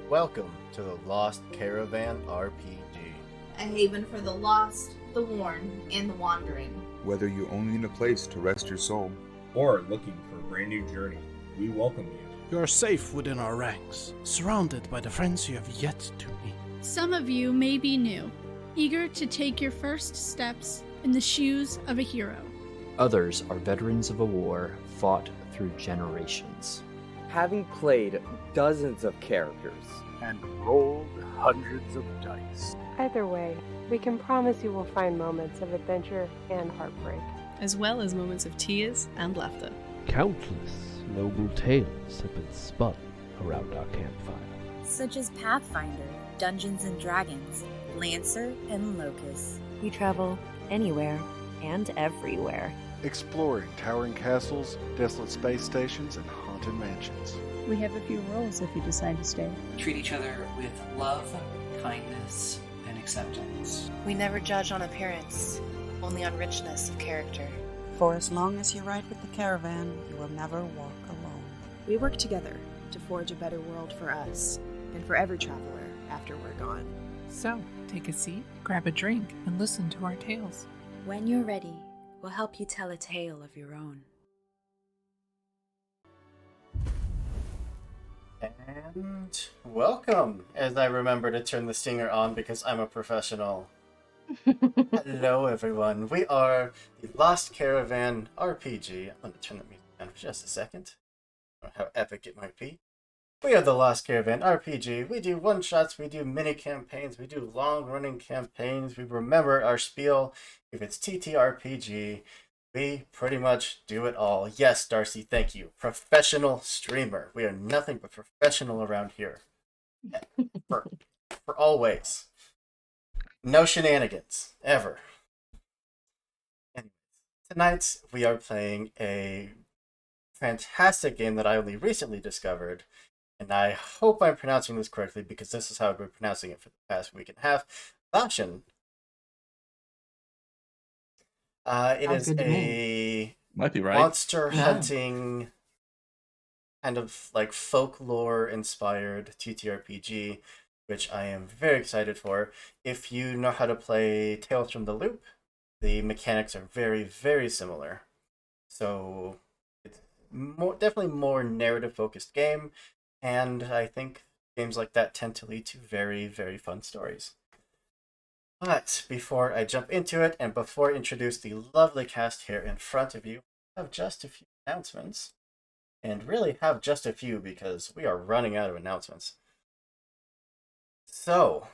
Welcome to the Lost Caravan RPG. A haven for the lost, the worn, and the wandering. Whether you only need a place to rest your soul, or looking for a brand new journey, we welcome you. You are safe within our ranks, surrounded by the friends you have yet to meet. Some of you may be new, eager to take your first steps in the shoes of a hero. Others are veterans of a war fought through generations. Having played dozens of characters And rolled hundreds of dice. Either way, we can promise you will find moments of adventure and heartbreak, as well as moments of tears and laughter. Countless noble tales have been spun around our campfire. Such as Pathfinder, Dungeons and Dragons, Lancer, and Locust. We travel anywhere and everywhere. Exploring towering castles, desolate space stations, and haunted mansions. We have a few rules if you decide to stay. Treat each other with love, kindness, and acceptance. We never judge on appearance, only on richness of character. For as long as you ride with the caravan, you will never walk alone. We work together to forge a better world for us, and for every traveler after we're gone. So, take a seat, grab a drink, and listen to our tales. When you're ready, we'll help you tell a tale of your own. And welcome, as I remember to turn the stinger on because I'm a professional. Hello everyone, we are the Lost Caravan RPG. I'm going to turn the music down for just a second. I don't know how epic it might be. We are the Lost Caravan RPG. We do one-shots, we do mini-campaigns, we do long-running campaigns. We remember our spiel. If it's TTRPG, we pretty much do it all. Yes, Darcy, thank you. Professional streamer. We are nothing but professional around here. For always. No shenanigans. Ever. Anyways, tonight we are playing a fantastic game that I only recently discovered. And I hope I'm pronouncing this correctly because this is how I've been pronouncing it for the past week and a half. Vaesen. It is a might be right. Monster hunting, kind of like folklore inspired TTRPG, which I am very excited for. If you know how to play Tales from the Loop, the mechanics are very, very similar. So it's definitely more narrative focused game, and I think games like that tend to lead to very, very fun stories. But before I jump into it, and before I introduce the lovely cast here in front of you, I have just a few announcements. And really have just a few because we are running out of announcements. So,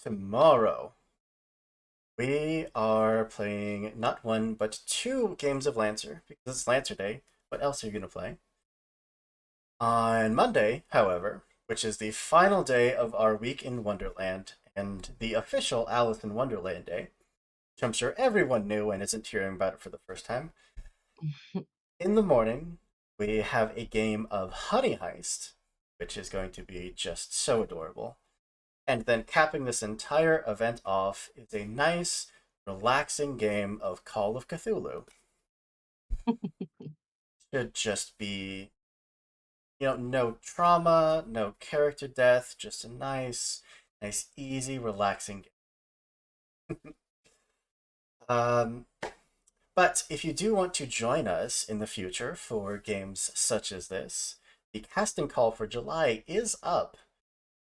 tomorrow, we are playing not one, but 2 games of Lancer, because it's Lancer Day. What else are you going to play? On Monday, however, which is the final day of our week in Wonderland, and the official Alice in Wonderland Day, which I'm sure everyone knew and isn't hearing about it for the first time. In the morning, we have a game of Honey Heist, which is going to be just so adorable. And then capping this entire event off is a nice, relaxing game of Call of Cthulhu. Should just be, no trauma, no character death, just a nice, easy, relaxing game. But if you do want to join us in the future for games such as this, the casting call for July is up,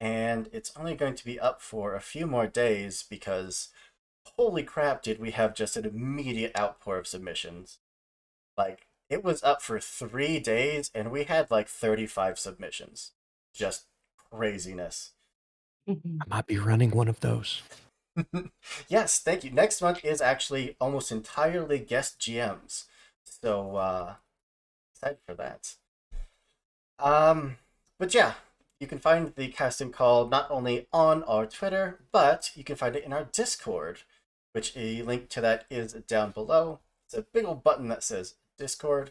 and it's only going to be up for a few more days because holy crap did we have just an immediate outpour of submissions. Like, it was up for 3 days and we had like 35 submissions. Just craziness. I might be running one of those. Yes, thank you. Next month is actually almost entirely guest GMs. So, excited for that. But yeah, you can find the casting call not only on our Twitter, but you can find it in our Discord, which a link to that is down below. It's a big old button that says Discord.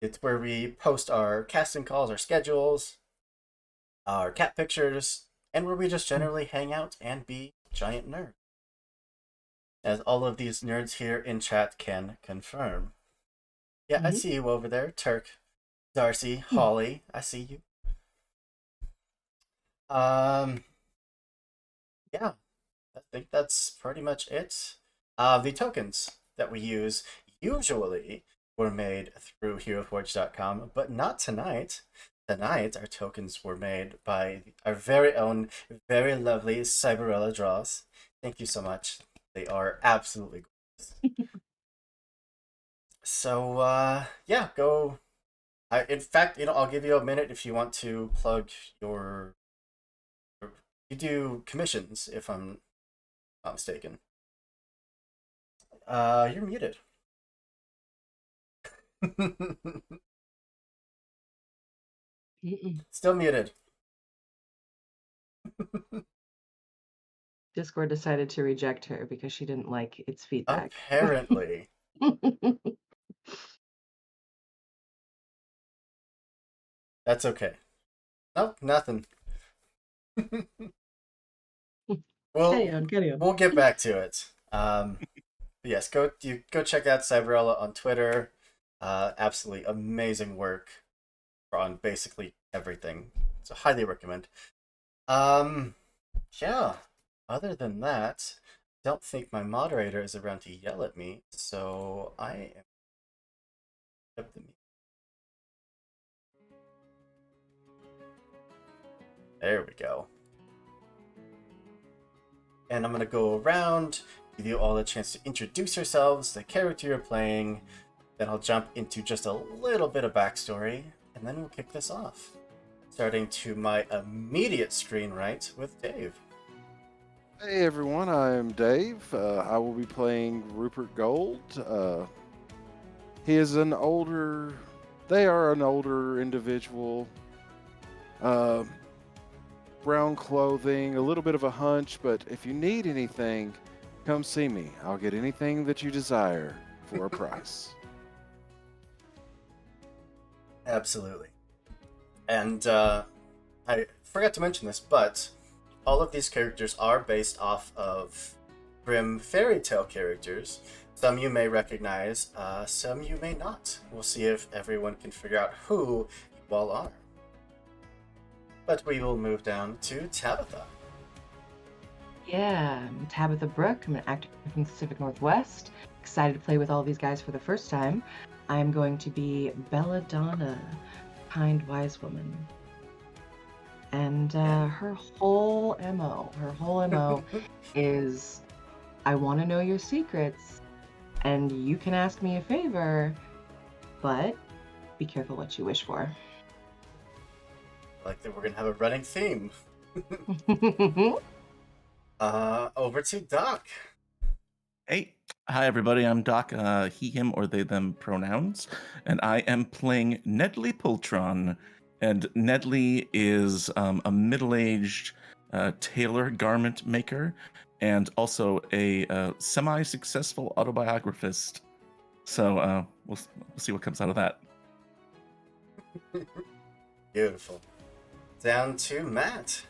It's where we post our casting calls, our schedules, our cat pictures, and where we just generally hang out and be giant nerds. As all of these nerds here in chat can confirm. Yeah, I see you over there, Turk, Darcy, Holly. I see you. Um, yeah, I think that's pretty much it. The tokens that we use usually were made through HeroForge.com, but not tonight. Tonight, our tokens were made by our very own, very lovely Cyberella Draws. Thank you so much. They are absolutely gorgeous. So, yeah, go. In fact, I'll give you a minute if you want to plug your. You do commissions, if I'm not mistaken. You're muted. Still muted. Discord decided to reject her because she didn't like its feedback. Apparently. That's okay. Nope, nothing. We'll get back to it. Yes, go check out Cyberella on Twitter. Absolutely amazing work on basically everything. So highly recommend. Yeah. Other than that, I don't think my moderator is around to yell at me, so I am. There we go. And I'm gonna go around, give you all a chance to introduce yourselves, the character you're playing, then I'll jump into just a little bit of backstory, and then we'll kick this off. Starting to my immediate screen right with Dave. Hey everyone, I'm Dave. I will be playing Rupert Gold. He is an older. They are an older individual. Brown clothing, a little bit of a hunch, but if you need anything, come see me. I'll get anything that you desire for a price. Absolutely. And I forgot to mention this, but all of these characters are based off of Grimm fairy tale characters. Some you may recognize, some you may not. We'll see if everyone can figure out who you all are. But we will move down to Tabitha. Yeah, I'm Tabitha Brooke. I'm an actor from the Pacific Northwest. Excited to play with all these guys for the first time. I'm going to be Belladonna, kind, wise woman. And her whole MO is, I want to know your secrets, and you can ask me a favor, but be careful what you wish for. Like that we're gonna have a running theme. Over to Doc. Hey, hi everybody. I'm Doc. He, him, or they, them pronouns, and I am playing Nedley Pultron. And Nedley is a middle-aged tailor garment maker, and also a semi-successful autobiographist. So we'll see what comes out of that. Beautiful. Down to Matt.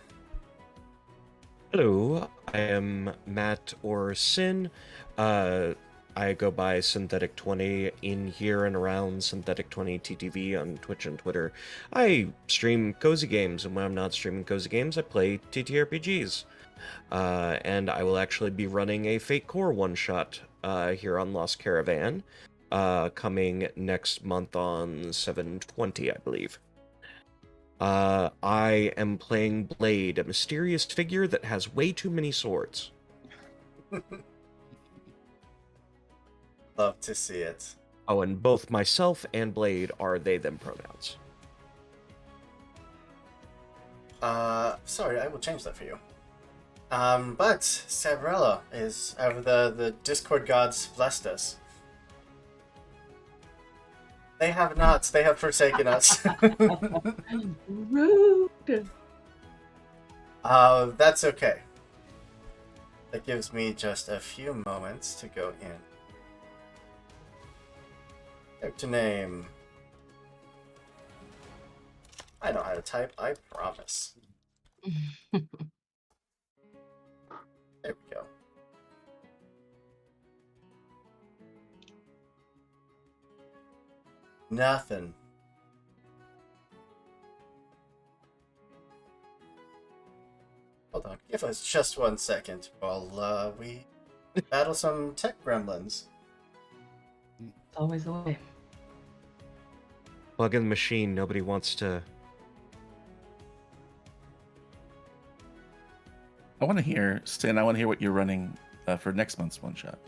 Hello, I am Matt Orsin. I go by Synthetic20 in here and around Synthetic20 TTV on Twitch and Twitter. I stream cozy games, and when I'm not streaming cozy games, I play TTRPGs. And I will actually be running a Fate Core one-shot here on Lost Caravan, coming next month on 7/20, I believe. I am playing Blade, a mysterious figure that has way too many swords. Love to see it. Oh, and both myself and Blade are they, them pronouns. Sorry, I will change that for you. But Sabrella is, the Discord gods blessed us. They have not. They have forsaken us. Rude. That's okay. That gives me just a few moments to go in. Character name. I know how to type, I promise. There we go. Nothing. Give us just 1 second while we battle some tech gremlins. It's always the way. Plug in the machine. Nobody wants to. I want to hear, Stan. I want to hear what you're running for next month's one shot.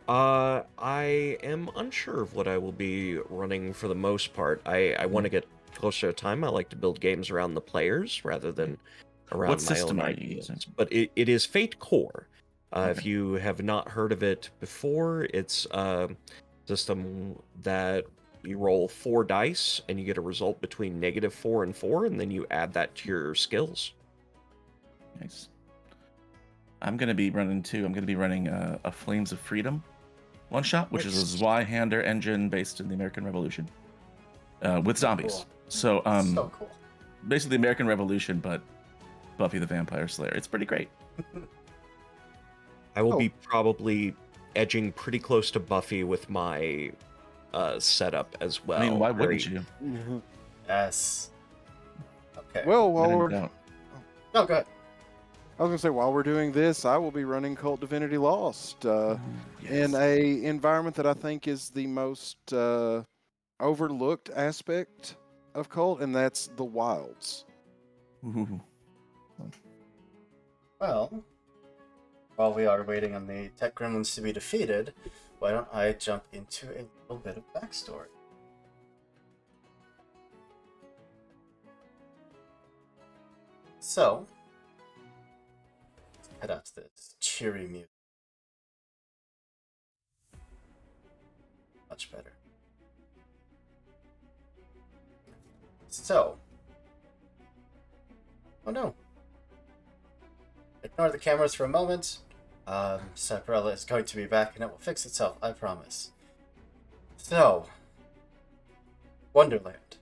I am unsure of what I will be running for the most part. I want to get closer to time. I like to build games around the players rather than around What my system own are you ideas. using? But it is Fate Core. Okay. If you have not heard of it before, it's a system that you roll 4 dice and you get a result between -4 and 4, and then you add that to your skills. Nice. I'm going to be running too. I'm going to be running a Flames of Freedom one shot, which is a Zweihander engine based in the American Revolution with zombies. Cool. So, So cool. basically the American Revolution, but Buffy the Vampire Slayer. It's pretty great. I will be probably edging pretty close to Buffy with my setup as well. I mean, why wouldn't you? Yes. Okay. Well, When while in we're doubt. Oh, go ahead. I was gonna say, while we're doing this, I will be running Cult Divinity Lost in a environment that I think is the most overlooked aspect of Cult, and that's the wilds. Ooh. Well, while we are waiting on the tech gremlins to be defeated, why don't I jump into a little bit of backstory? So, let's head out to this cheery music. Much better. So, oh no. Ignore the cameras for a moment. Cyprella is going to be back and it will fix itself, I promise. So, Wonderland.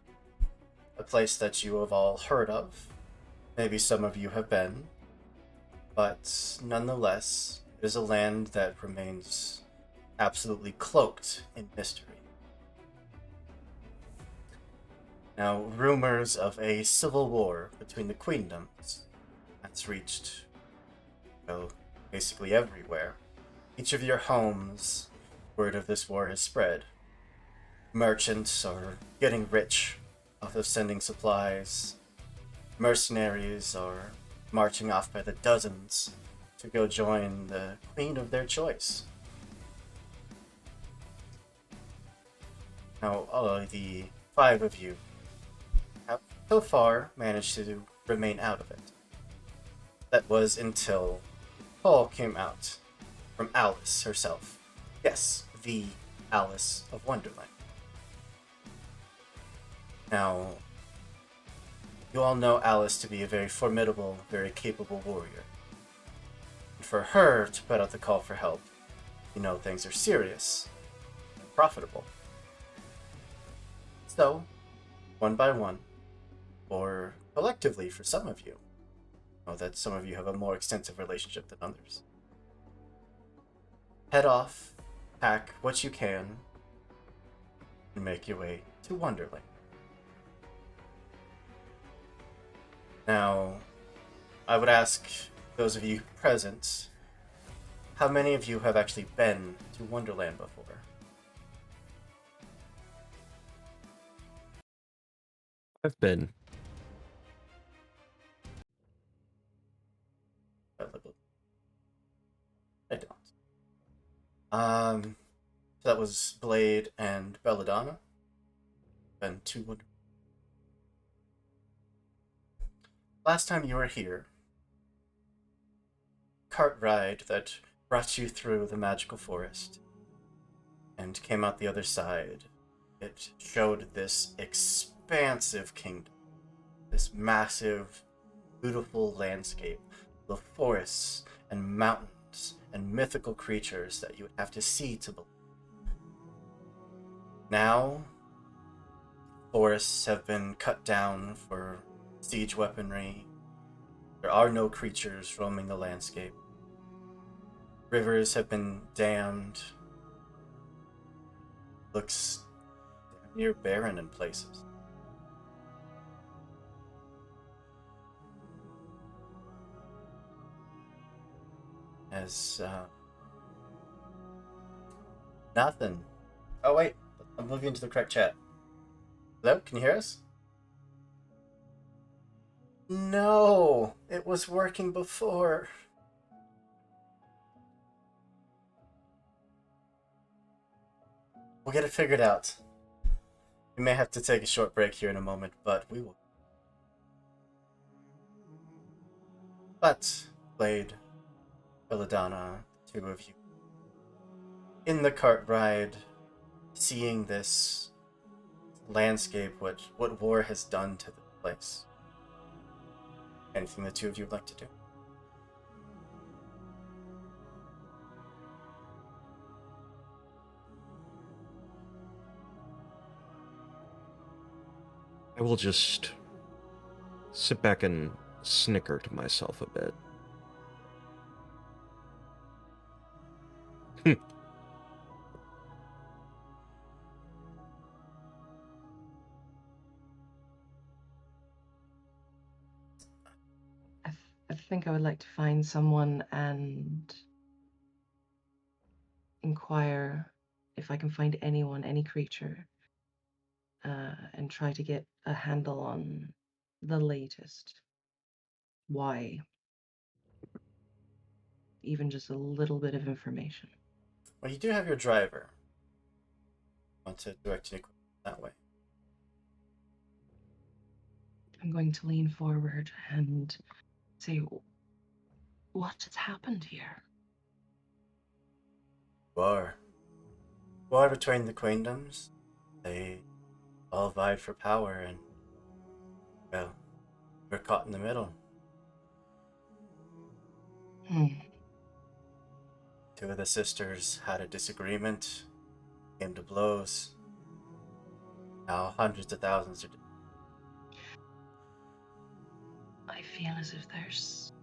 A place that you have all heard of. Maybe some of you have been. But nonetheless, it is a land that remains absolutely cloaked in mystery. Now, rumors of a civil war between the queendoms has reached, well, basically everywhere. Each of your homes, word of this war has spread. Merchants are getting rich off of sending supplies. Mercenaries are marching off by the dozens to go join the queen of their choice. Now, all of the 5 of you have so far managed to remain out of it. That was until Paul came out from Alice herself. Yes, the Alice of Wonderland. Now, you all know Alice to be a very formidable, very capable warrior. And for her to put out the call for help, you know things are serious and profitable. So, one by one, or collectively for some of you, know that some of you have a more extensive relationship than others. Head off, pack what you can, and make your way to Wonderland. Now, I would ask those of you present, how many of you have actually been to Wonderland before? I've been. I don't. So that was Blade and Belladonna. Been to Wonderland. Last time you were here, cart ride that brought you through the magical forest and came out the other side. It showed this expansive kingdom, this massive, beautiful landscape, the forests and mountains and mythical creatures that you would have to see to believe. Now, forests have been cut down for siege weaponry. There are no creatures roaming the landscape. Rivers have been dammed. Looks near barren in places. as nothing. Oh wait, I'm moving into the correct chat. Hello, can you hear us? No, it was working before. We'll get it figured out. We may have to take a short break here in a moment, but we will. But, Blade, Belladonna, the two of you, in the cart ride, seeing this landscape, what war has done to the place. Anything the two of you would like to do? I will just sit back and snicker to myself a bit. I think I would like to find someone and inquire if I can find anyone, any creature, and try to get a handle on the latest. Why? Even just a little bit of information. Well, you do have your driver. Want to direct an equipment that way. I'm going to lean forward and say, what has happened here? War between the queendoms. They all vied for power, and, well, we're caught in the middle. Two of the sisters had a disagreement, came to blows. Now hundreds of thousands are dead. I feel as if there's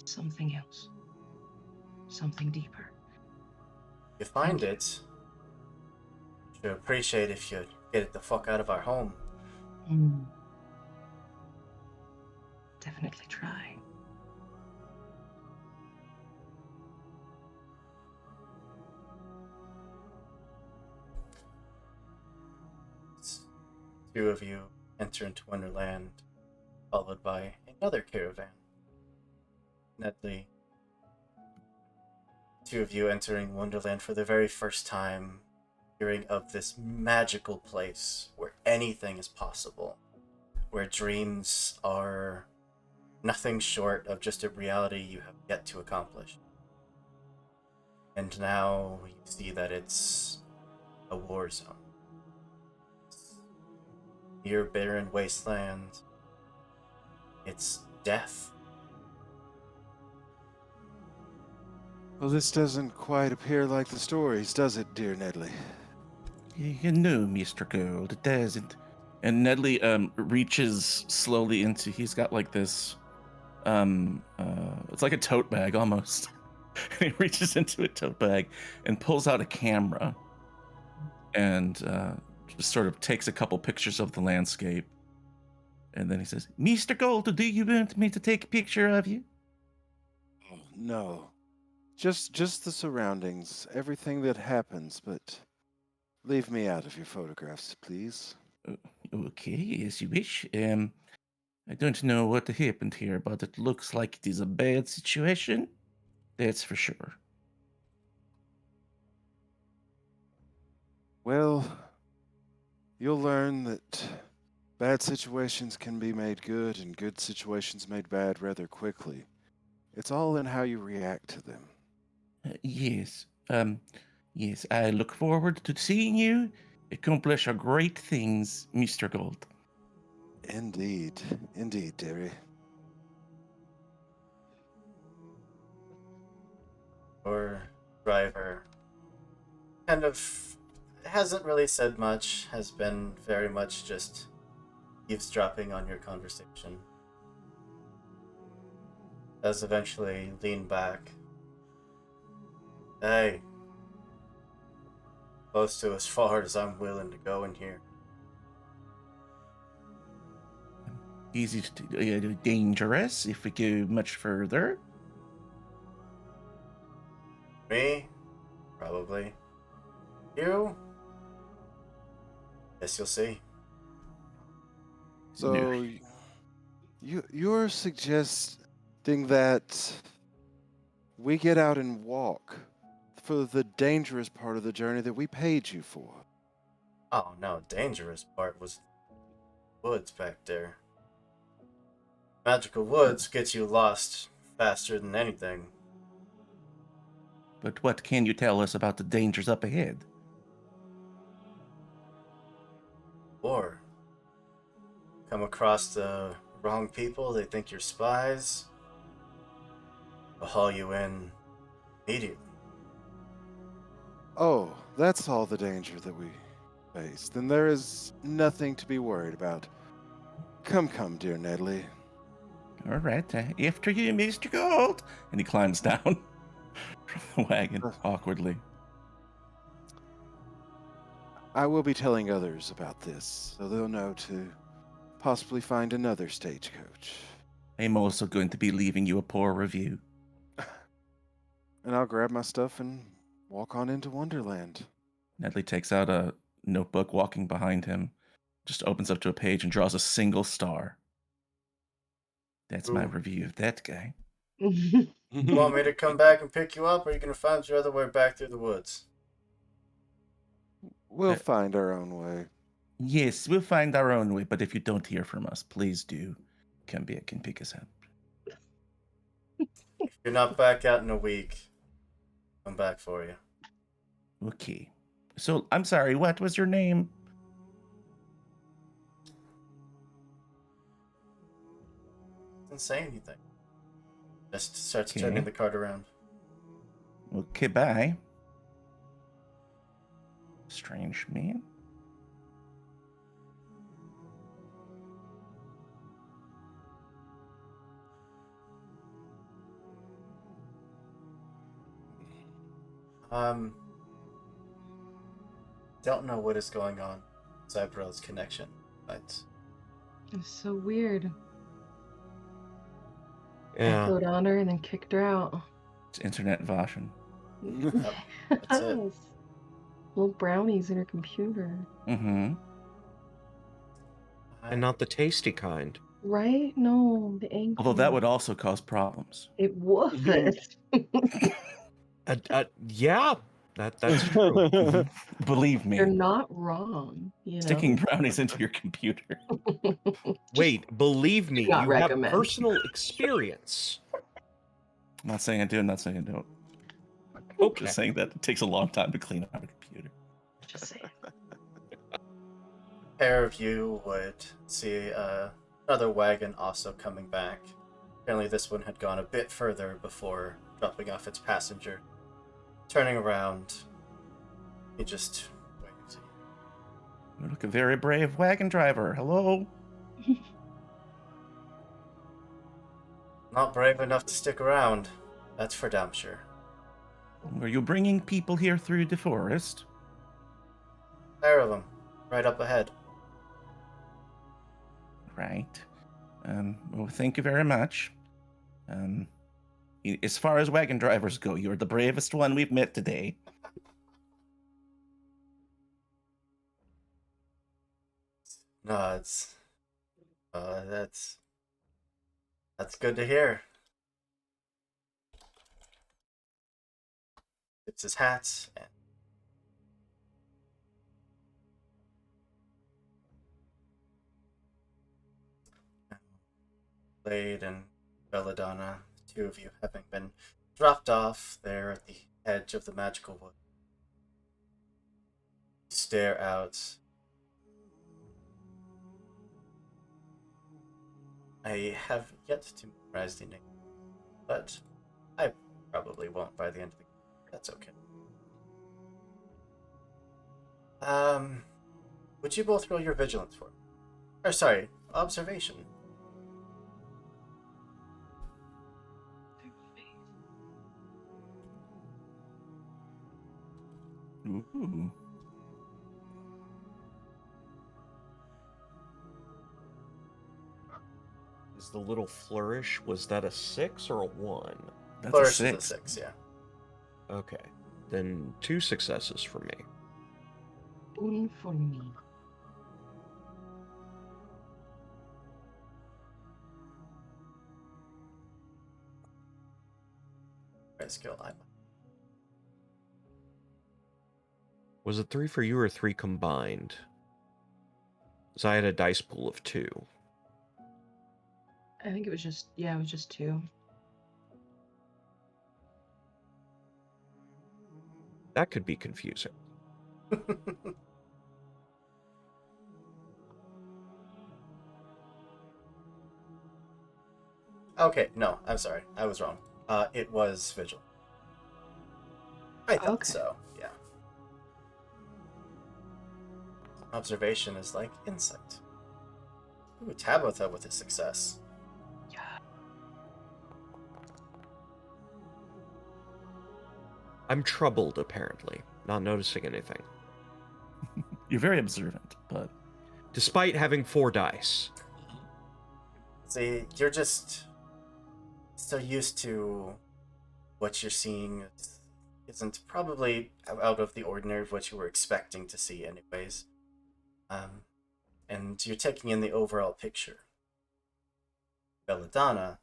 something else. Something deeper. You find it, should appreciate if you'd get it the fuck out of our home. Definitely try. Two of you enter into Wonderland, followed by another caravan. Nedley, two of you entering Wonderland for the very first time, hearing of this magical place where anything is possible, where dreams are nothing short of just a reality you have yet to accomplish. And now you see that it's a war zone. Near barren wasteland. It's death. Well, this doesn't quite appear like the stories, does it, dear Nedley? No, Mr. Gold, it doesn't. And Nedley reaches slowly into, he's got like this, it's like a tote bag almost. He reaches into a tote bag and pulls out a camera and just sort of takes a couple pictures of the landscape. And then he says, Mr. Gold, do you want me to take a picture of you? Oh, no. Just the surroundings, everything that happens, but leave me out of your photographs, please. Okay, as you wish. I don't know what happened here, but it looks like it is a bad situation. That's for sure. Well, you'll learn that bad situations can be made good and good situations made bad rather quickly. It's all in how you react to them. Yes. Yes, I look forward to seeing you accomplish great things, Mr. Gold. Indeed. Indeed, dearie. Your driver kind of hasn't really said much, has been very much just eavesdropping on your conversation. Does eventually lean back. Hey, close to as far as I'm willing to go in here. Is it dangerous if we go much further? Me? Probably. You? Guess you'll see. So, you're suggesting that we get out and walk for the dangerous part of the journey that we paid you for? Oh no, dangerous part was woods back there. Magical woods get you lost faster than anything. But what can you tell us about the dangers up ahead? Or come across the wrong people, they think you're spies. They'll haul you in immediately. Oh, that's all the danger that we face. Then there is nothing to be worried about. Come, dear Nedley. All right, after you, Mr. Gold. And he climbs down from the wagon awkwardly. I will be telling others about this, so they'll know to possibly find another stagecoach. I'm also going to be leaving you a poor review. And I'll grab my stuff and walk on into Wonderland. Nedley takes out a notebook, walking behind him, just opens up to a page and draws a single star. That's my review of that guy. You want me to come back and pick you up, or are you going to find your other way back through the woods? We'll find our own way. Yes, we'll find our own way, but if you don't hear from us, please do come back and pick us up. If you're not back out in a week, I'm back for you. Okay. So, I'm sorry, what was your name? Doesn't say anything. Just starts turning the cart around. Okay, bye. Strange man. Don't know what is going on. Cybrel's connection, but It's so weird. Yeah. Echoed on her and then kicked her out. It's internet Vaesen. Yep, that's it. Little brownies in her computer. Mm-hmm. And not the tasty kind. Right? No, the angry. Although that would also cause problems. It would. Yeah, that's true. Believe me. You're not wrong. You know? Sticking brownies into your computer. Wait, believe me, not you recommend. have personal experience. I'm not saying I do, I'm not saying I don't. Okay. Just saying that it takes a long time to clean out a computer. Just saying. Pair of you would see another wagon also coming back. Apparently this one had gone a bit further before dropping off its passenger. Turning around, he just waves at you. You look a very brave wagon driver. Hello? Not brave enough to stick around. That's for damn sure. Were you bringing people here through the forest? Pair of them, right up ahead. Right. Well, thank you very much. As far as wagon drivers go, you're the bravest one we've met today. Nods. That's good to hear. It's his hat and Blade and Belladonna, the two of you having been dropped off there at the edge of the magical wood. You stare out. I have yet to memorize the name, but I probably won't by the end of the game. That's okay. Would you both roll your vigilance for me? Or sorry, observation. Ooh. Is the little flourish, was that a 6 or a 1? That's Flourish a is 6. a 6, yeah. Okay. Then 2 successes for me. Un for me. Skill line. Was it 3 for you or 3 combined? So I had a dice pool of 2. I think it was just, it was just 2. That could be confusing. Okay, no, I'm sorry. I was wrong. It was Vigil. I thought so, yeah. Observation is like insight. Ooh, Tabitha with a success. I'm troubled, apparently, not noticing anything. You're very observant, but... Despite having 4 dice. See, you're just so used to what you're seeing isn't probably out of the ordinary of what you were expecting to see anyways. And you're taking in the overall picture. Belladonna,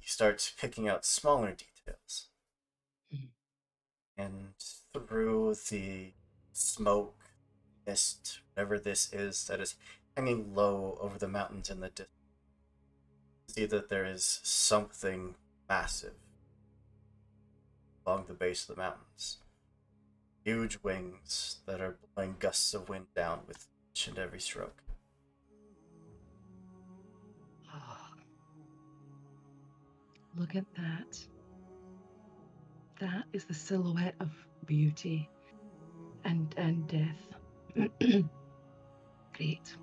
you start picking out smaller details. And through the smoke, mist, whatever this is that is hanging low over the mountains in the distance, you see that there is something massive along the base of the mountains. Huge wings that are blowing gusts of wind down with each and every stroke. Look at that. That is the silhouette of beauty and death. Great.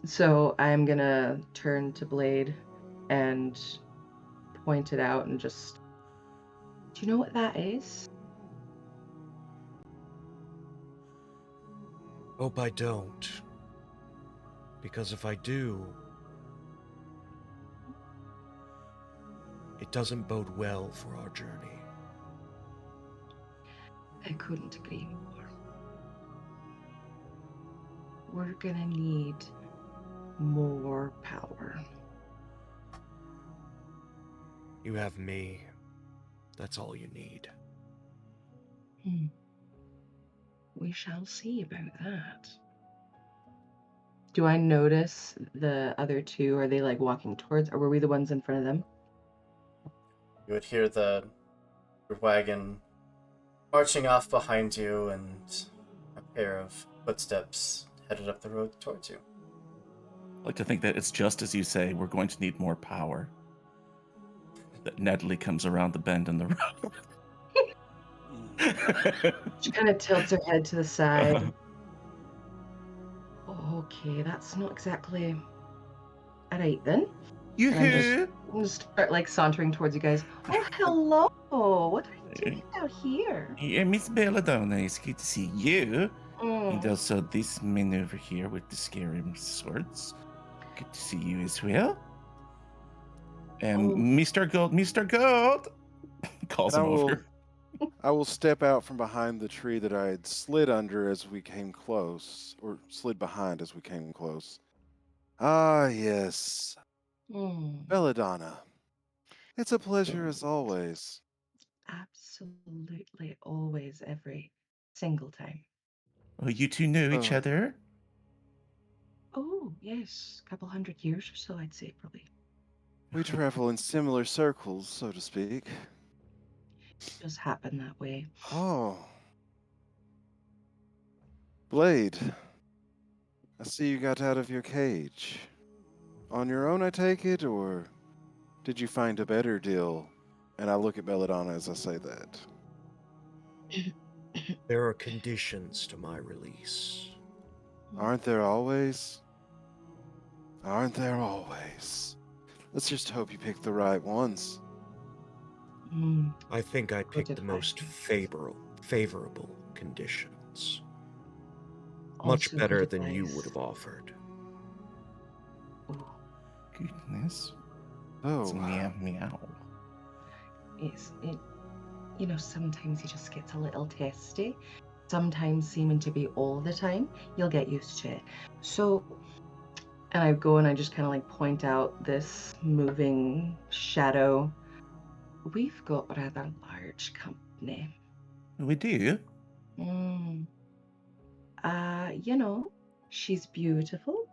So I'm gonna turn to Blade and point it out and just... Do you know what that is? Hope I don't. Because if I do, it doesn't bode well for our journey. I couldn't agree more. We're gonna need more power. You have me. That's all you need. We shall see about that. Do I notice the other two? Are they like walking towards, or were we the ones in front of them? You would hear the wagon marching off behind you, and a pair of footsteps headed up the road towards you. I like to think that it's just as you say, we're going to need more power. That Nedley comes around the bend in the road. She kind of tilts her head to the side. Okay, that's not exactly... Alright then. And I'm just start like sauntering towards you guys. Oh, hello! What are you doing out here? Yeah, Miss Belladonna, it's good to see you. And also this man over here with the scary swords. Good to see you as well. And Mr. Gold calls him over. I will step out from behind the tree that I had slid under as we came close, or slid behind as we came close. Ah, yes. Belladonna. It's a pleasure as always. Absolutely, always, every single time. Oh, you two know each other? Oh, yes. A couple 100 years or so, I'd say, probably. We travel in similar circles, so to speak. It does happen that way. Oh. Blade, I see you got out of your cage. On your own, I take it, or did you find a better deal? And I look at Belladonna as I say that. There are conditions to my release. Aren't there always? Aren't there always? Let's just hope you pick the right ones. I think I picked the most favorable conditions. Much Also better good than you advice. would have offered. Goodness. Oh. It's meow meow. It's sometimes he just gets a little testy. Sometimes seeming to be all the time. You'll get used to it. So, and I go and I just kind of like point out this moving shadow. We've got a rather large company. We do? She's beautiful.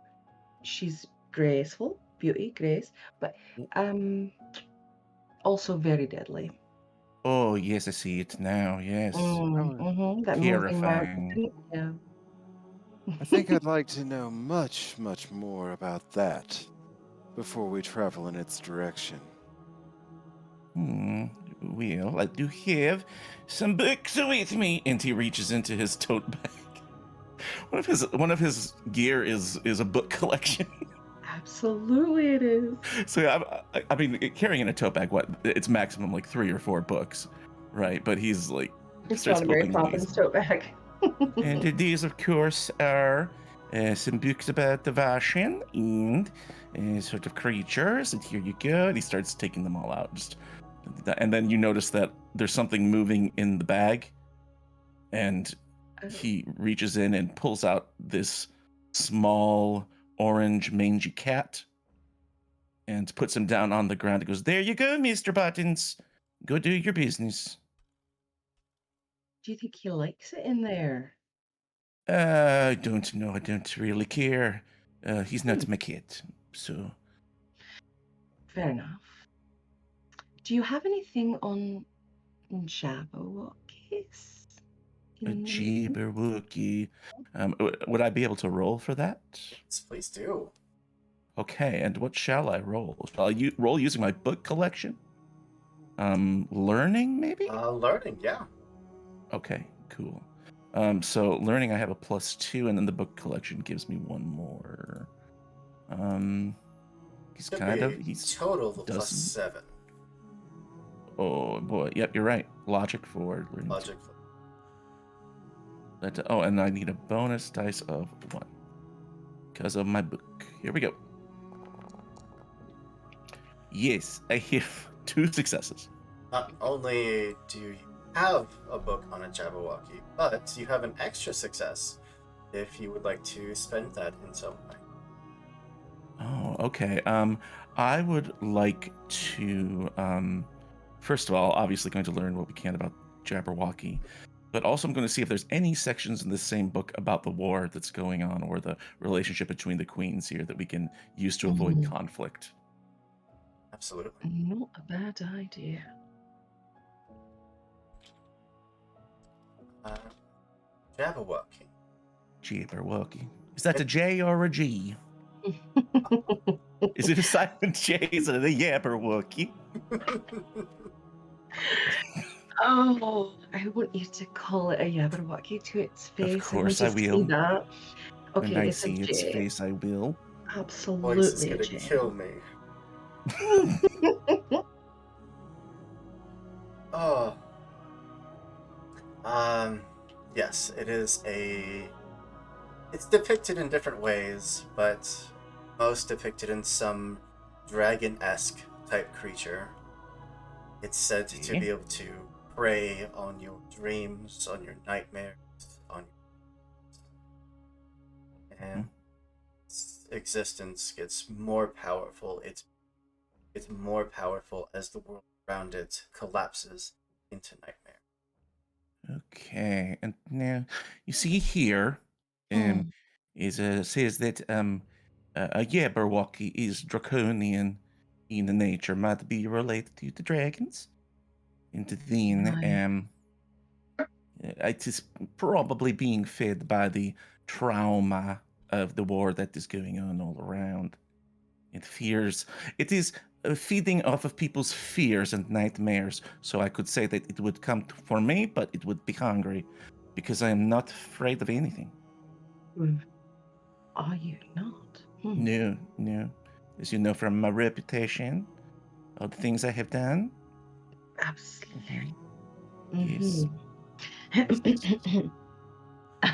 She's graceful. Beauty, grace. But also very deadly. Oh, yes, I see it now. Yes. That moving mountain. Yeah. I think I'd like to know much, much more about that before we travel in its direction. Well, I do have some books with me, and he reaches into his tote bag. One of his gear is a book collection. Absolutely, it is. So I mean, carrying in a tote bag, it's maximum like 3 or 4 books, right? But he's like, He's starts trying to Mary opening Poppins these. tote bag. And these, of course, are some books about the Vaesen and sort of creatures. And here you go. And he starts taking them all out. And then you notice that there's something moving in the bag. And he reaches in and pulls out this small orange mangy cat and puts him down on the ground. He goes, "There you go, Mr. Buttons. Go do your business." Do you think he likes it in there? I don't know. I don't really care. He's not my kid, so. Fair enough. Do you have anything on Jabberwockies? A Jabberwocky. Would I be able to roll for that? Yes, please do. Okay, and what shall I roll? Shall I roll using my book collection? Learning, maybe? Learning, yeah. Okay, cool. So learning, I have a +2, and then the book collection gives me 1 more. He's total of +7. Oh boy, yep, you're right. Logic for learning. Logic. And I need a bonus dice of 1 because of my book. Here we go. Yes, I have 2 successes. Not only do you have a book on a Jabberwocky, but you have an extra success if you would like to spend that in some way. Oh, okay. I would like to, first of all, obviously going to learn what we can about Jabberwocky, but also I'm going to see if there's any sections in this same book about the war that's going on or the relationship between the queens here that we can use to avoid conflict. Absolutely. Not a bad idea. Jabberwocky. Jabberwocky. Is that a J or a G? Is it a silent J? Is it a Jabberwocky? Oh, I want you to call it a Jabberwocky to its face. Of course I will. See that. Okay, when I it's see a its J. face, I will. Absolutely. Voice is gonna kill me. Oh. Yes, it is it's depicted in different ways, but most depicted in some dragon-esque type creature. It's said to be able to prey on your dreams, on your nightmares, and its existence gets more powerful. It's more powerful as the world around it collapses into nightmare. Okay, and now you see here, says that a Jabberwocky is draconian in nature, might be related to the dragons, and then it is probably being fed by the trauma of the war that is going on all around. It is feeding off of people's fears and nightmares. So I could say that it would come for me, but it would be hungry because I am not afraid of anything. Are you not? No. As you know from my reputation, all the things I have done. Absolutely. Yes. You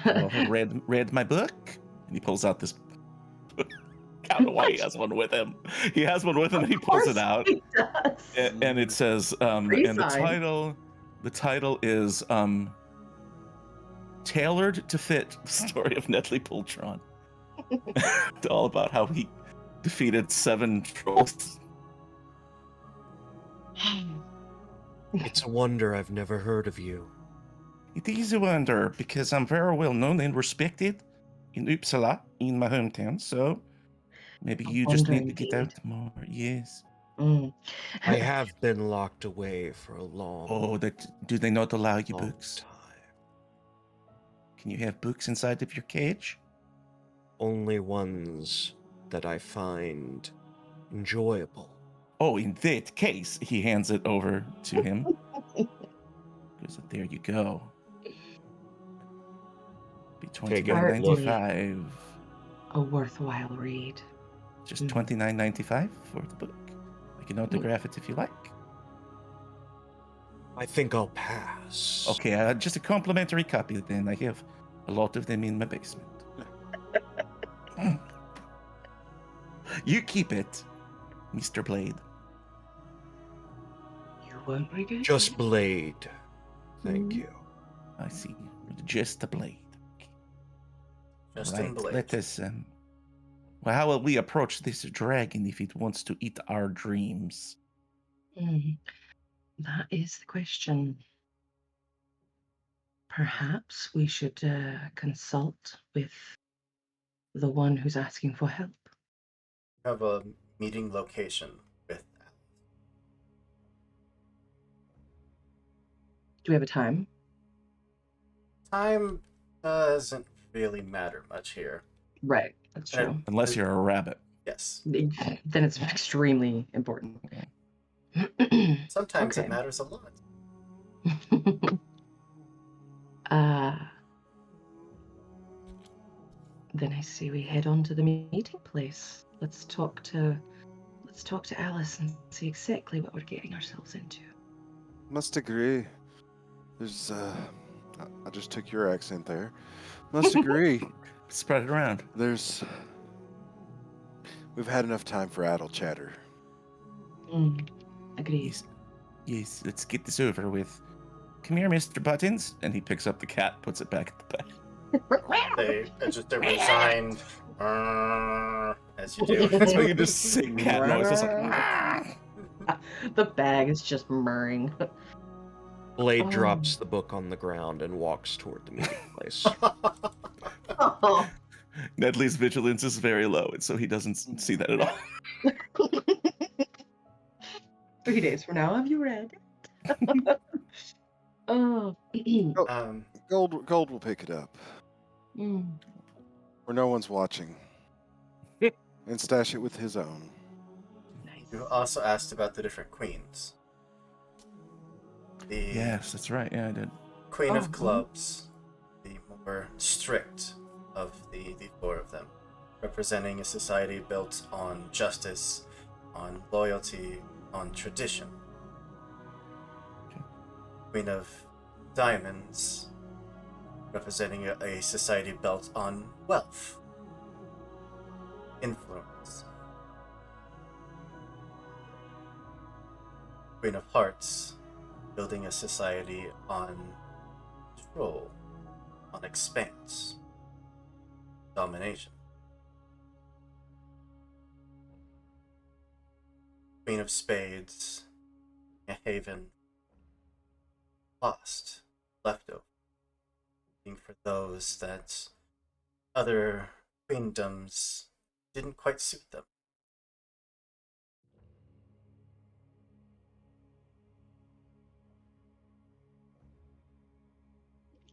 all have read my book, and he pulls out this book. I don't know why he has one with him. He has one with him, and he pulls it out. He does. And it says, and the The title is Tailored to Fit the Story of Nedley Pultron. It's all about how he defeated 7 trolls. It's a wonder I've never heard of you. It is a wonder because I'm very well known and respected in Uppsala, in my hometown. So maybe you just need to get out more. Yes. I have been locked away for a long. Oh, do they not allow you books? Can you have books inside of your cage? Only ones that I find enjoyable. Oh, in that case, he hands it over to him. Goes, there you go. Be $29.95. A worthwhile read. Just $29.95 for the book. I can autograph it if you like. I think I'll pass. Okay, just a complimentary copy then. I have a lot of them in my basement. You keep it, Mr. Blade. You won't regret Just it. Blade. Thank you. I see. Just a blade. Just right, in Blade. let us. Well, how will we approach this dragon if it wants to eat our dreams? That is the question. Perhaps we should consult with the one who's asking for help. Have a meeting location with. Do we have a time? Time doesn't really matter much here. Right, that's true. Unless you're a rabbit. Yes. Then it's extremely important. Sometimes it matters a lot. Then I see we head on to the meeting place. Let's talk to Alice and see exactly what we're getting ourselves into. Must agree. There's I just took your accent there. Must agree. Spread it around. We've had enough time for idle chatter. Agreed. Yes, let's get this over with. Come here, Mr. Buttons. And he picks up the cat, puts it back at the bed. They resigned, as you do. That's why you just sing cat noises. The bag is just murring. Blade drops the book on the ground and walks toward the meeting place. Nedley's vigilance is very low, and so he doesn't see that at all. 3 days from now, have you read? Gold will pick it up. Where no one's watching. And stash it with his own. You also asked about the different queens. Yes, that's right. Yeah, I did. Queen of Clubs, the more strict of the 4 of them, representing a society built on justice, on loyalty, on tradition. Queen of Diamonds, representing a society built on wealth, influence. Queen of Hearts, building a society on control, on expanse, domination. Queen of Spades, a haven, lost, leftover, looking for those that other queendoms didn't quite suit them.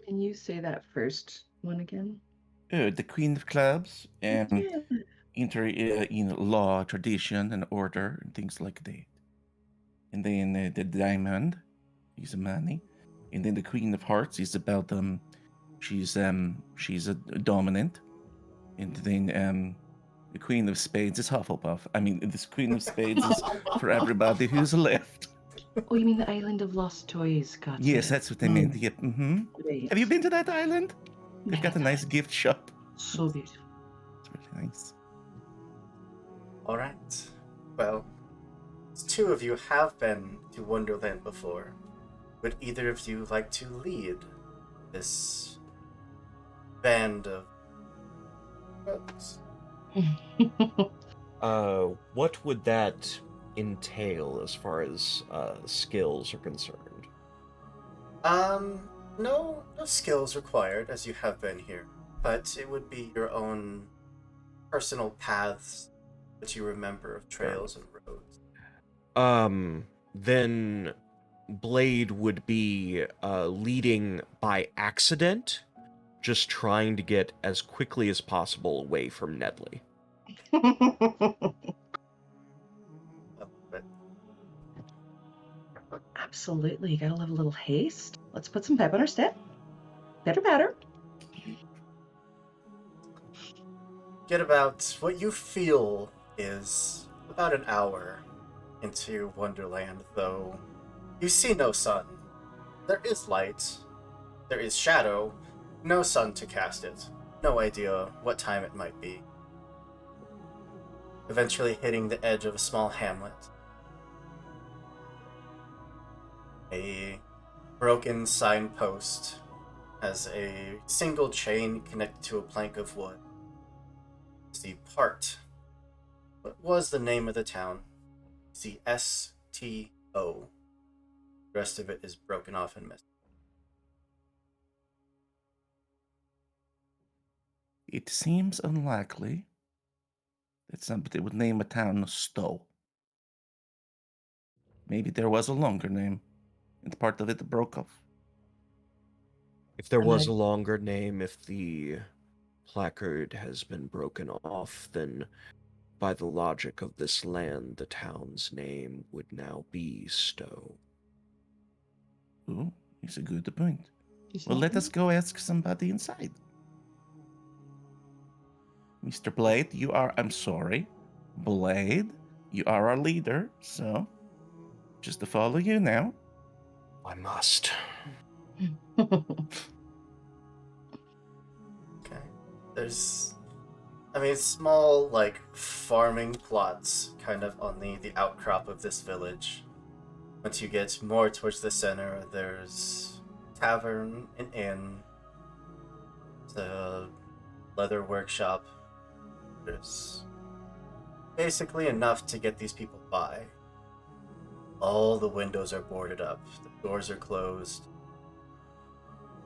Can you say that first one again? The Queen of Clubs, enter in law, tradition, and order, and things like that. And then the Diamond is money, and then the Queen of Hearts is about she's a dominant, and then the Queen of Spades is Hufflepuff. I mean, this Queen of Spades is for everybody who's left. Oh, you mean the Island of Lost Toys? Got Yes, it. that's what I meant. Yep. Great. Have you been to that island? They've got a nice gift shop. So beautiful. It's really nice. All right. Well, 2 of you have been to Wonderland before. would either of you like to lead this band of rogues? What would that entail as far as skills are concerned? No skills required, as you have been here, but it would be your own personal paths that you remember of trails and roads. Then Blade would be leading by accident, just trying to get as quickly as possible away from Nedley. Absolutely, you gotta love a little haste. Let's put some pep on our step. Better, better. Get about what you feel is about an hour into Wonderland, though you see no sun. There is light, there is shadow, no sun to cast it. No idea what time it might be. Eventually hitting the edge of a small hamlet. A broken signpost has a single chain connected to a plank of wood. See part. What was the name of the town? See STO. The rest of it is broken off and missing. It seems unlikely that somebody would name a town Stowe. Maybe there was a longer name, and part of it broke off. If there was a longer name, if the placard has been broken off, then by the logic of this land, the town's name would now be Stowe. Oh, it's a good point. Well, let us go ask somebody inside. Mr. Blade, I'm sorry. Blade, you are our leader, so just to follow you now. I must. Okay. There's, small, farming plots kind of on the outcrop of this village. Once you get more towards the center, there's tavern, an inn, the leather workshop. There's basically enough to get these people by. All the windows are boarded up, the doors are closed.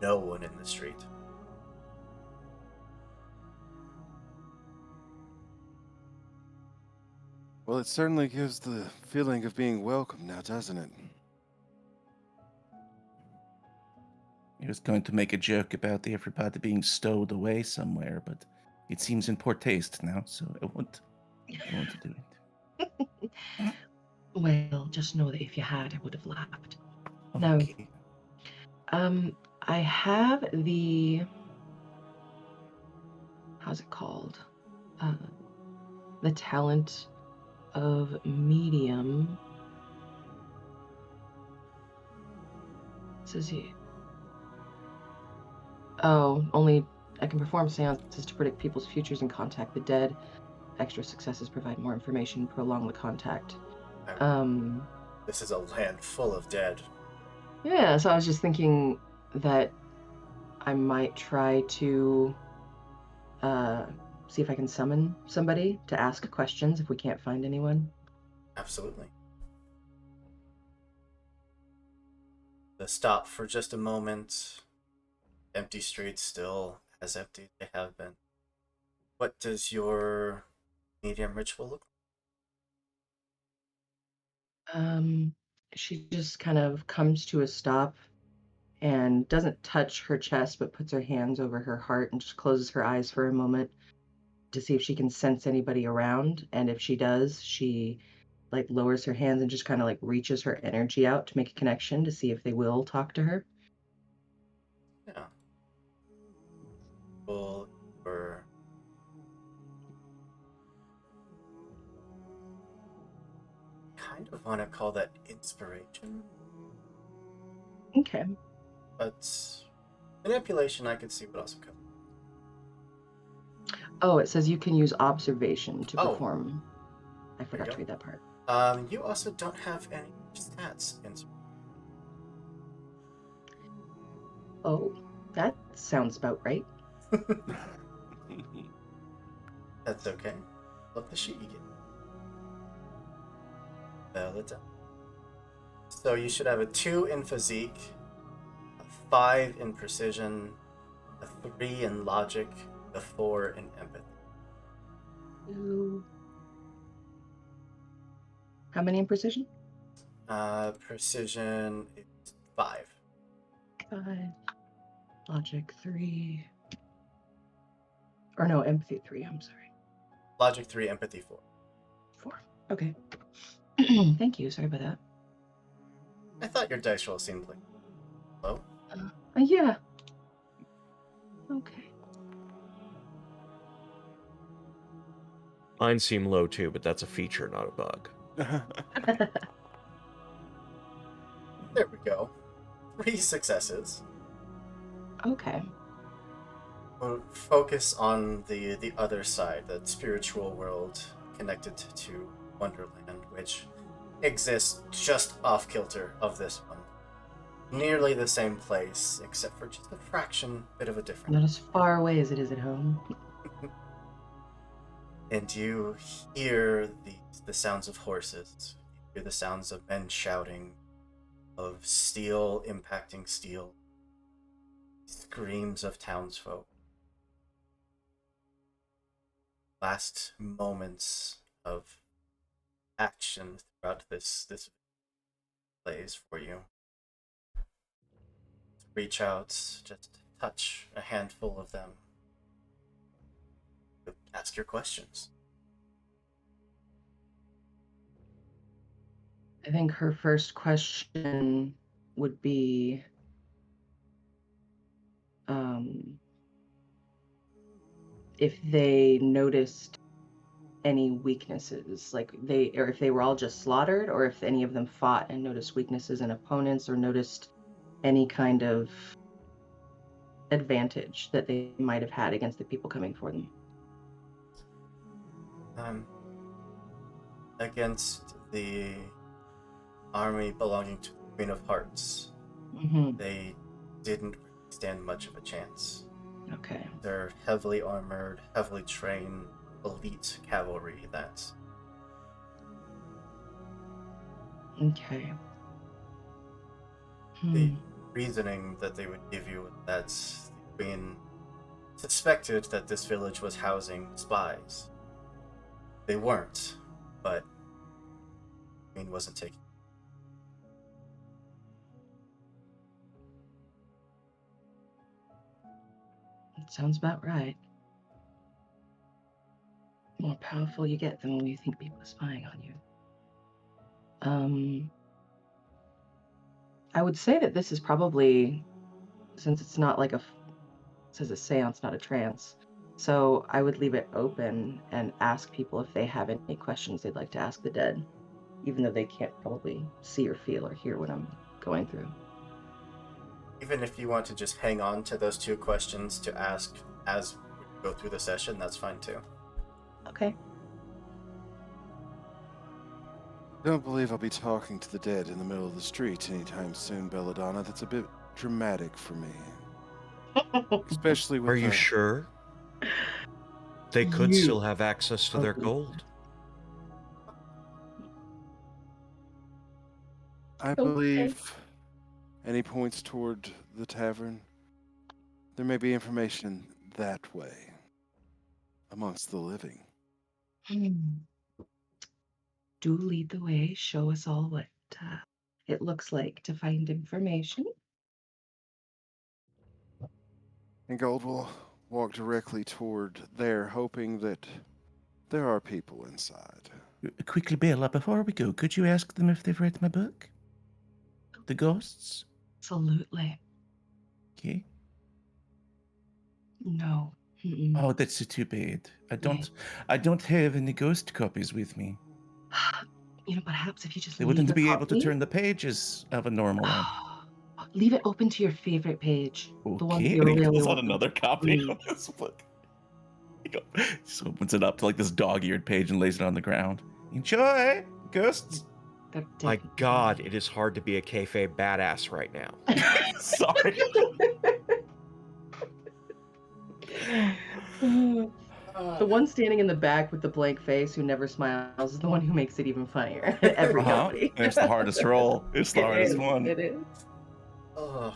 No one in the street. Well, it certainly gives the feeling of being welcome now, doesn't it? I was going to make a joke about everybody being stowed away somewhere, but it seems in poor taste now, so I won't do it. Well, just know that if you had, I would have laughed. Okay. Now, I have the... How's it called? The talent of medium. It says here. Oh, only I can perform seances to predict people's futures and contact the dead. Extra successes provide more information, prolong the contact. This is a land full of dead. Yeah, so I was just thinking that I might try to see if I can summon somebody to ask questions if we can't find anyone. Absolutely. The stop for just a moment. Empty streets, still as empty as they have been. What does your medium ritual look like? She just kind of comes to a stop and doesn't touch her chest, but puts her hands over her heart and just closes her eyes for a moment to see if she can sense anybody around. And if she does, she lowers her hands and just kind of reaches her energy out to make a connection to see if they will talk to her. Yeah. Well, or kind of want to call that inspiration. Okay. But manipulation, I could see what also comes. Oh, it says you can use observation to perform. I forgot to read that part. You also don't have any stats. Oh, that sounds about right. That's okay. Love the sheet you get. Belladonna. So you should have a 2 in physique, a 5 in precision, a 3 in logic, a 4 in empathy. Ooh. How many in precision? Precision is 5. 5. Logic 3. Or no, empathy 3, I'm sorry. Logic 3, empathy 4. 4. Okay. Thank you, sorry about that. I thought your dice roll seemed like low. Yeah. Okay. Mine seem low too, but that's a feature, not a bug. There we go. 3 successes. Okay. We'll focus on the other side, that spiritual world connected to Wonderland, which exists just off kilter of this one. Nearly the same place, except for just a fraction bit of a difference. Not as far away as it is at home. And you hear the sounds of horses. You hear the sounds of men shouting, of steel impacting steel, screams of townsfolk. Last moments of action throughout this plays for you. Reach out, just touch a handful of them. Ask your questions. I think her first question would be if they noticed any weaknesses, like or if they were all just slaughtered, or if any of them fought and noticed weaknesses in opponents, or noticed any kind of advantage that they might have had against the people coming for them. Against the army belonging to the Queen of Hearts, they didn't stand much of a chance. Okay. They're heavily armored, heavily trained, elite cavalry that's... Okay. The reasoning that they would give you that the Queen suspected that this village was housing spies. They weren't, but the Queen wasn't taking. It sounds about right. The more powerful you get, the more you think people are spying on you. I would say that this is probably, since it's not like it says a seance, not a trance, so I would leave it open and ask people if they have any questions they'd like to ask the dead, even though they can't probably see or feel or hear what I'm going through. Even if you want to just hang on to those 2 questions to ask as we go through the session, that's fine too. Okay. Don't believe I'll be talking to the dead in the middle of the street anytime soon, Belladonna. That's a bit dramatic for me. Especially with Are you sure? They could still have access to their gold. I believe, and he points toward the tavern, there may be information that way amongst the living. Do lead the way. Show us all what it looks like to find information. And Gold will walk directly toward there, hoping that there are people inside. Quickly, Bella, before we go, could you ask them if they've read my book? The Ghosts? Absolutely. Okay. No. Oh, that's too bad. I don't have any ghost copies with me. You know, perhaps if you just They leave wouldn't a be copy, able to turn the pages of a normal one. leave it open to your favorite page. The one Okay, you and he really pulls out want another to copy read. of this book. He just opens it up to like this dog-eared page and lays it on the ground. Enjoy, ghosts. My God, it is hard to be a kayfabe badass right now. Sorry. The one standing in the back with the blank face who never smiles is the one who makes it even funnier. Every company. It's the hardest roll. It's the hardest one. It is. Oh.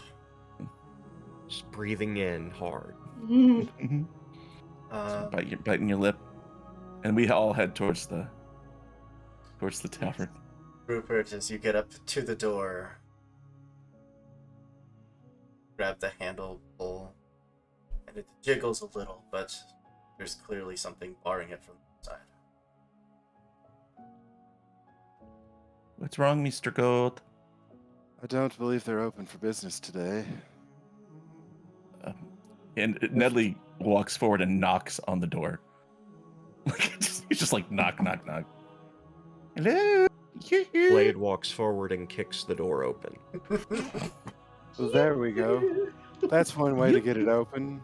Just breathing in hard. Biting your lip, and we all head towards the tavern. Rupert, as you get up to the door, grab the handle, pull, and it jiggles a little, but there's clearly something barring it from the side. What's wrong, Mr. Gold? I don't believe they're open for business today. And Nedley walks forward and knocks on the door. He's just like, knock, knock, knock. Hello? Blade walks forward and kicks the door open. So there we go. That's one way to get it open.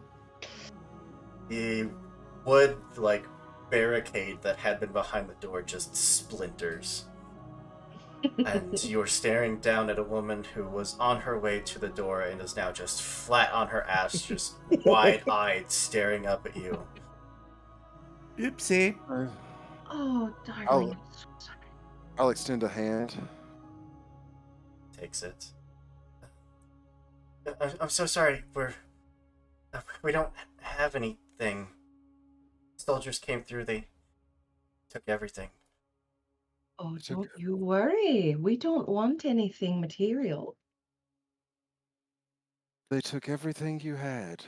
The wood, barricade that had been behind the door just splinters. And you're staring down at a woman who was on her way to the door and is now just flat on her ass, just wide-eyed, staring up at you. Oopsie. Oh, darling. I'll extend a hand. Takes it. I'm so sorry. We don't have anything. Soldiers came through. They took everything. Oh, don't you worry. We don't want anything material. They took everything you had.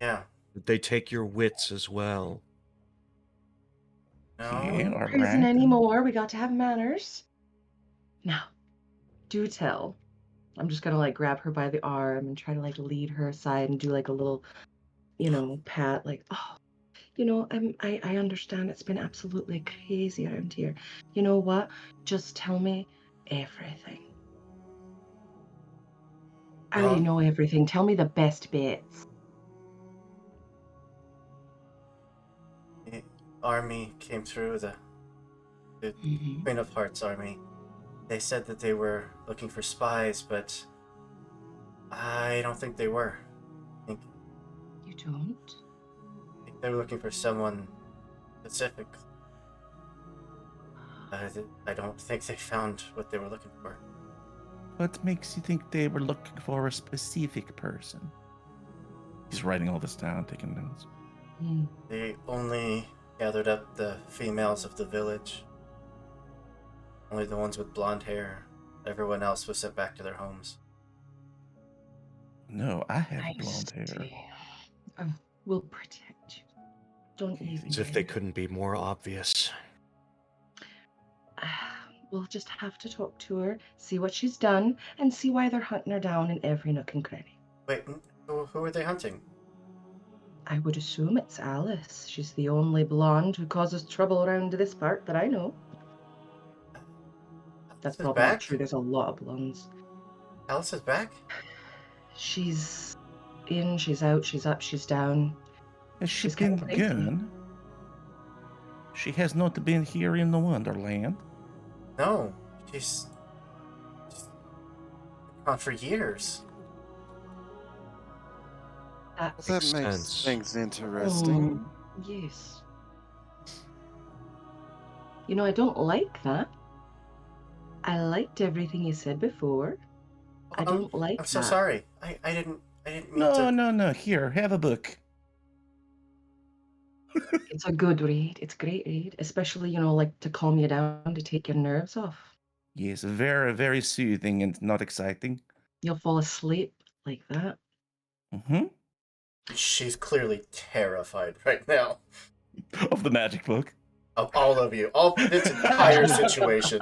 Yeah. Did they take your wits as well? No. We're not in prison anymore. We got to have manners. Now, do tell. I'm just gonna grab her by the arm and try to lead her aside and do a little, pat. I understand it's been absolutely crazy around here. You know what? Just tell me everything. I already know everything. Tell me the best bits. The army came through, the Queen of Hearts army. They said that they were looking for spies, but I don't think they were. You don't? I think they were looking for someone specific. I don't think they found what they were looking for. What makes you think they were looking for a specific person? He's writing all this down, taking notes. They only gathered up the females of the village. Only the ones with blonde hair. Everyone else was sent back to their homes. No, I have blonde hair. We'll protect you. Don't even. As if they couldn't be more obvious. We'll just have to talk to her, see what she's done, and see why they're hunting her down in every nook and cranny. Wait, who are they hunting? I would assume it's Alice. She's the only blonde who causes trouble around this part that I know. That's probably not true. There's a lot of blondes. Alice is back? She's in, she's out, she's up, she's down. Has she been gone? She has not been here in the Wonderland. No, she's gone for years. That makes things interesting. Yes. I don't like that. I liked everything you said before. I don't like that. I'm so sorry. I didn't mean No, to... no. Here, have a book. It's a good read. It's a great read. Especially, to calm you down, to take your nerves off. Yes, very, very soothing and not exciting. You'll fall asleep like that. Mm-hmm. She's clearly terrified right now. Of the magic book. Of all of you. All this entire situation.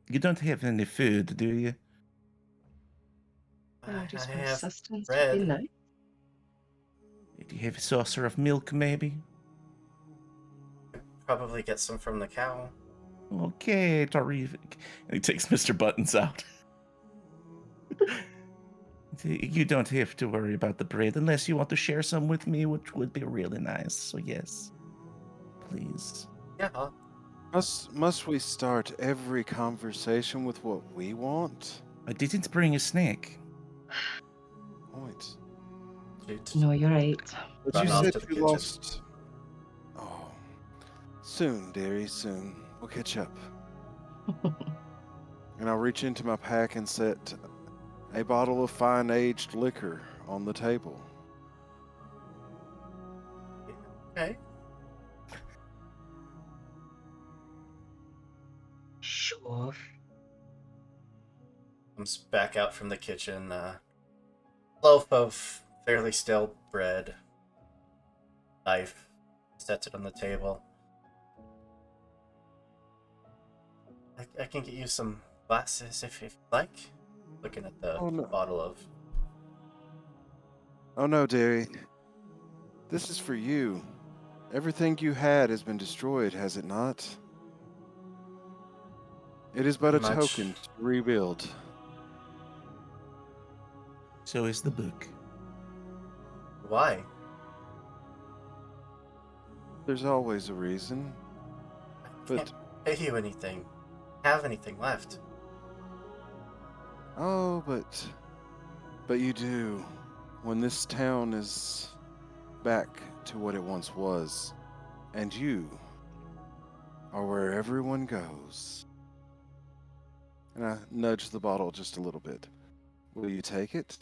You don't have any food, do you? Just I have sustenance bread. would be nice. Do you have a saucer of milk, maybe? Probably get some from the cow. Okay, terrific. And he takes Mr. Buttons out. You don't have to worry about the bread unless you want to share some with me, which would be really nice. So yes, please. Yeah. Must we start every conversation with what we want? I didn't bring a snack. Point. No, you're right. But Run you off said to the you kitchen. lost. Oh, soon, dearie, soon. We'll catch up. And I'll reach into my pack and set a bottle of fine aged liquor on the table. Okay. Sure. Comes back out from the kitchen. Loaf of fairly stale bread. Knife. Sets it on the table. I can get you some glasses if you like. Looking at the bottle of. Oh no, dearie. This is for you. Everything you had has been destroyed, has it not? It is but a token to rebuild. So is the book. Why? There's always a reason. But pay you anything. Have anything left? oh, but you do. When this town is back to what it once was, and you are where everyone goes. And I nudge the bottle just a little bit. Will you take it?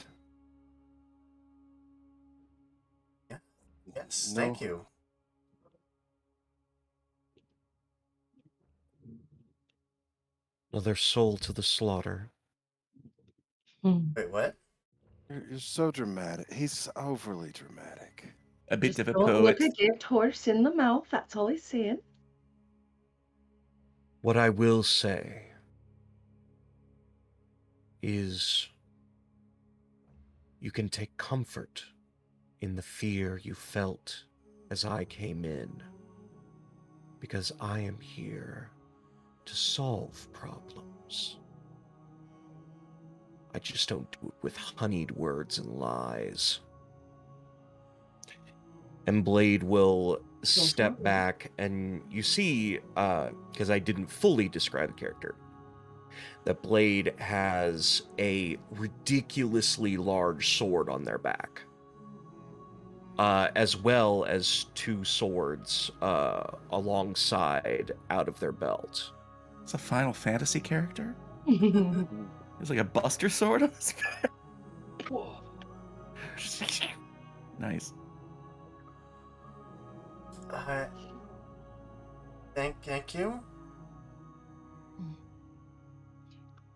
Yeah. Yes, No. thank you. Another soul to the slaughter. Wait, what? You're so dramatic. He's overly dramatic. A bit Just of a don't look poet. a gift horse in the mouth. That's all he's saying. What I will say is you can take comfort in the fear you felt as I came in, because I am here to solve problems. I just don't do it with honeyed words and lies. And Blade will step back, and you see, because I didn't fully describe the character, that Blade has a ridiculously large sword on their back, as well as two swords alongside out of their belt. It's a Final Fantasy character? It's like a Buster Sword on his back. Nice. Thank you.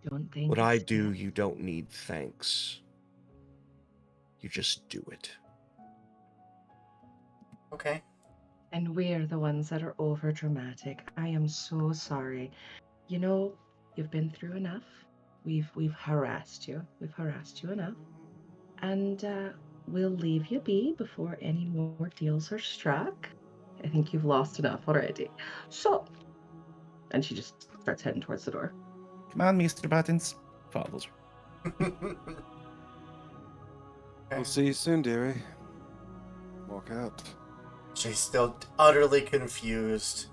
Don't think What I do, you don't need thanks. You just do it. Okay. And we're the ones that are over dramatic. I am so sorry. You know, you've been through enough. We've harassed you. We've harassed you enough. And we'll leave you be before any more deals are struck. I think you've lost enough already. So, and she just starts heading towards the door. Come on, Mr. Buttons. Follows her. We'll see you soon, dearie. Walk out. She's still utterly confused.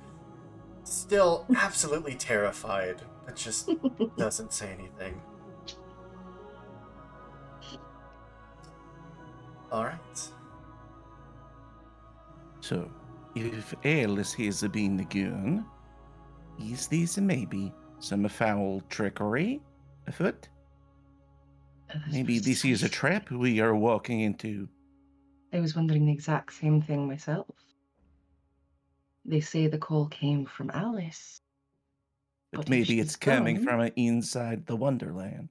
Still absolutely terrified, but just doesn't say anything. Alright. So, if Alice has been the goon, is this maybe some foul trickery afoot? Maybe this is a trap we are walking into. I was wondering the exact same thing myself. They say the call came from Alice. But if maybe it's she's coming gone- from inside the Wonderland.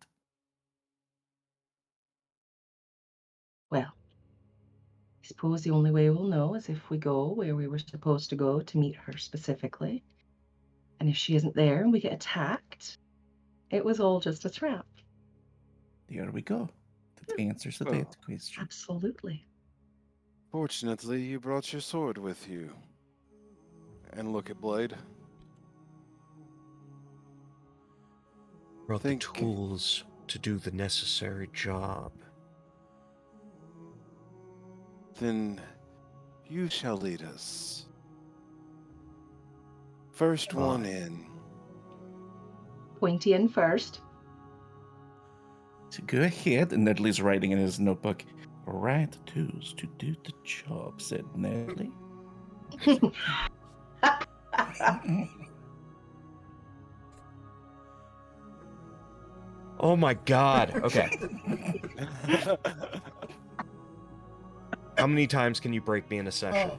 Well, I suppose the only way we'll know is if we go where we were supposed to go to meet her specifically. And if she isn't there and we get attacked, it was all just a trap. There we go. That answers that question. Absolutely. Fortunately, you brought your sword with you. And look at Blade. Brought the tools to do the necessary job. Then you shall lead us. First one in. Pointy in first. So go ahead, and Nedley's writing in his notebook. Right tools to do the job, said Nedley. Oh my god. Okay. How many times can you break me in a session?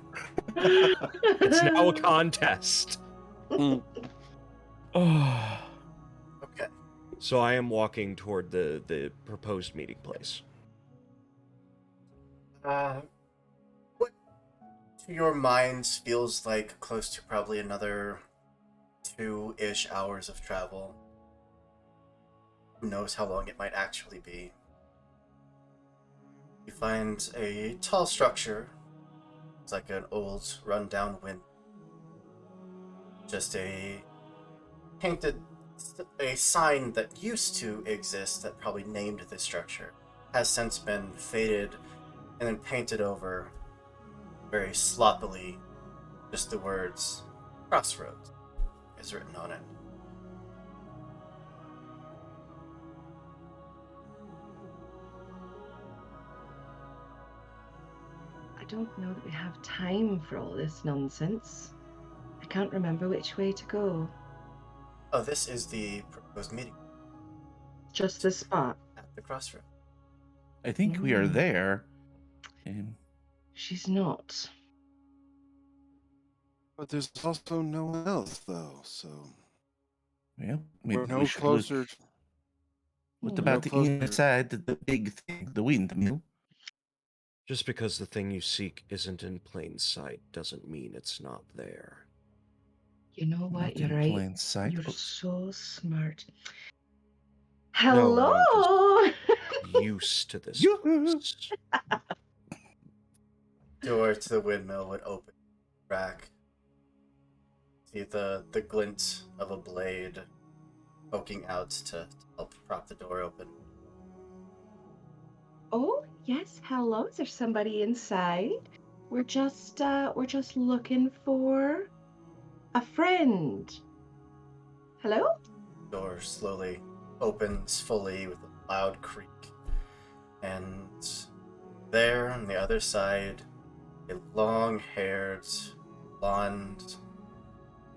It's now a contest. Oh. Okay. So I am walking toward the proposed meeting place. What to your minds feels like close to probably another 2-ish hours of travel. Who knows how long it might actually be. You find a tall structure. It's like an old, run-down wind. Just a sign that used to exist that probably named this structure has since been faded and then painted over very sloppily. Just the words Crossroads is written on it. I don't know that we have time for all this nonsense. I can't remember which way to go. Oh, this is the proposed meeting. Just the spot. At the crossroad. I think we are there. She's not. But there's also no one else, though, so... Well, maybe we're no we should closer... look. What We're about no closer... inside the big thing, the windmill? Just because the thing you seek isn't in plain sight doesn't mean it's not there. You know what? Not You're in right. plain sight. You're so smart. No, Hello! I'm just used to this place. Door to the windmill would open. Crack. See the glint of a blade poking out to help prop the door open. Oh, yes, hello. Is there somebody inside? We're just looking for a friend. Hello? Door slowly opens fully with a loud creak. And there on the other side, a long-haired, blonde,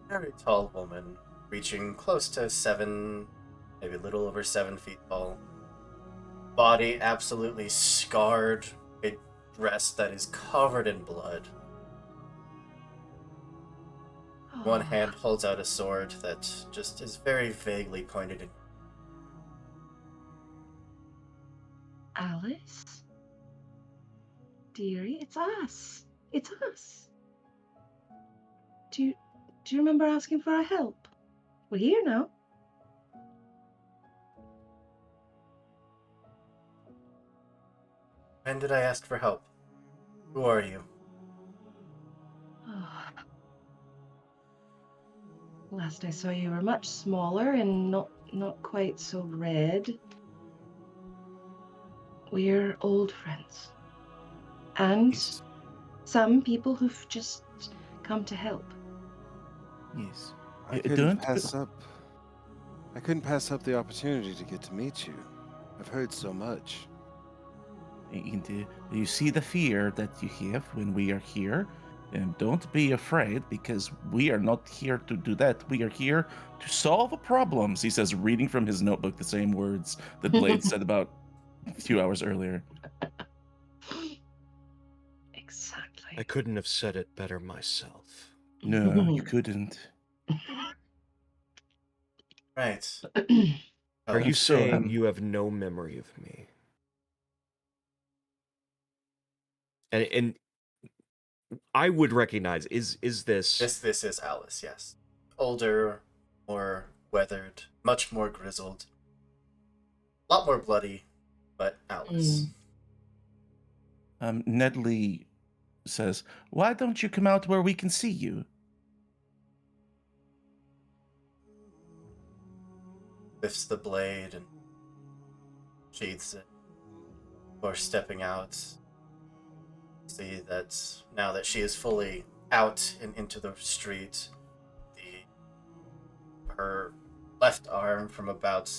very tall woman, reaching close to 7, maybe a little over 7 feet tall. Body absolutely scarred, a dress that is covered in blood. One hand holds out a sword that just is very vaguely pointed in. Alice? Dearie, it's us. It's us. Do you remember asking for our help? We're here now. When did I ask for help? Who are you? Last I saw you were much smaller and not quite so red. We're old friends. And some people who've just come to help. Yes. I couldn't pass up the opportunity to get to meet you. I've heard so much. And, you see the fear that you have when we are here. And don't be afraid, because we are not here to do that. We are here to solve problems, he says, reading from his notebook the same words that Blade said about a few hours earlier. Exactly. I couldn't have said it better myself. No, you couldn't. Right. Are you saying you have no memory of me? And I would recognize, is this... This is Alice, yes. Older, more weathered, much more grizzled. A lot more bloody, but Alice. Nedley says, why don't you come out where we can see you? Lifts the blade and sheathes it before stepping out. See that now that she is fully out and into the street, her left arm from about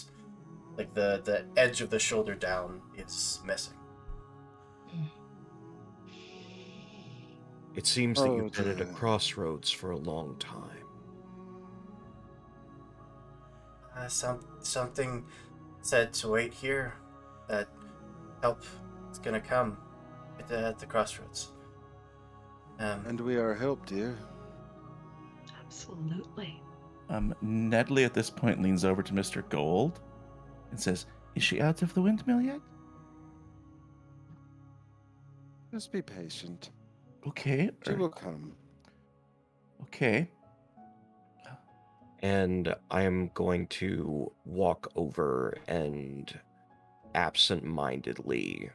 like the edge of the shoulder down is missing. It seems that you've been at a crossroads for a long time. Something said to wait here, that help is gonna come at the crossroads. And we are help, dear. Absolutely. Nedley at this point leans over to Mr. Gold and says, "Is she out of the windmill yet?" Just be patient. Okay. She will come. Okay. And I am going to walk over and absent-mindedly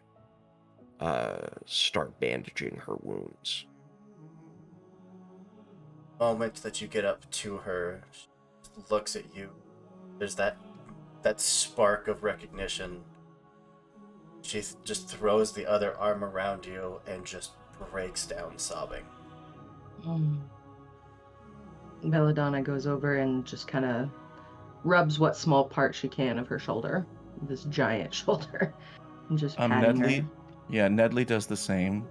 start bandaging her wounds. Moment that you get up to her, she looks at you. There's that spark of recognition. She just throws the other arm around you and just breaks down sobbing. Belladonna goes over and just kind of rubs what small part she can of her shoulder, this giant shoulder, and just patting Nedley, her. yeah, Nedley does the same,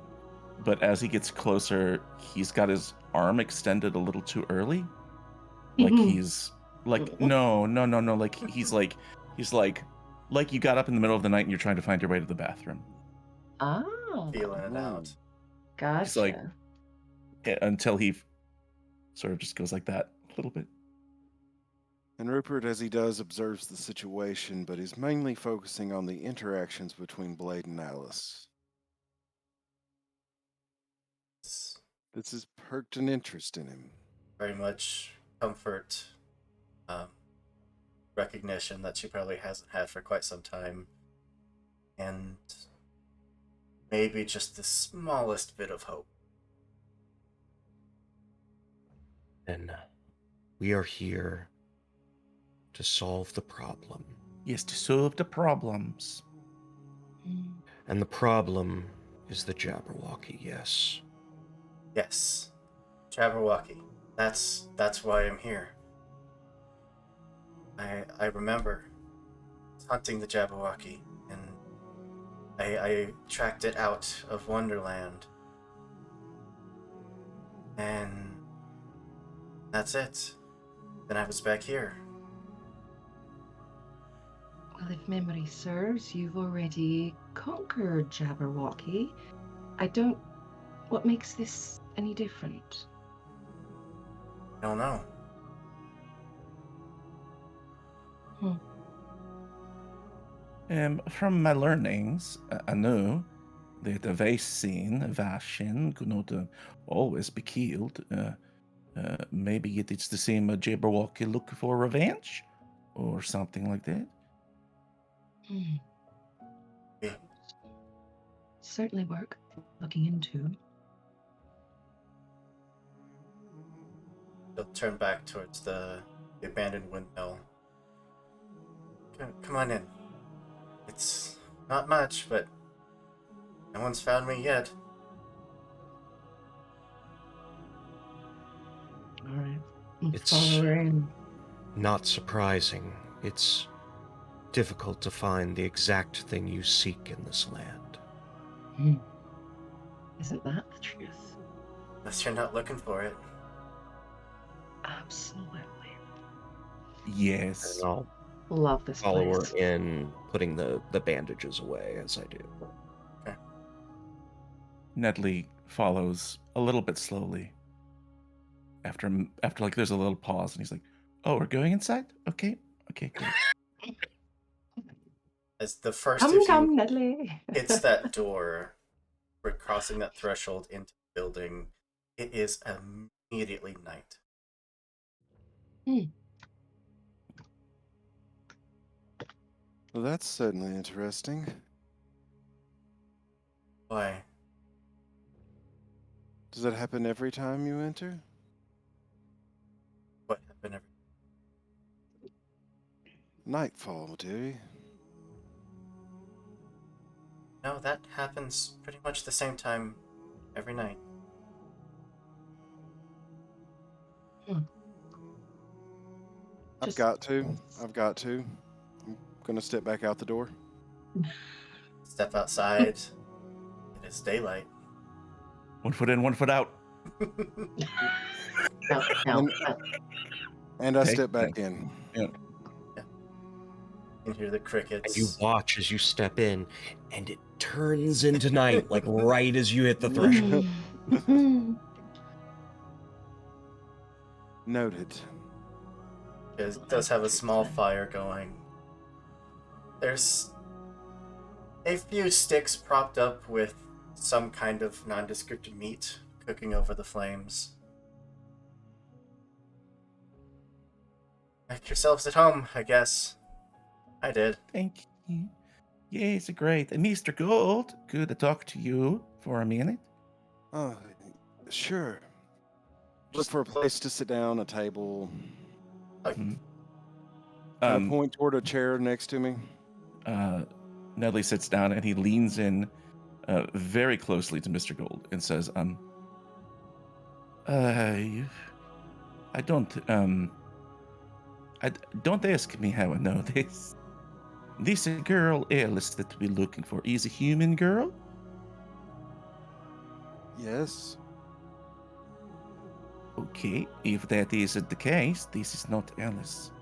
but as he gets closer, he's got his arm extended a little too early. Like he's like, no, like he's like you got up in the middle of the night and you're trying to find your way to the bathroom. Oh. Feeling it out. Gotcha. He's like, until he sort of just goes like that a little bit. And Rupert, as he does, observes the situation, but he's mainly focusing on the interactions between Blade and Alice. This has perked an interest in him. Very much comfort, recognition that she probably hasn't had for quite some time, and maybe just the smallest bit of hope. And we are here to solve the problem. Yes, to solve the problems. And the problem is the Jabberwocky, yes. Yes, Jabberwocky. That's why I'm here. I remember hunting the Jabberwocky, and I tracked it out of Wonderland, and that's it. Then I was back here. Well, if memory serves, you've already conquered Jabberwocky. What makes this any different? I don't know. From my learnings, I know that the Vaesen could not always be killed. Maybe it's the same Jabberwocky looking for revenge, or something like that. Certainly worth looking into. She'll turn back towards the abandoned windmill. Come on in. It's not much, but no one's found me yet. All right. It's follow her in. not surprising. It's difficult to find the exact thing you seek in this land. Isn't that the truth? Unless you're not looking for it. Absolutely. Yes. And I'll love this follow place. her in, putting the bandages away as I do. Okay. Nedley follows a little bit slowly. After like there's a little pause, and he's like, "Oh, we're going inside? Okay, great." As the first Come, Nedley. hits that door, we're crossing that threshold into the building. It is immediately night. Well, that's certainly interesting. Why? Does that happen every time you enter? What happened every... Nightfall, dearie. No, that happens pretty much the same time every night. I've got to. I'm gonna step back out the door. Step outside. It is daylight. 1 foot in, 1 foot out. And I Okay, step back yeah. in. Yeah. You can hear the crickets. And you watch as you step in, and it turns into night, like right as you hit the threshold. Noted. It does have a small fire going. There's a few sticks propped up with some kind of nondescript meat cooking over the flames. Make yourselves at home, I guess. I did. Thank you. Yes, great. Mr. Gold, could I talk to you for a minute? Oh, sure. Look for a place to sit down, a table. Mm-hmm. Can I point toward a chair next to me? Nedley sits down and he leans in very closely to Mr. Gold and says, I don't ask me how I know this. This girl, Alice, that we're looking for, is a human girl? Yes. Okay, if that isn't the case, this is not Alice.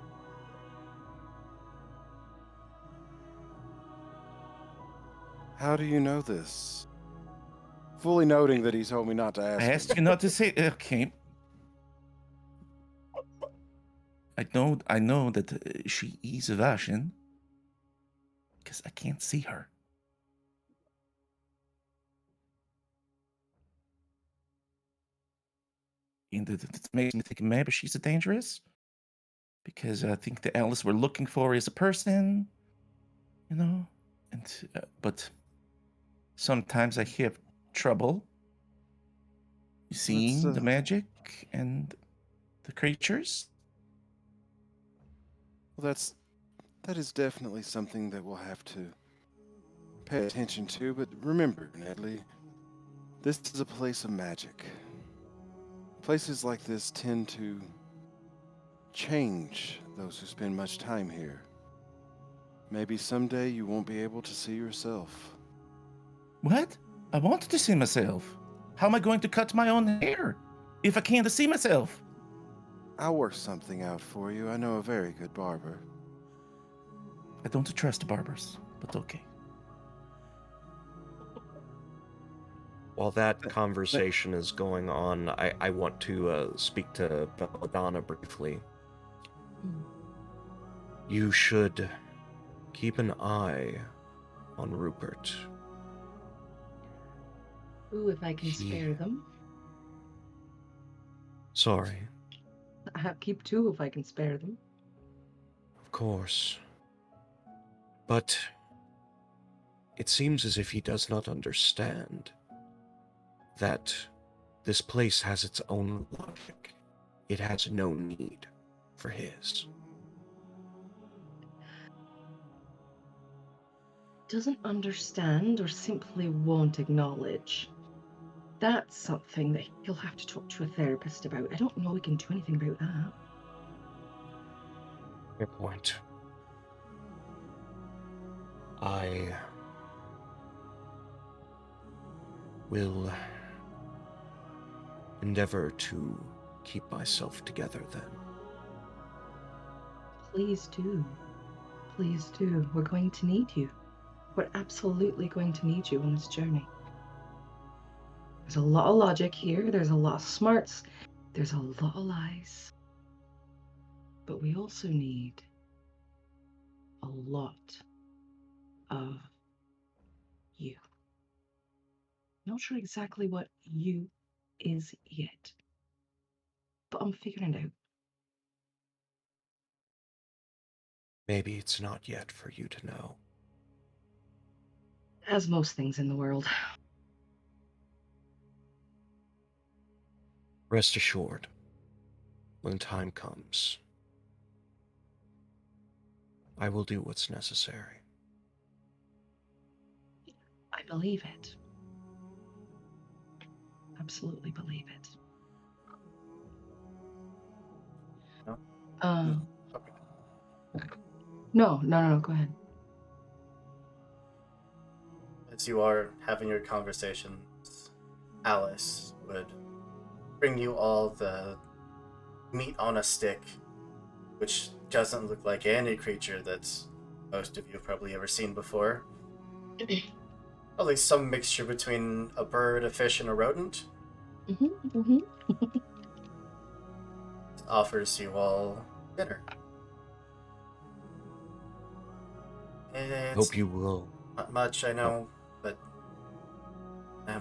How do you know this? Fully noting that he told me not to ask. I asked you not to say. Okay. I know that she is a Vaesen because I can't see her. And it makes me think maybe she's a dangerous, because I think the Alice we're looking for is a person, you know. And but sometimes I have trouble seeing the magic and the creatures. Well, that is definitely something that we'll have to pay attention to. But remember, Nedley, this is a place of magic. Places like this tend to change those who spend much time here. Maybe someday you won't be able to see yourself. What? I wanted to see myself. How am I going to cut my own hair if I can't see myself? I'll work something out for you. I know a very good barber. I don't trust barbers, but okay. While that conversation is going on, I want to speak to Belladonna briefly. You should keep an eye on Rupert. Ooh, if I can spare them. Sorry. Keep two if I can spare them. Of course. But it seems as if he does not understand that this place has its own logic. It has no need for his. Doesn't understand or simply won't acknowledge. That's something that he'll have to talk to a therapist about. I don't know we can do anything about that. Fair point. I will endeavor to keep myself together then. Please do. Please do. We're going to need you. We're absolutely going to need you on this journey. There's a lot of logic here. There's a lot of smarts. There's a lot of lies. But we also need a lot of you. Not sure exactly what you is yet, but I'm figuring it out. Maybe it's not yet for you to know. As most things in the world. Rest assured, when time comes, I will do what's necessary. I believe it. absolutely believe it. No? Okay. No, go ahead. As you are having your conversations, Alice would bring you all the meat on a stick, which doesn't look like any creature that most of you have probably ever seen before. Probably some mixture between a bird, a fish, and a rodent. Offers you all dinner. It's Hope you will. not much, I know, but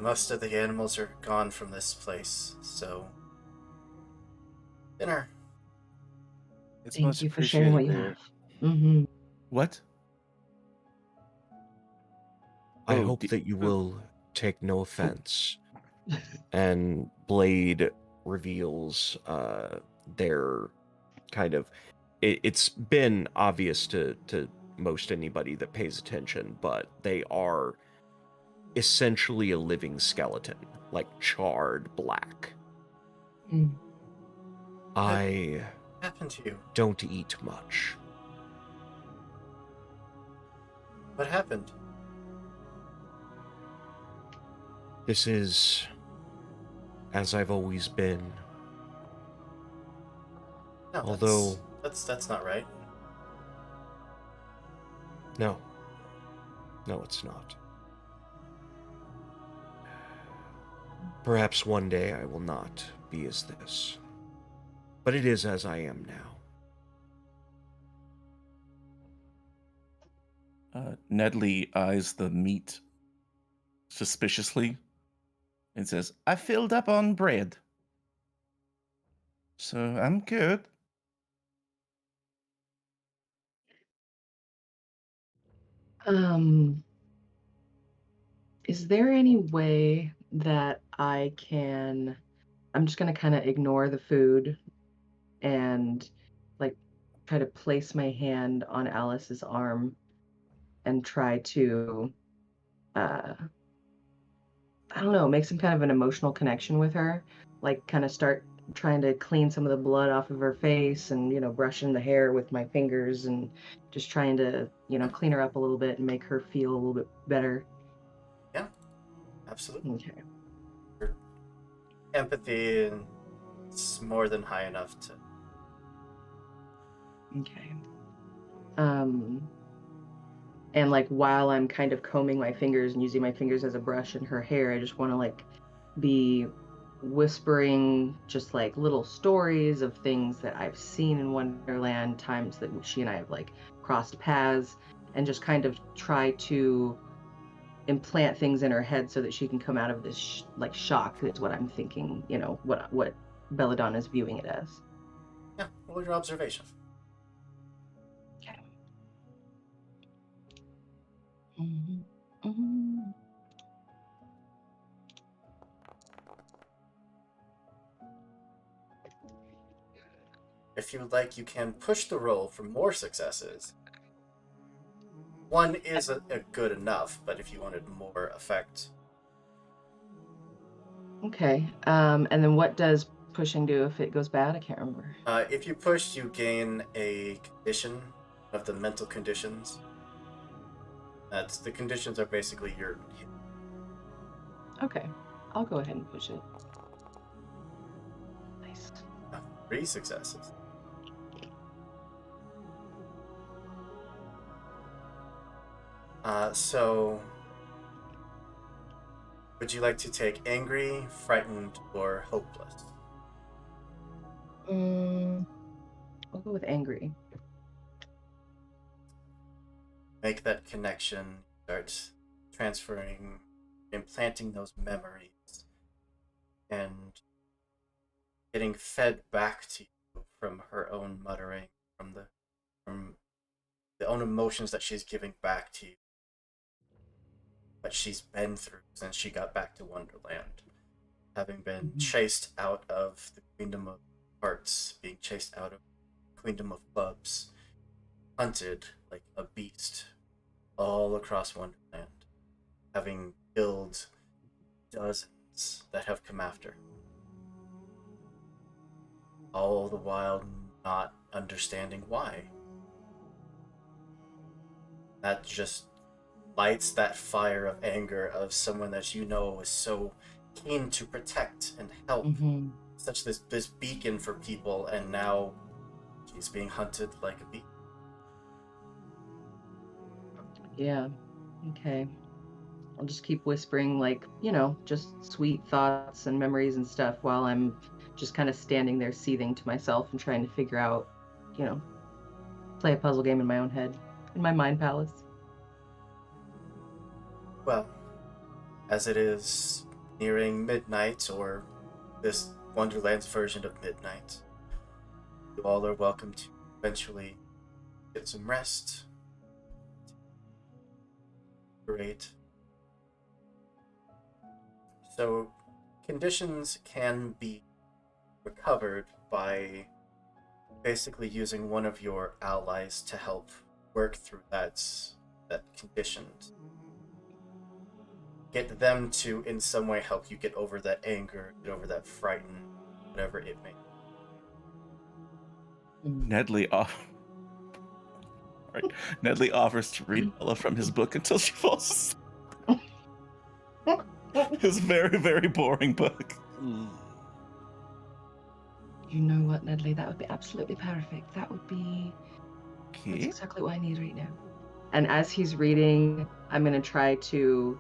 most of the animals are gone from this place, so dinner. It's Thank much you for sharing what appreciated, you dear. have. What? I Oh, hope that you will take no offense. And Blade reveals their kind of. It's been obvious to most anybody that pays attention, but they are essentially a living skeleton, like charred black. Mm. I What happened to you? don't eat much. What happened? This is as I've always been. No, Although that's not right. no, it's not. Perhaps one day I will not be as this. But it is as I am now. Nedley eyes the meat suspiciously and says, I filled up on bread. So I'm good. Is there any way that I can... I'm just going to kind of ignore the food and like try to place my hand on Alice's arm and try to I don't know, make some kind of an emotional connection with her, like kind of start trying to clean some of the blood off of her face and, brushing the hair with my fingers and just trying to, clean her up a little bit and make her feel a little bit better. Yeah, absolutely. Okay. Your empathy is more than high enough to. Okay. And like while I'm kind of combing my fingers and using my fingers as a brush in her hair, I just want to like be whispering just like little stories of things that I've seen in Wonderland, times that she and I have like crossed paths, and just kind of try to implant things in her head so that she can come out of this like shock. Is what I'm thinking. What Belladonna is viewing it as. Yeah, roll your observation. Okay. Mm-hmm. If you would like, you can push the roll for more successes. One is a good enough, but if you wanted more effect. Okay. And then what does pushing do if it goes bad? I can't remember. If you push, you gain a condition of the mental conditions. The conditions are basically your. Okay, I'll go ahead and push it. Nice. 3 successes. So, would you like to take angry, frightened, or hopeless? I'll go with angry. Make that connection, start transferring, implanting those memories, and getting fed back to you from her own muttering, from the own emotions that she's giving back to you, what she's been through since she got back to Wonderland, having been chased out of the Queendom of Hearts, being chased out of the Queendom of Clubs, hunted like a beast all across Wonderland, having killed dozens ones that have come after. All the while not understanding why. That just lights that fire of anger of someone that you know is so keen to protect and help. Such this beacon for people, and now she's being hunted like a bee. Yeah. Okay. I'll just keep whispering, like, just sweet thoughts and memories and stuff while I'm just kind of standing there seething to myself and trying to figure out, play a puzzle game in my own head, in my mind palace. Well, as it is nearing midnight, or this Wonderland's version of midnight, you all are welcome to eventually get some rest. Great. So, conditions can be recovered by basically using one of your allies to help work through that condition. Get them to, in some way, help you get over that anger, get over that frighten, whatever it may be. Nedley Nedley offers to read Bella from his book until she falls asleep. His very, very boring book. You know what, Nedley? That would be absolutely perfect. That would be... That's exactly what I need right now. And as he's reading, I'm going to try to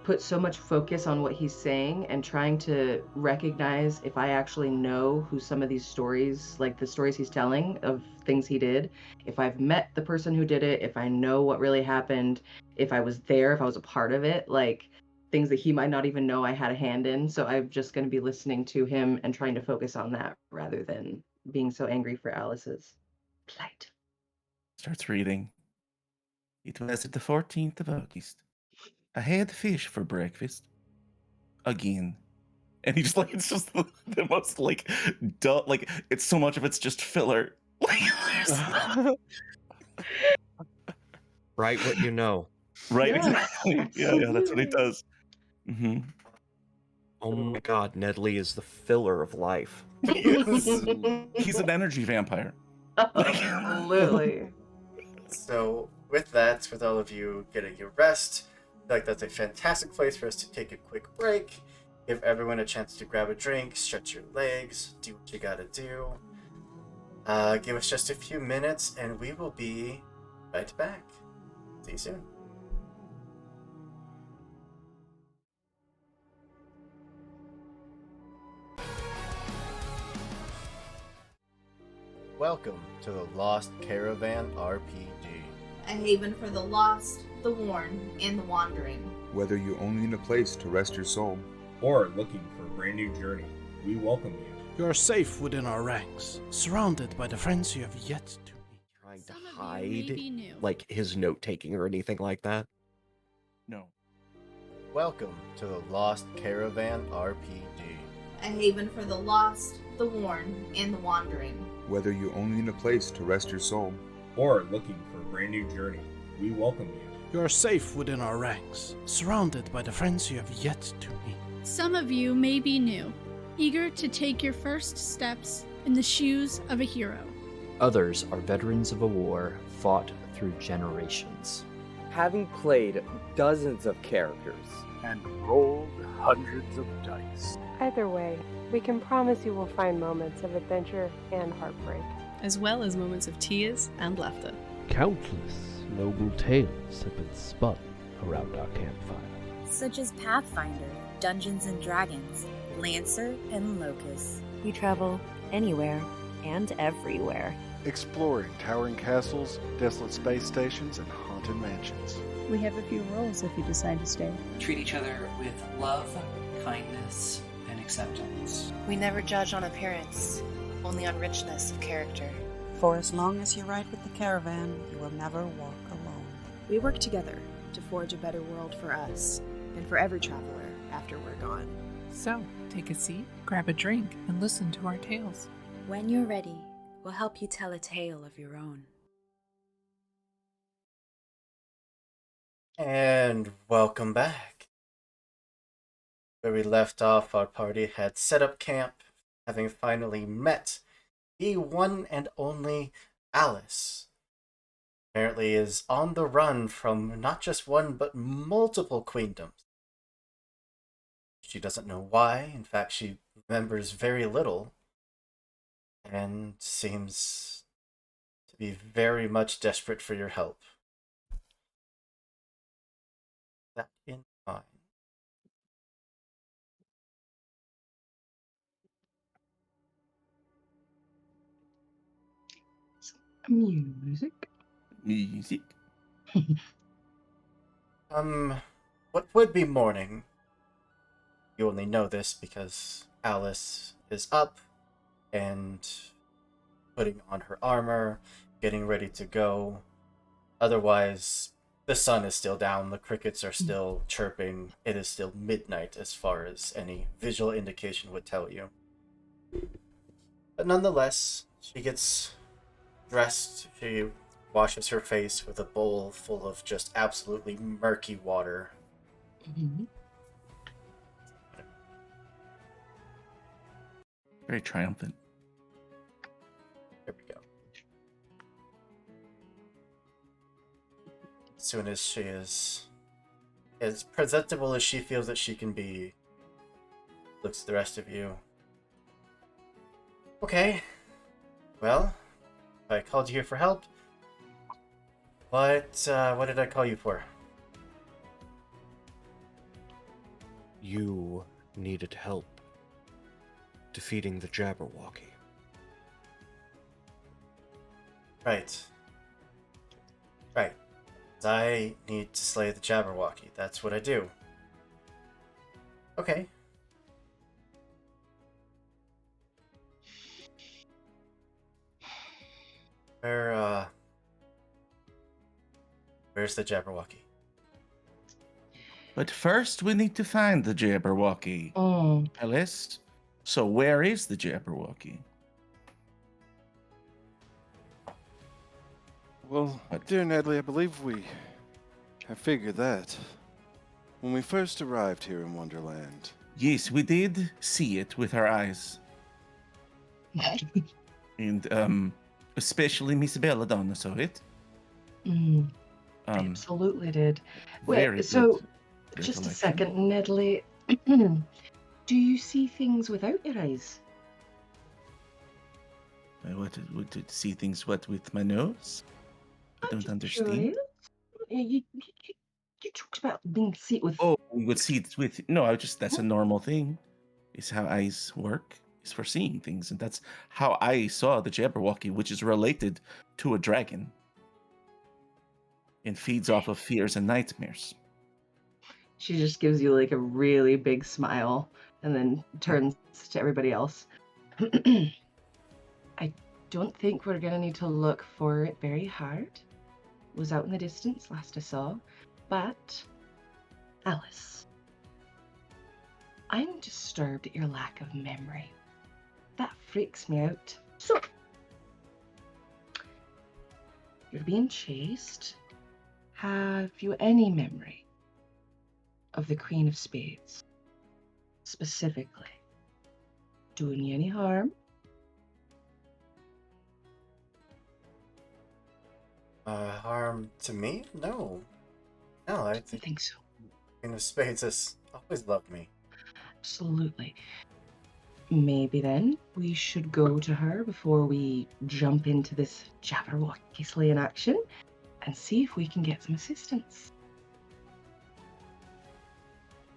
put so much focus on what he's saying and trying to recognize if I actually know who some of these stories, like the stories he's telling of things he did, if I've met the person who did it, if I know what really happened, if I was there, if I was a part of it, like things that he might not even know I had a hand in. So I'm just going to be listening to him and trying to focus on that rather than being so angry for Alice's plight. Starts reading. It was the 14th of August. I had fish for breakfast. Again. And he just it's just the most dull, it's so much of it's just filler. Write what you know. Right, exactly. Yeah, that's what he does. Mm-hmm. Oh my god, Nedley is the filler of life. He's an energy vampire. Absolutely. So, with that, with all of you getting your rest, I feel like that's a fantastic place for us to take a quick break, give everyone a chance to grab a drink, stretch your legs, do what you gotta do. Give us just a few minutes, and we will be right back. See you soon. Welcome to the Lost Caravan RPG. A haven for the lost, the worn, and the wandering. Whether you only need a place to rest your soul, or looking for a brand new journey, we welcome you. You are safe within our ranks, surrounded by the friends you have yet to meet. Trying to hide, like, his note-taking or anything like that? No. Welcome to the Lost Caravan RPG. A haven for the lost, the worn, and the wandering. Whether you only need a place to rest your soul, or looking for a brand new journey, we welcome you. You are safe within our ranks, surrounded by the friends you have yet to meet. Some of you may be new, eager to take your first steps in the shoes of a hero. Others are veterans of a war fought through generations. Having played dozens of characters and rolled hundreds of dice. Either way, we can promise you will find moments of adventure and heartbreak, as well as moments of tears and laughter. Countless noble tales have been spun around our campfire, such as Pathfinder, Dungeons and Dragons, Lancer, and Locust. We travel anywhere and everywhere, exploring towering castles, desolate space stations, and haunted mansions. We have a few roles if you decide to stay. Treat each other with love, kindness, and acceptance. We never judge on appearance, only on richness of character. For as long as you ride with the caravan, you will never walk alone. We work together to forge a better world for us, and for every traveler after we're gone. So, take a seat, grab a drink, and listen to our tales. When you're ready, we'll help you tell a tale of your own. And welcome back. Where we left off, our party had set up camp, having finally met the one and only Alice. Apparently is on the run from not just one but multiple queendoms. She doesn't know why. In fact, she remembers very little and seems to be very much desperate for your help. That in mind. Music. Music. What would be morning? You only know this because Alice is up and putting on her armor, getting ready to go. Otherwise, the sun is still down, the crickets are still chirping, it is still midnight as far as any visual indication would tell you. But nonetheless, she gets dressed, she washes her face with a bowl full of just absolutely murky water. Mm-hmm. Very triumphant. There we go. As soon as she is as presentable as she feels that she can be, looks at the rest of you. Okay. Well, I called you here for help. What did I call you for? You needed help defeating the Jabberwocky. Right. I need to slay the Jabberwocky. That's what I do. Okay. Where's the Jabberwocky? But first, we need to find the Jabberwocky. Alice, so where is the Jabberwocky? Well, dear Natalie, I believe we have figured that. When we first arrived here in Wonderland. Yes, we did see it with our eyes. And especially Miss Belladonna saw it. Absolutely did. Very Wait, so good just a recollection. second, Nedley. Do you see things without your eyes? I wanted to see things what with my nose. I don't understand. Curious. You talked about being see with. Oh, we would see it with that's a normal thing. Is how eyes work. Is for seeing things, and that's how I saw the Jabberwocky, which is related to a dragon. And feeds off of fears and nightmares. She just gives you like a really big smile and then turns to everybody else. I don't think we're gonna need to look for it very hard. It was out in the distance last I saw. But Alice, I'm disturbed at your lack of memory. That freaks me out. So you're being chased. Have you any memory of the Queen of Spades? Specifically, doing you any harm? Harm to me? No. No, I think so. Queen of Spades has always loved me. Absolutely. Maybe then we should go to her before we jump into this Jabberwocky slaying action and see if we can get some assistance.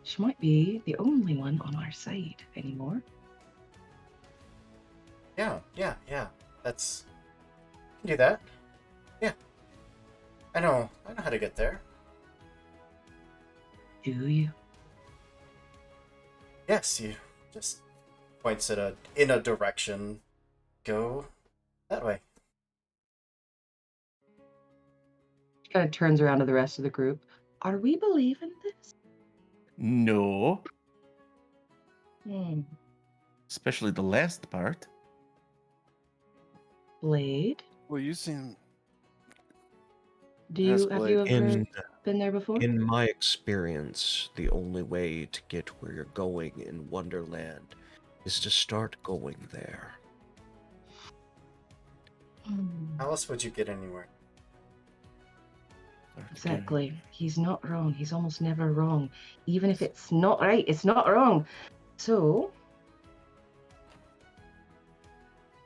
She might be the only one on our side anymore. Yeah. That's... can do that. Yeah. I know how to get there. Do you? Yes, you just points in a direction. Go that way. She kind of turns around to the rest of the group. Are we believing this? No. Hmm. Especially the last part. Blade? Well, you seem... Have you ever been there before? In my experience, the only way to get where you're going in Wonderland is to start going there. How else would you get anywhere? Exactly. He's not wrong. He's almost never wrong. Even if it's not right, it's not wrong. So,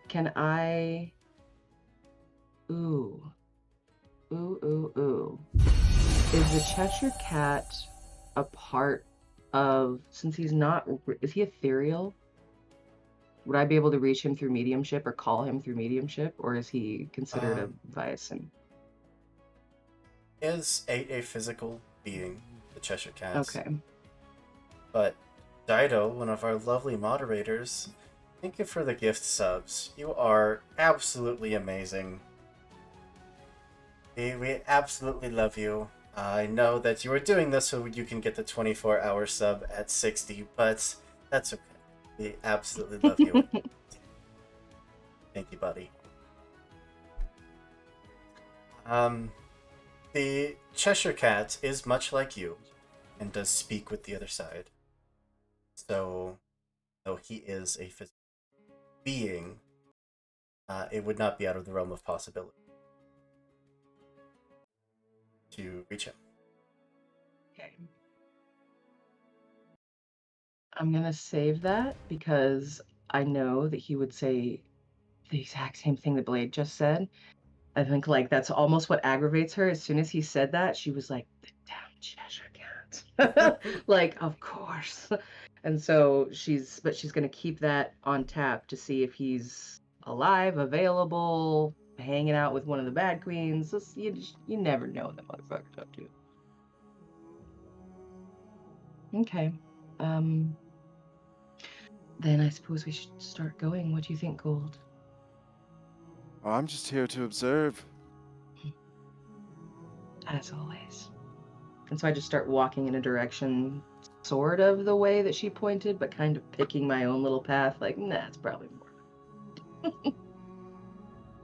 can I... Ooh. Ooh. Is the Cheshire Cat a part of... Since he's not... Is he ethereal? Would I be able to reach him through mediumship or call him through mediumship? Or is he considered a Vaesen? Is a physical being, the Cheshire Cat. Okay. But Dido, one of our lovely moderators, thank you for the gift subs. You are absolutely amazing. We absolutely love you. I know that you are doing this so you can get the 24-hour sub at 60, but that's okay. We absolutely love you. Thank you, buddy. The Cheshire Cat is much like you and does speak with the other side. So, though he is a physical being, it would not be out of the realm of possibility to reach him. Okay. I'm gonna save that because I know that he would say the exact same thing that Blade just said. I think like that's almost what aggravates her. As soon as he said that, she was like, "The damn Cheshire Cat!" Like, of course. And so she's gonna keep that on tap to see if he's alive, available, hanging out with one of the bad queens. You never know what the motherfucker's up to. Okay. Then I suppose we should start going. What do you think, Gold? I'm just here to observe. As always. And so I just start walking in a direction sort of the way that she pointed, but kind of picking my own little path. Like, nah, it's probably more.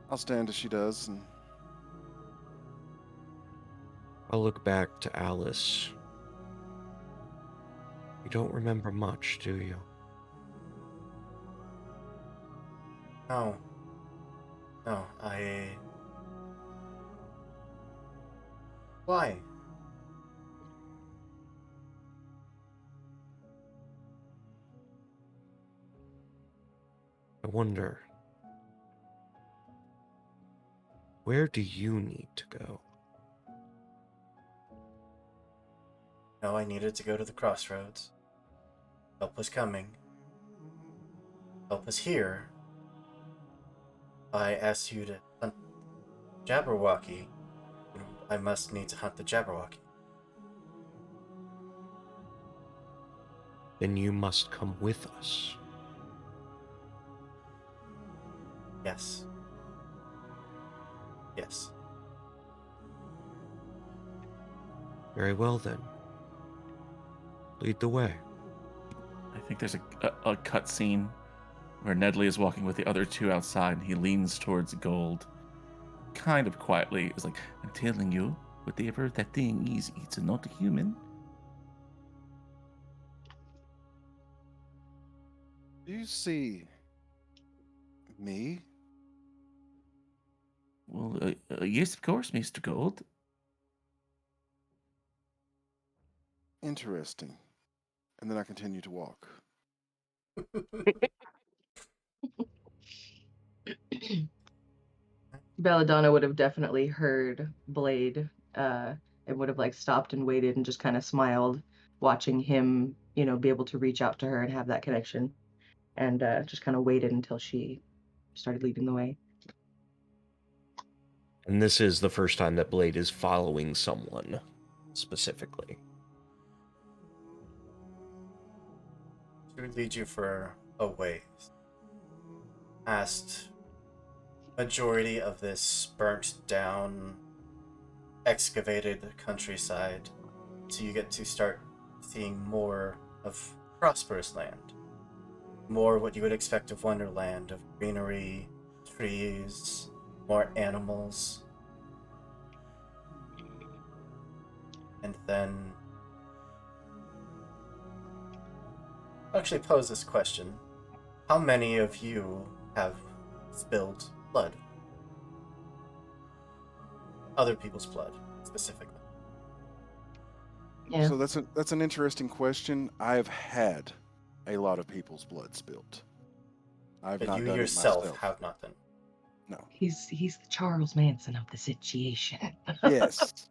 I'll stand as she does, and I'll look back to Alice. You don't remember much, do you? No, Why? I wonder, where do you need to go? No, I needed to go to the crossroads. Help was coming. Help was here. I asked you to hunt Jabberwocky. I must need to hunt the Jabberwocky. Then you must come with us. Yes. Yes. Very well then. Lead the way. I think there's a cut scene where Nedley is walking with the other two outside and he leans towards Gold kind of quietly. It's like, I'm telling you, whatever that thing is, it's not a human. do you see me? Well, yes, of course, Mr. Gold. Interesting. And then I continue to walk. Belladonna would have definitely heard Blade and would have like stopped and waited and just kind of smiled, watching him, be able to reach out to her and have that connection, and just kind of waited until she started leading the way. And this is the first time that Blade is following someone, specifically. She would lead you for a ways. Past majority of this burnt down, excavated countryside, so you get to start seeing more of prosperous land. More what you would expect of Wonderland, of greenery, trees, more animals. And then actually pose this question. How many of you have spilled blood? Other people's blood, specifically. Yeah. So that's an interesting question. I've had a lot of people's blood spilled. I've But not you done it yourself myself. have not done. No. He's the Charles Manson of the situation. Yes.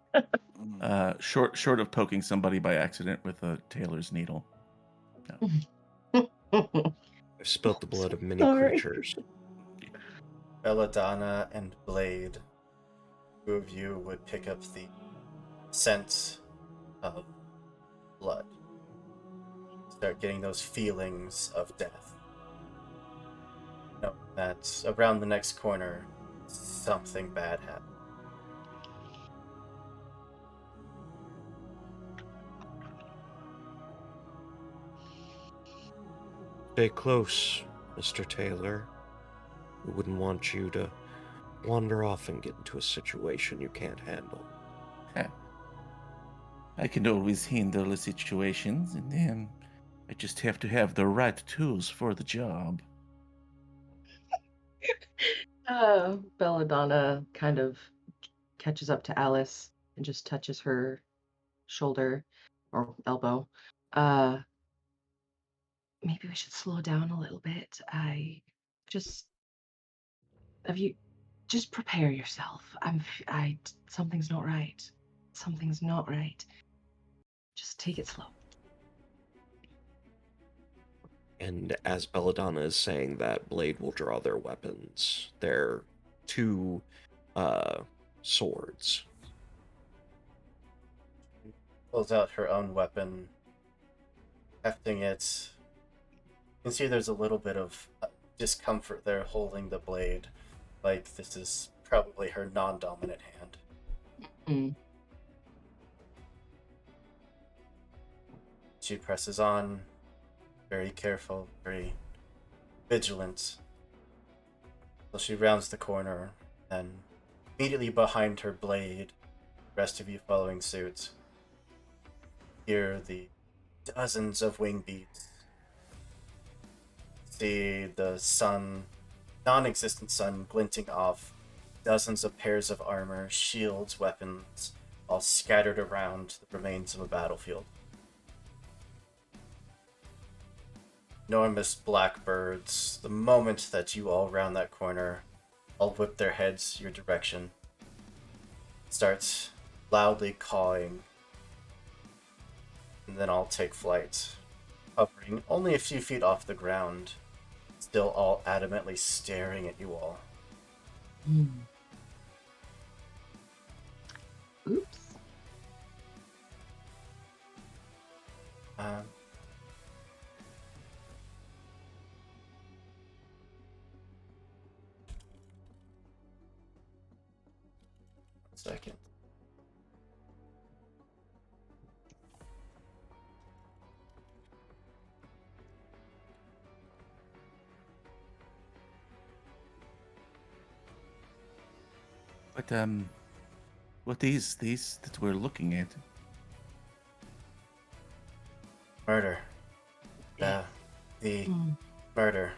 Short of poking somebody by accident with a tailor's needle. I've spilled the blood of many Sorry. creatures. Belladonna and Blade, two of you would pick up the scent of blood. Start getting those feelings of death. No, that's around the next corner, something bad happened. Stay close, Mr. Taylor. We wouldn't want you to wander off and get into a situation you can't handle. I can always handle the situations, and then I just have to have the right tools for the job. Belladonna kind of catches up to Alice and just touches her shoulder or elbow. Maybe we should slow down a little bit. Just prepare yourself. Something's not right. Something's not right. Just take it slow. And as Belladonna is saying that, Blade will draw their weapons. They're two swords. Pulls out her own weapon, hefting it. You can see there's a little bit of discomfort there holding the blade, like this is probably her non-dominant hand. She presses on, very careful, very vigilant, till she rounds the corner, and immediately behind her blade, the rest of you following suit, hear the dozens of wing beats. See the sun, non-existent sun, glinting off, dozens of pairs of armor, shields, weapons, all scattered around the remains of a battlefield. Enormous blackbirds, the moment that you all round that corner, all whip their heads your direction, start loudly cawing, and then all take flight, hovering only a few feet off the ground, still all adamantly staring at you all. Oops. Second. But what is this that we're looking at? Murder. Murder.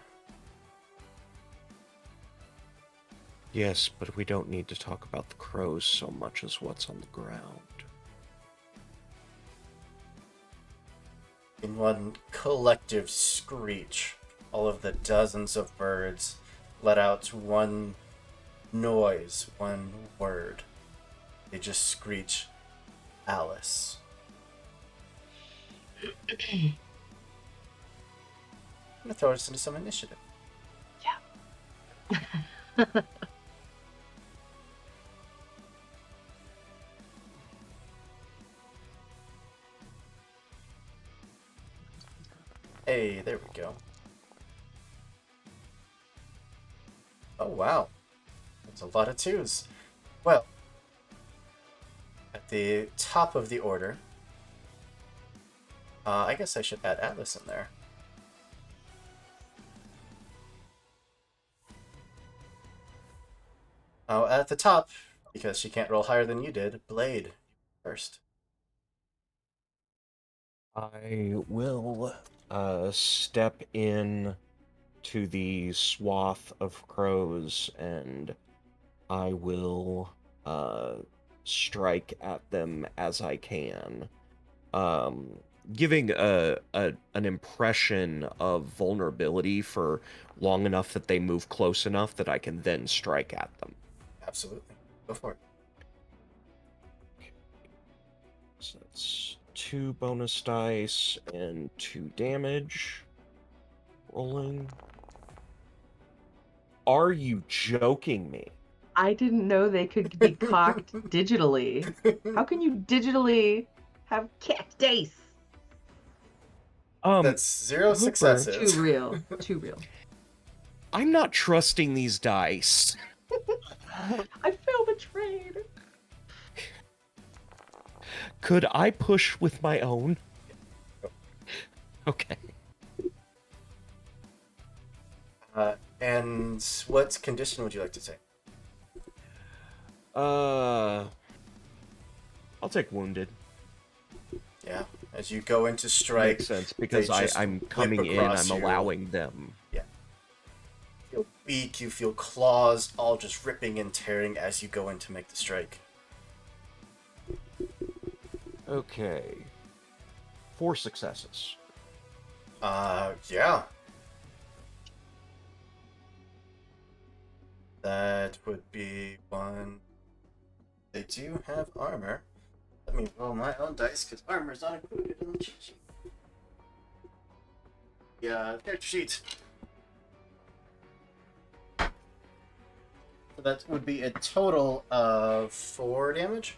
Yes, but we don't need to talk about the crows so much as what's on the ground. In one collective screech, all of the dozens of birds let out one noise, one word. They just screech, Alice. I'm gonna throw us into some initiative. Hey, there we go. Oh, wow. That's a lot of twos. Well, at the top of the order, I guess I should add Atlas in there. Oh, at the top, because she can't roll higher than you did, Blade first. I will step in to the swath of crows, and I will strike at them as I can, giving an impression of vulnerability for long enough that they move close enough that I can then strike at them. Absolutely. Go for it. So that's 2 bonus dice and 2 damage. Rolling. Are you joking me? I didn't know they could be cocked digitally. How can you digitally have kicked dice? That's 0 Hooper. successes. Too real. Too real. I'm not trusting these dice. I feel betrayed. Could I push with my own? Okay. And what condition would you like to take? I'll take wounded. Yeah, as you go into strike, Makes sense because I'm coming in. I'm allowing them. Yeah. You feel beak. You feel claws, all just ripping and tearing as you go in to make the strike. Okay. 4 successes. Yeah. That would be 1. They do have armor. Let me roll my own dice because armor is not included in the cheat sheet. Yeah, character sheet. So that would be a total of 4 damage?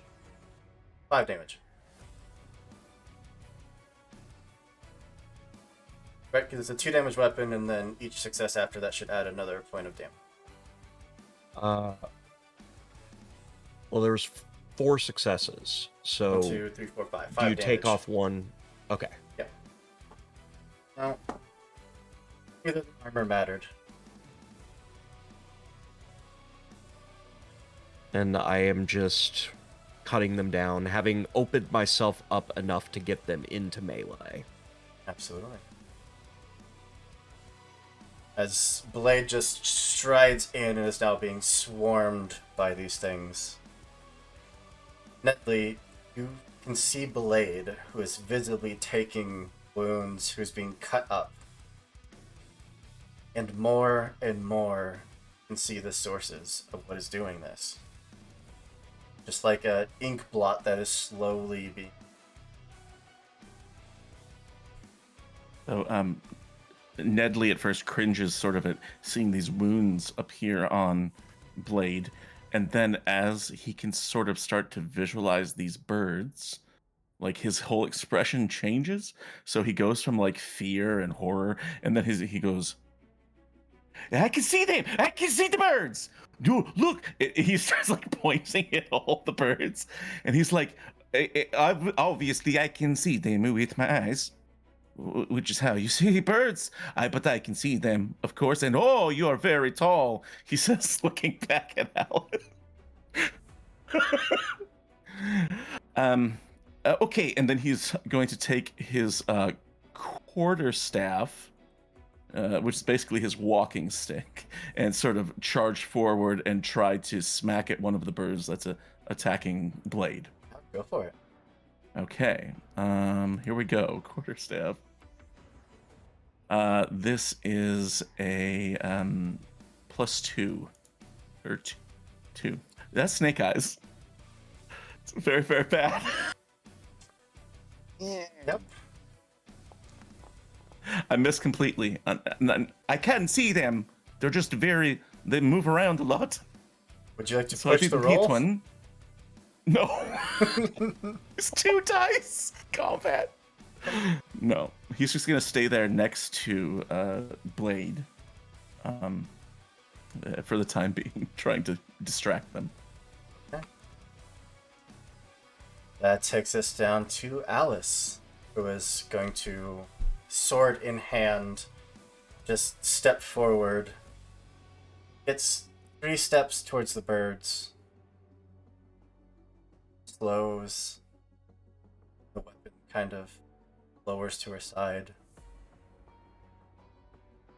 5 damage. Right, because it's a 2 damage weapon, and then each success after that should add another point of damage. Well, there's 4 successes, so 1, 2, 3, 4, 5. 5 do you damage. take off 1? Okay. Yeah. Now, either the armor mattered. And I am just cutting them down, having opened myself up enough to get them into melee. Absolutely. As Blade just strides in and is now being swarmed by these things. Netley, you can see Blade, who is visibly taking wounds, who's being cut up. And more can see the sources of what is doing this. Just like an ink blot that is slowly being... So, Nedley at first cringes sort of at seeing these wounds appear on Blade, and then as he can sort of start to visualize these birds, like his whole expression changes. So he goes from like fear and horror, and then he goes, "I can see them! I can see the birds! Dude, look!" He starts like pointing at all the birds, and he's like, "Obviously, I can see them with my eyes." Which is how you see birds. But I can see them, of course. And oh, you are very tall, he says, looking back at Alan. Okay, and then he's going to take his quarterstaff, which is basically his walking stick, and sort of charge forward and try to smack at one of the birds that's attacking Blade. Go for it. Okay, here we go. Quarterstaff. This is a +2 or 2. That's Snake Eyes. It's very, very bad. Yeah. Yep. I missed completely. I can't see them. They're just they move around a lot. Would you like to So push I the think roll? One. No. It's 2 dice. Combat. No. He's just going to stay there next to Blade for the time being, trying to distract them. Okay. That takes us down to Alice, who is going to, sword in hand, just step forward. It's 3 steps towards the birds. Slows. The weapon kind of lowers to her side.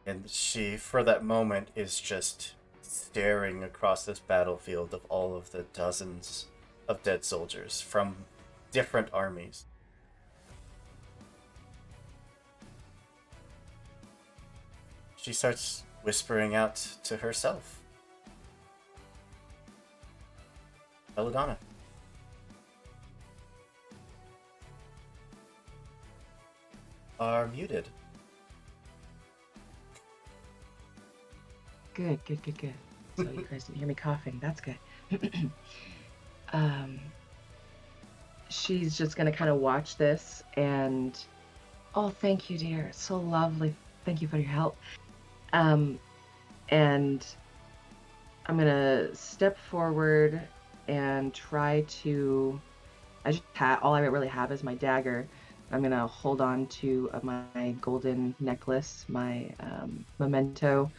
And she, for that moment, is just staring across this battlefield of all of the dozens of dead soldiers from different armies. She starts whispering out to herself. Belladonna. Are muted. Good. So you guys didn't hear me coughing. That's good. She's just gonna kind of watch this and, oh, thank you, dear. It's so lovely. Thank you for your help. And I'm gonna step forward and try to. All I really have is my dagger. I'm gonna hold on to my golden necklace, my memento,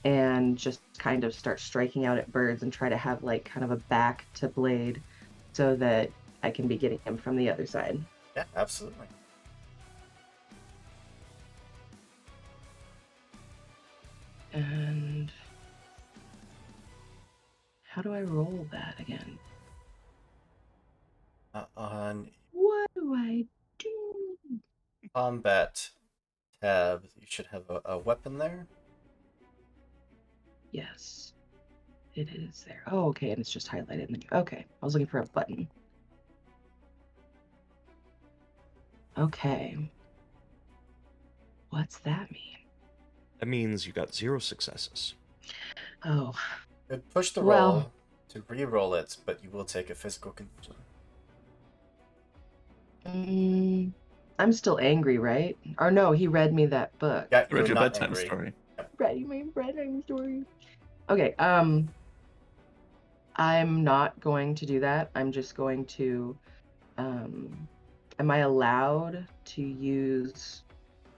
and just kind of start striking out at birds and try to have like kind of a back to blade so that I can be getting him from the other side. Yeah, absolutely. And how do I roll that again? On What do I do? combat tab, you should have a weapon there. Yes, it is there. Oh, okay, and it's just highlighted. Okay, I was looking for a button. Okay. What's that mean? That means you got 0 successes. Oh. Could push the roll to re-roll it, but you will take a physical condition. I'm still angry, right? Or no, he read me that book. Yeah, read your bedtime story. Read my bedtime story. Okay, I'm not going to do that. I'm just going to, am I allowed to use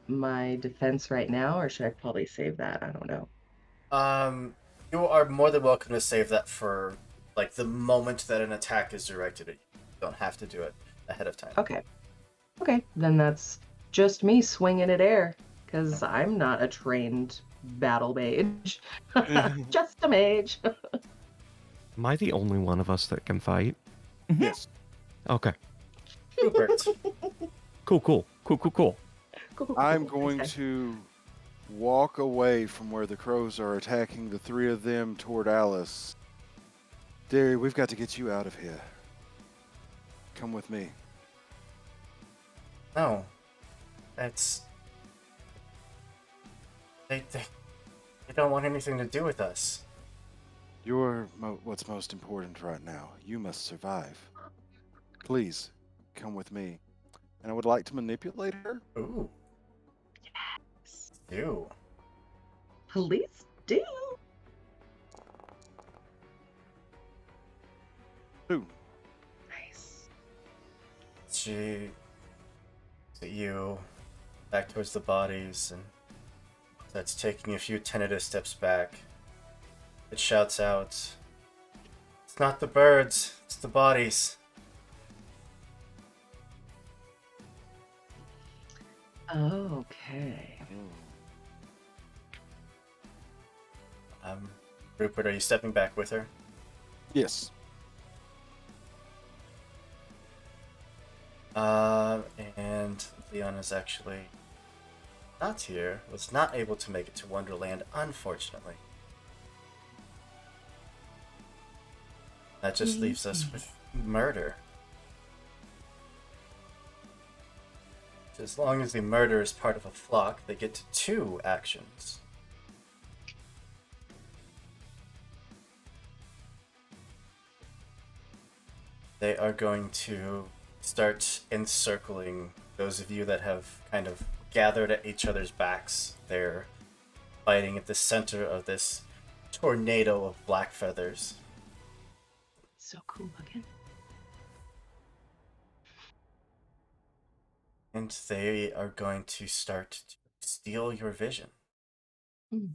my defense right now, or should I probably save that? I don't know. You are more than welcome to save that for, like, the moment that an attack is directed at you. You don't have to do it ahead of time. Okay, then that's just me swinging at air, because I'm not a trained battle mage. Just a mage. Am I the only one of us that can fight? Yes. Okay. Rupert. Cool. I'm going to walk away from where the crows are attacking the three of them toward Alice. Derry, we've got to get you out of here. Come with me. No. That's... They don't want anything to do with us. You're what's most important right now. You must survive. Please, come with me. And I would like to manipulate her. Ooh. Yes. Do. Please do. 2. Nice. She... to you, back towards the bodies, and that's taking a few tentative steps back. It shouts out, "It's not the birds, it's the bodies." Okay. Rupert, are you stepping back with her? Yes. And Leon is actually not here, was not able to make it to Wonderland, unfortunately. That just leaves us with murder. As long as the murder is part of a flock, they get 2 actions. They are going to start encircling those of you that have kind of gathered at each other's backs. They're fighting at the center of this tornado of black feathers. So cool looking. And they are going to start to steal your vision. That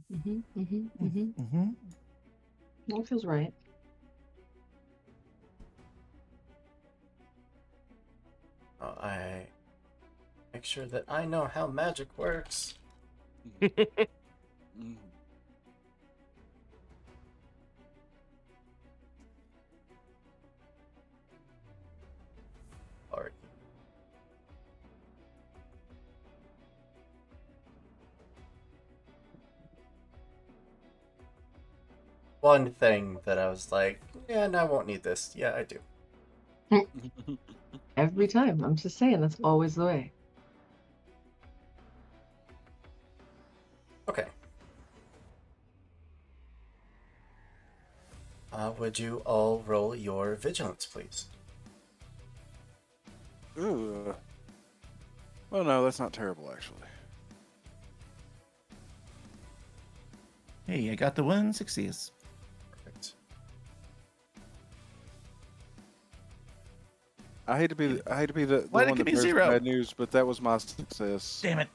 feels right. Make sure that I know how magic works. Alright. One thing that I was like, yeah, no, I won't need this. Yeah, I do. Every time. I'm just saying, that's always the way. Okay. Would you all roll your vigilance, please? Ooh. Well, no, that's not terrible, actually. Hey, I got the 1 success. Perfect. I hate to be the Why'd it one give that me bears 0? bad news, but that was my success. Damn it.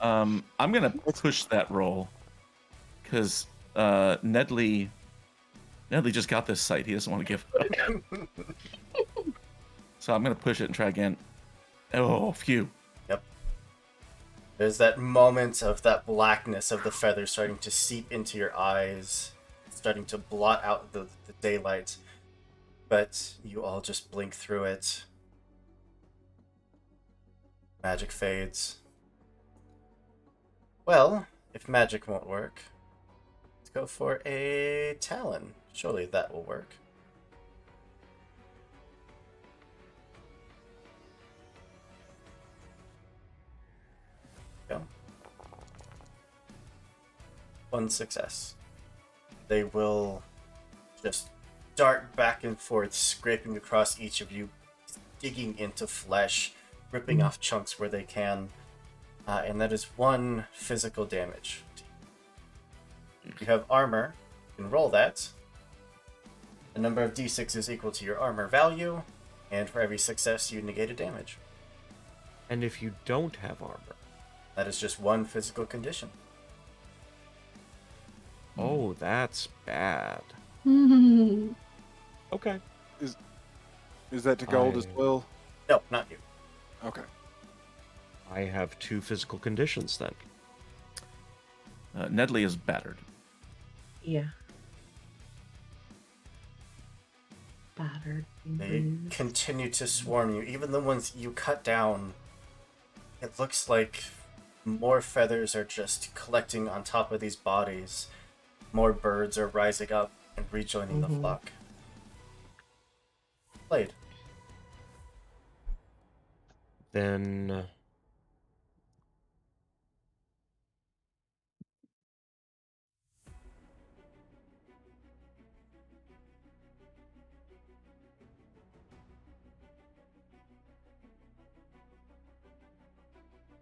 I'm gonna push that roll because Nedley just got this site. He doesn't want to give up. So I'm gonna push it and try again. Oh, phew. Yep. There's that moment of that blackness of the feathers starting to seep into your eyes, starting to blot out the daylight. But you all just blink through it. Magic fades. Well, if magic won't work, let's go for a Talon. Surely that will work. Go. 1 success. They will just dart back and forth, scraping across each of you, digging into flesh, ripping off chunks where they can. And that is 1 physical damage. If you have armor, you can roll that. The number of d6 is equal to your armor value, and for every success, you negate a damage. And if you don't have armor? That is just 1 physical condition. Oh, that's bad. Okay. Is that to gold as well? No, not you. Okay. I have 2 physical conditions then. Nedley is battered. Yeah. Battered. They continue to swarm you. Even the ones you cut down, it looks like more feathers are just collecting on top of these bodies. More birds are rising up and rejoining the flock. Blade. Then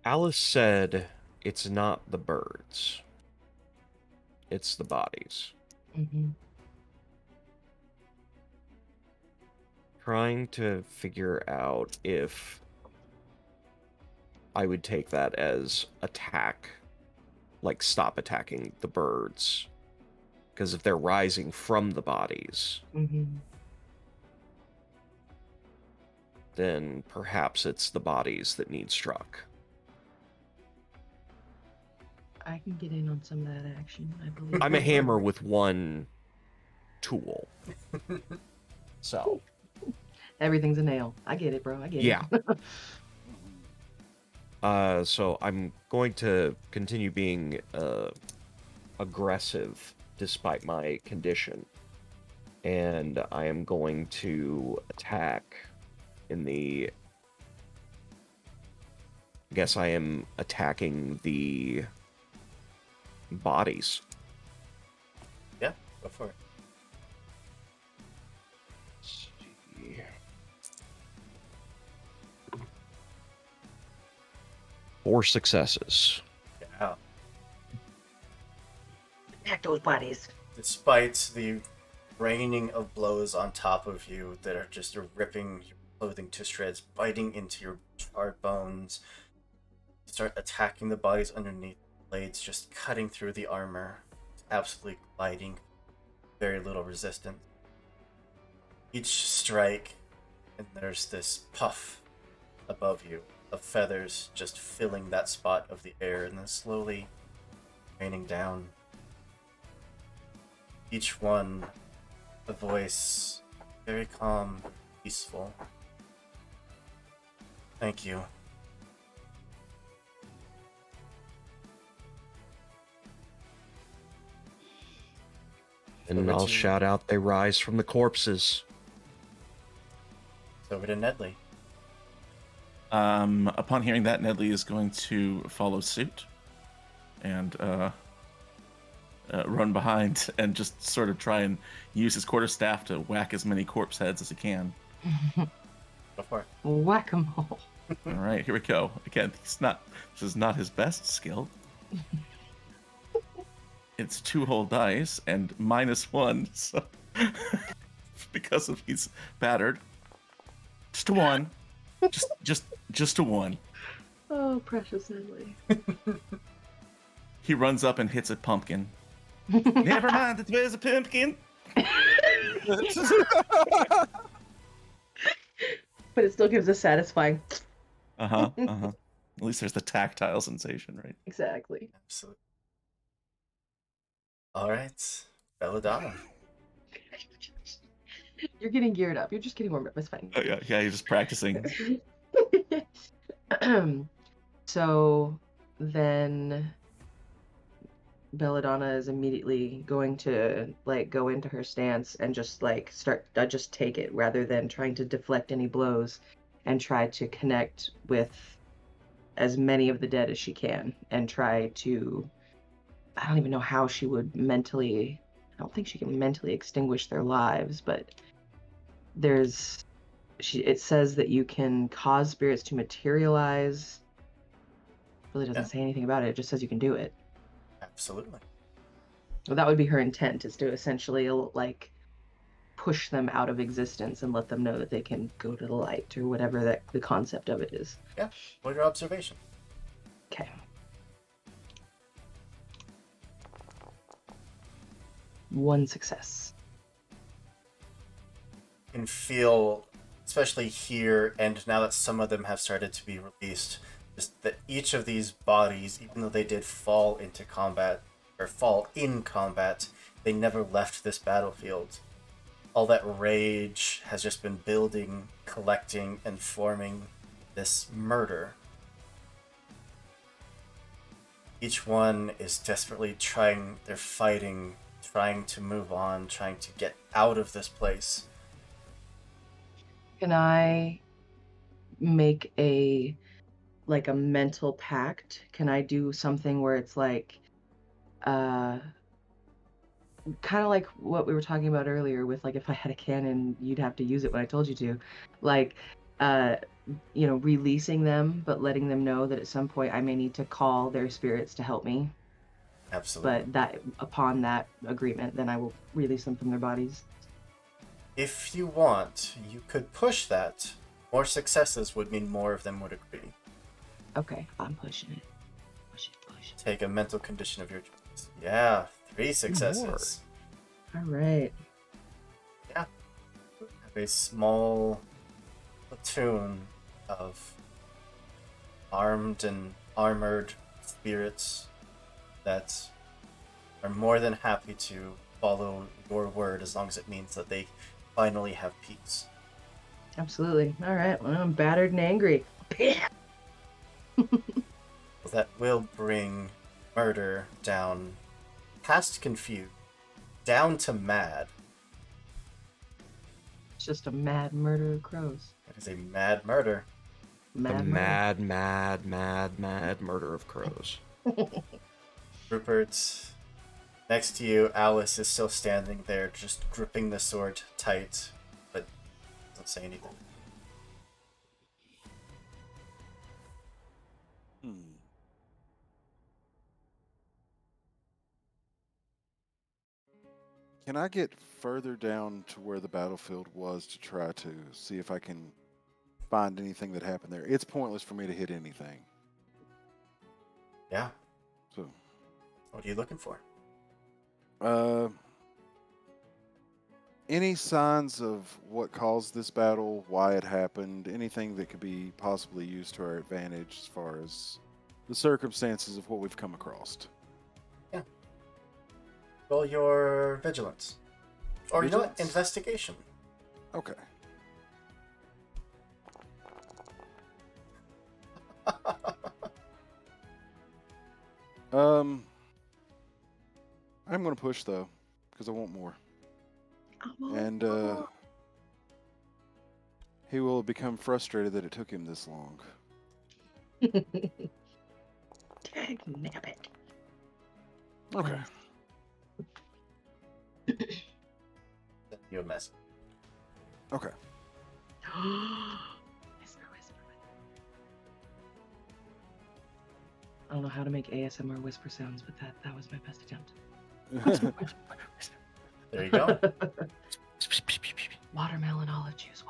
Alice said it's not the birds. It's the bodies. Trying to figure out if I would take that as attack, like stop attacking the birds. Because if they're rising from the bodies, then perhaps it's the bodies that need struck. I can get in on some of that action, I believe. I'm a hammer with 1 tool. So. Everything's a nail. I get it, bro. I get Yeah. it. So I'm going to continue being aggressive despite my condition. And I am going to attack in the... I guess I am attacking the bodies. Yeah, go for it. Let's see. 4 successes. Yeah. Attack those bodies. Despite the raining of blows on top of you that are just ripping your clothing to shreds, biting into your charred bones, you start attacking the bodies underneath. Blades just cutting through the armor, absolutely gliding, very little resistance. Each strike, and there's this puff, a above you of feathers just filling that spot of the air and then slowly raining down. Each one a voice, very calm, peaceful. Thank you. And Over I'll to- shout out, they rise from the corpses. It's over to Nedley. Upon hearing that, Nedley is going to follow suit and run behind and just sort of try and use his quarterstaff to whack as many corpse heads as he can. Go for it. Whack-a-mole. All right, here we go. Again, this is not his best skill. It's 2 whole dice and -1, so because of he's battered. Just a 1. Just a 1. Oh, precious Nedley. He runs up and hits a pumpkin. Never mind, that there's a pumpkin. But it still gives a satisfying. Uh-huh. At least there's the tactile sensation, right? Exactly. Absolutely. All right, Belladonna. You're getting geared up. You're just getting warmed up. It's fine. Oh, yeah, you're just practicing. So then Belladonna is immediately going to go into her stance and just just take it rather than trying to deflect any blows, and try to connect with as many of the dead as she can and try to, I don't even know how she would mentally, I don't think she can mentally extinguish their lives, but it says that you can cause spirits to materialize. Really doesn't say anything about it. It just says you can do it. Absolutely. Well, that would be her intent, is to essentially push them out of existence and let them know that they can go to the light, or whatever the concept of it is. Yeah. What are your observations? Okay. 1 success. You can feel, especially here, and now that some of them have started to be released, just that each of these bodies, even though they did fall into combat, or fall in combat, they never left this battlefield. All that rage has just been building, collecting, and forming this murder. Each one is desperately they're fighting, trying to move on, trying to get out of this place. Can I make a mental pact? Can I do something where it's kind of like what we were talking about earlier with if I had a cannon, you'd have to use it when I told you to, releasing them, but letting them know that at some point I may need to call their spirits to help me. Absolutely. But that upon that agreement, then I will release them from their bodies. If you want, you could push that. More successes would mean more of them would agree. Okay, I'm pushing it. Push it. Take a mental condition of your choice. Yeah, 3 successes. All right. Yeah. Have a small platoon of armed and armored spirits that are more than happy to follow your word, as long as it means that they finally have peace. Absolutely. All right. Well, I'm battered and angry. Well, that will bring murder down past confused, down to mad. It's just a mad murder of crows. It is a mad murder. Mad Murder of crows. Rupert, next to you, Alice is still standing there, just gripping the sword tight, but doesn't say anything. Can I get further down to where the battlefield was to try to see if I can find anything that happened there? It's pointless for me to hit anything. Yeah. So, what are you looking for? any signs of what caused this battle, why it happened, anything that could be possibly used to our advantage as far as the circumstances of what we've come across? Yeah. Roll your vigilance. Or you know what? Vigilance? Investigation. Okay. I'm going to push though, because I want more. And he will become frustrated that it took him this long. Dag nabbit. Okay. Send you a message. Okay. Whisper. I don't know how to make ASMR whisper sounds, but that was my best attempt. There you go. Watermelon olive juice.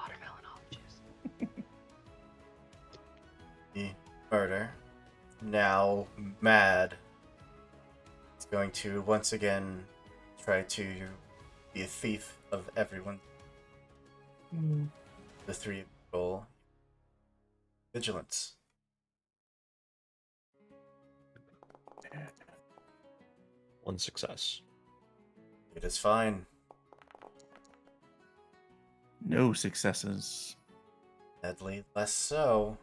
The murder, now mad, is going to once again try to be a thief of everyone. The three roll vigilance. One success. It is fine. No successes. Deadly less so.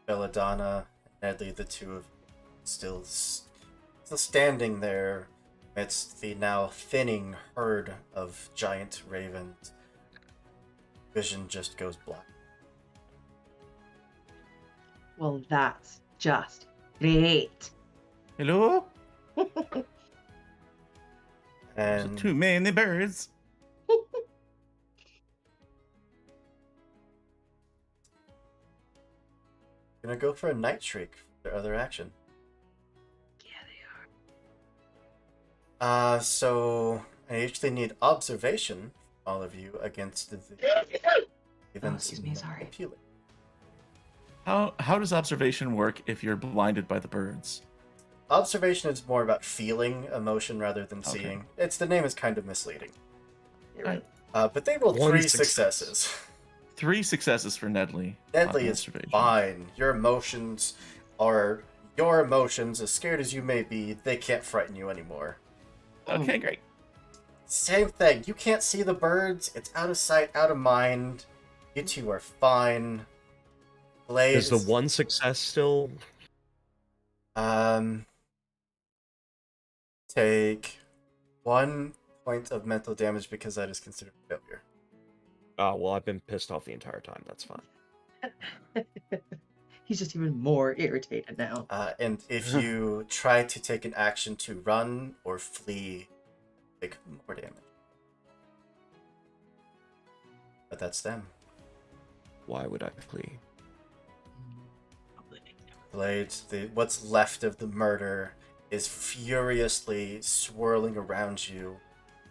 Belladonna and Nedley, the two of still standing there amidst the now thinning herd of giant ravens. Vision just goes black. Well, that's just great. Hello? And too many birds. gonna go for a night shriek for their other action. Yeah, they are. So I actually need observation from all of you against the excuse me, sorry. How does observation work if you're blinded by the birds? Observation is more about feeling emotion rather than Okay. seeing. The name is kind of misleading. You're right. But they rolled One 3 success. successes. 3 successes for Nedley. Nedley on is observation. fine. Your emotions are your emotions. As scared as you may be, they can't frighten you anymore. Okay, great. Same thing. You can't see the birds. It's out of sight, out of mind. You two are fine. Blade Is the one success still? Take 1 point of mental damage because that is considered a failure. Oh, well, I've been pissed off the entire time. That's fine. He's just even more irritated now. And if you try to take an action to run or flee, take more damage. But that's them. Why would I flee? Blades, what's left of the murder is furiously swirling around you.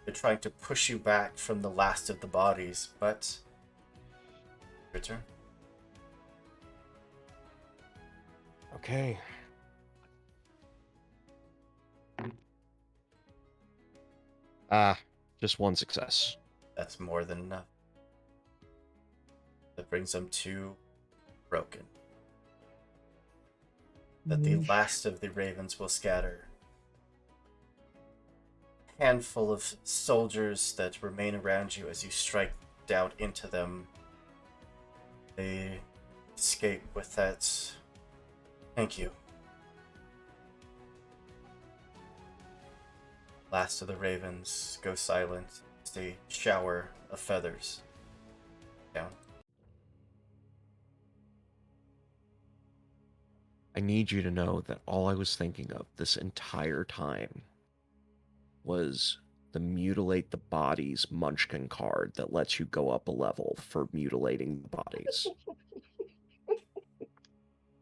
They're trying to push you back from the last of the bodies, but your turn. Okay. Just one success. That's more than enough. That brings them to broken. That the last of the ravens will scatter. Handful of soldiers that remain around you as you strike out into them. They escape with that. Thank you. Last of the ravens go silent as a shower of feathers down. I need you to know that all I was thinking of this entire time was the mutilate the bodies munchkin card that lets you go up a level for mutilating the bodies.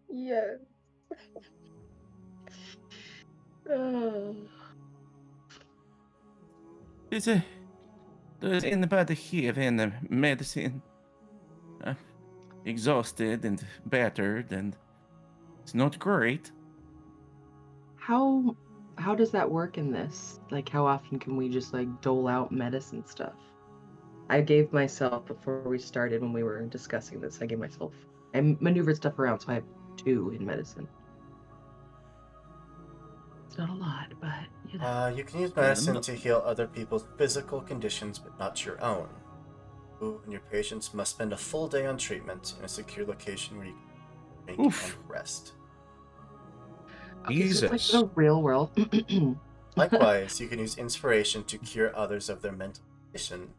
Yes. Does anybody here in the medicine? Exhausted and battered, and it's not great. How does that work in this? Like, how often can we just like dole out medicine stuff? I gave myself before we started when we were discussing this. I maneuvered stuff around, so I have 2 in medicine. It's not a lot, but you know. You can use medicine to heal other people's physical conditions, but not your own. You and your patients must spend a full day on treatment in a secure location where you can drink and rest. Okay, so it's like the real world. Likewise, you can use inspiration to cure others of their mental condition.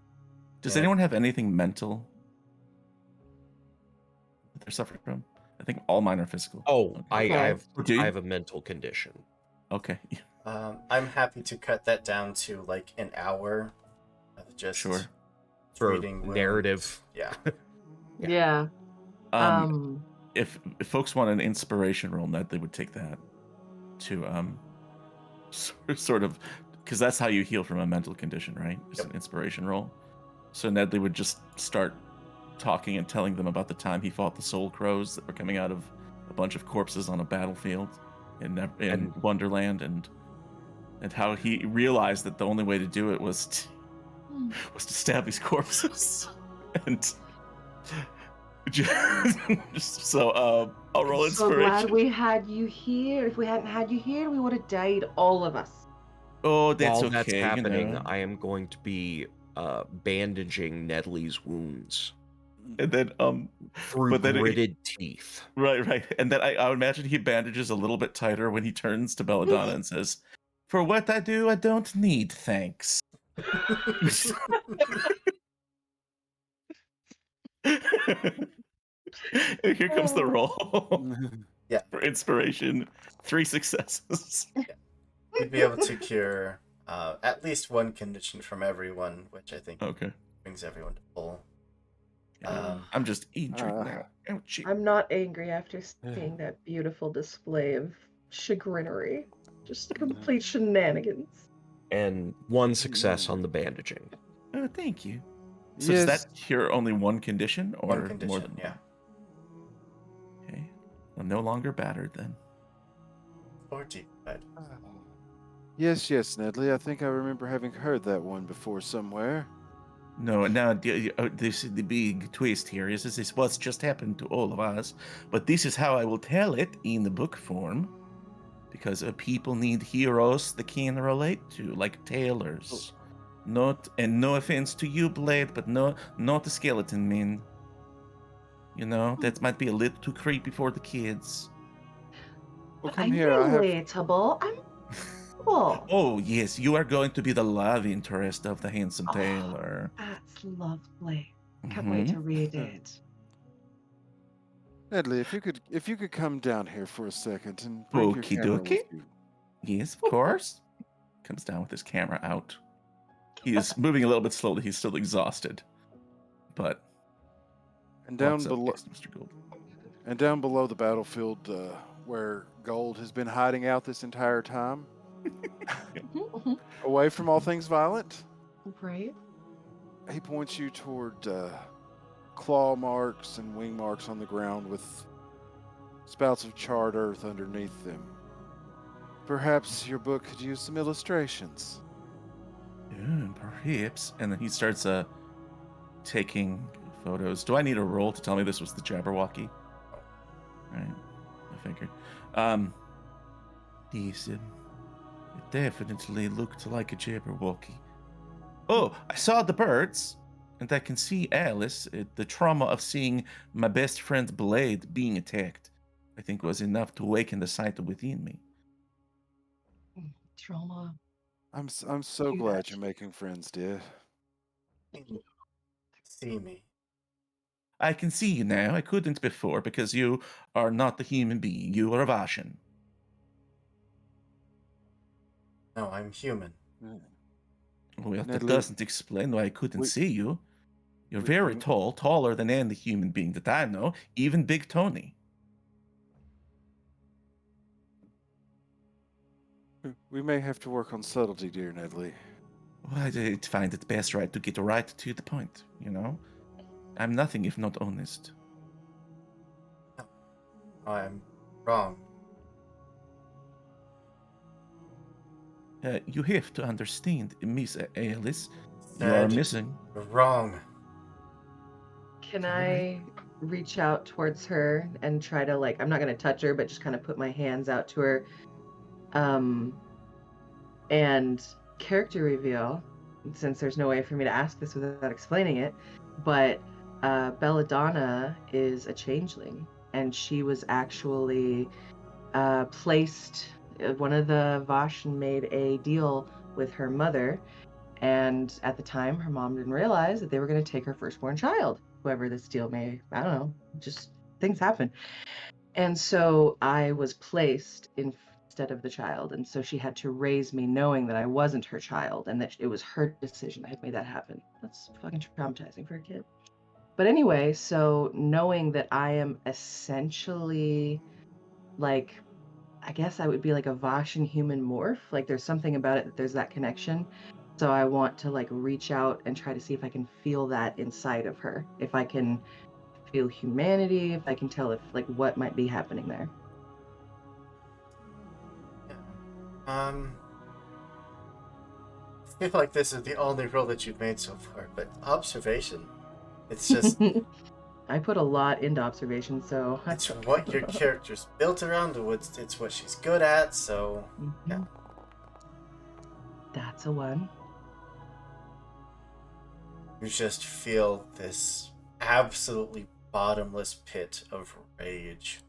Does anyone have anything mental that they're suffering from? I think all mine are physical. Oh, Okay. I have a mental condition. Okay. I'm happy to cut that down to like an hour of just treating wounds. Narrative. Yeah. Yeah. If folks want an inspiration roll, Nedley would take that to sort of, because that's how you heal from a mental condition, right? It's an inspiration roll. So Nedley would just start talking and telling them about the time he fought the soul crows that were coming out of a bunch of corpses on a battlefield in Wonderland, and how he realized that the only way to do it was to stab these corpses. And so I'll roll So inspiration. glad we had you here. If we hadn't had you here, we would have died, all of us. Oh, that's While okay. that's happening, you know. I am going to be bandaging Nedley's wounds. And then through gritted teeth. Right. And then I would imagine he bandages a little bit tighter when he turns to Belladonna and says, "For what I do, I don't need thanks." Here comes the roll. Yeah. For inspiration, 3 successes. Yeah. You'd be able to cure at least one condition from everyone, which I think brings everyone to full. I'm just injured now. Ouchie. I'm not angry after seeing that beautiful display of chagrinery. Just complete shenanigans. And 1 success on the bandaging. Oh, thank you. So does that cure only one condition, or one condition, more than one? Okay. I'm no longer battered then. Or deep red. Yes, Nedley. I think I remember having heard that one before somewhere. No, now this is the big twist here. Is this what's just happened to all of us? But this is how I will tell it in the book form, because people need heroes they can relate to, like tailors. No offense to you, Blade, but not the skeleton men. You know, that might be a little too creepy for the kids. Well, come I'm here. relatable. I'm cool. Oh yes, you are going to be the love interest of the handsome tailor. That's lovely. Can't wait to read it. Nedley, if you could come down here for a second and bring your Okie camera dokie. with you. Yes, of course. Comes down with his camera out. He is moving a little bit slowly. He's still exhausted, but And down walks up below, next to Mr. Gold. and down below the battlefield, where Gold has been hiding out this entire time, away from all things violent. Right. He points you toward claw marks and wing marks on the ground with spouts of charred earth underneath them. Perhaps your book could use some illustrations. Perhaps. And then he starts taking photos. Do I need a roll to tell me this was the Jabberwocky? Right, I figured. Yes, it definitely looked like a Jabberwocky. Oh, I saw the birds, and I can see Alice. The trauma of seeing my best friend's blade being attacked, I think, was enough to awaken the sight within me. Trauma. I'm so glad you're making friends, dear. See me. I can see you now. I couldn't before because you are not the human being. You are a Vaesen. No, I'm human. Well, that Nedley, doesn't explain why I couldn't see you. You're very tall, taller than any human being that I know, even Big Tony. We may have to work on subtlety, dear Nedley. Well, I find it best right to get right to the point, you know? I'm nothing if not honest. I'm wrong. You have to understand, Miss Alice. You are Said missing. you're wrong. Can I reach out towards her and try to, like, I'm not going to touch her, but just kind of put my hands out to her. And character reveal, since there's no way for me to ask this without explaining it, but Belladonna is a changeling, and she was actually placed. One of the Vaesen made a deal with her mother, and at the time, her mom didn't realize that they were going to take her firstborn child. Whoever this deal may, I don't know, just things happen. And so I was placed instead of the child, and so she had to raise me knowing that I wasn't her child and that it was her decision that had made that happen. That's fucking traumatizing for a kid. But anyway, so knowing that I am essentially like, I guess I would be like a Vaesen human morph. Like there's something about it that there's that connection. So I want to like reach out and try to see if I can feel that inside of her. If I can feel humanity, if I can tell if like what might be happening there. I feel like this is the only roll that you've made so far, but observation. It's just I put a lot into observation, so it's what your character's built around, it's what she's good at, so yeah. That's a 1. You just feel this absolutely bottomless pit of rage.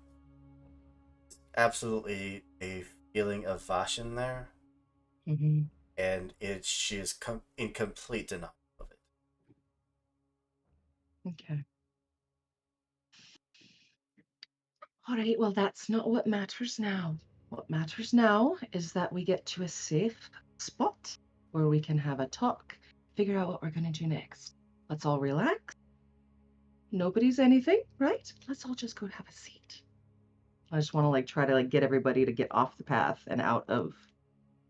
Absolutely a feeling of Vaesen there. Mm-hmm. And she is in complete denial of it. Okay. All right, well, that's not what matters now. What matters now is that we get to a safe spot where we can have a talk, figure out what we're going to do next. Let's all relax. Nobody's anything, right? Let's all just go have a seat. I just want to like try to like get everybody to get off the path and out of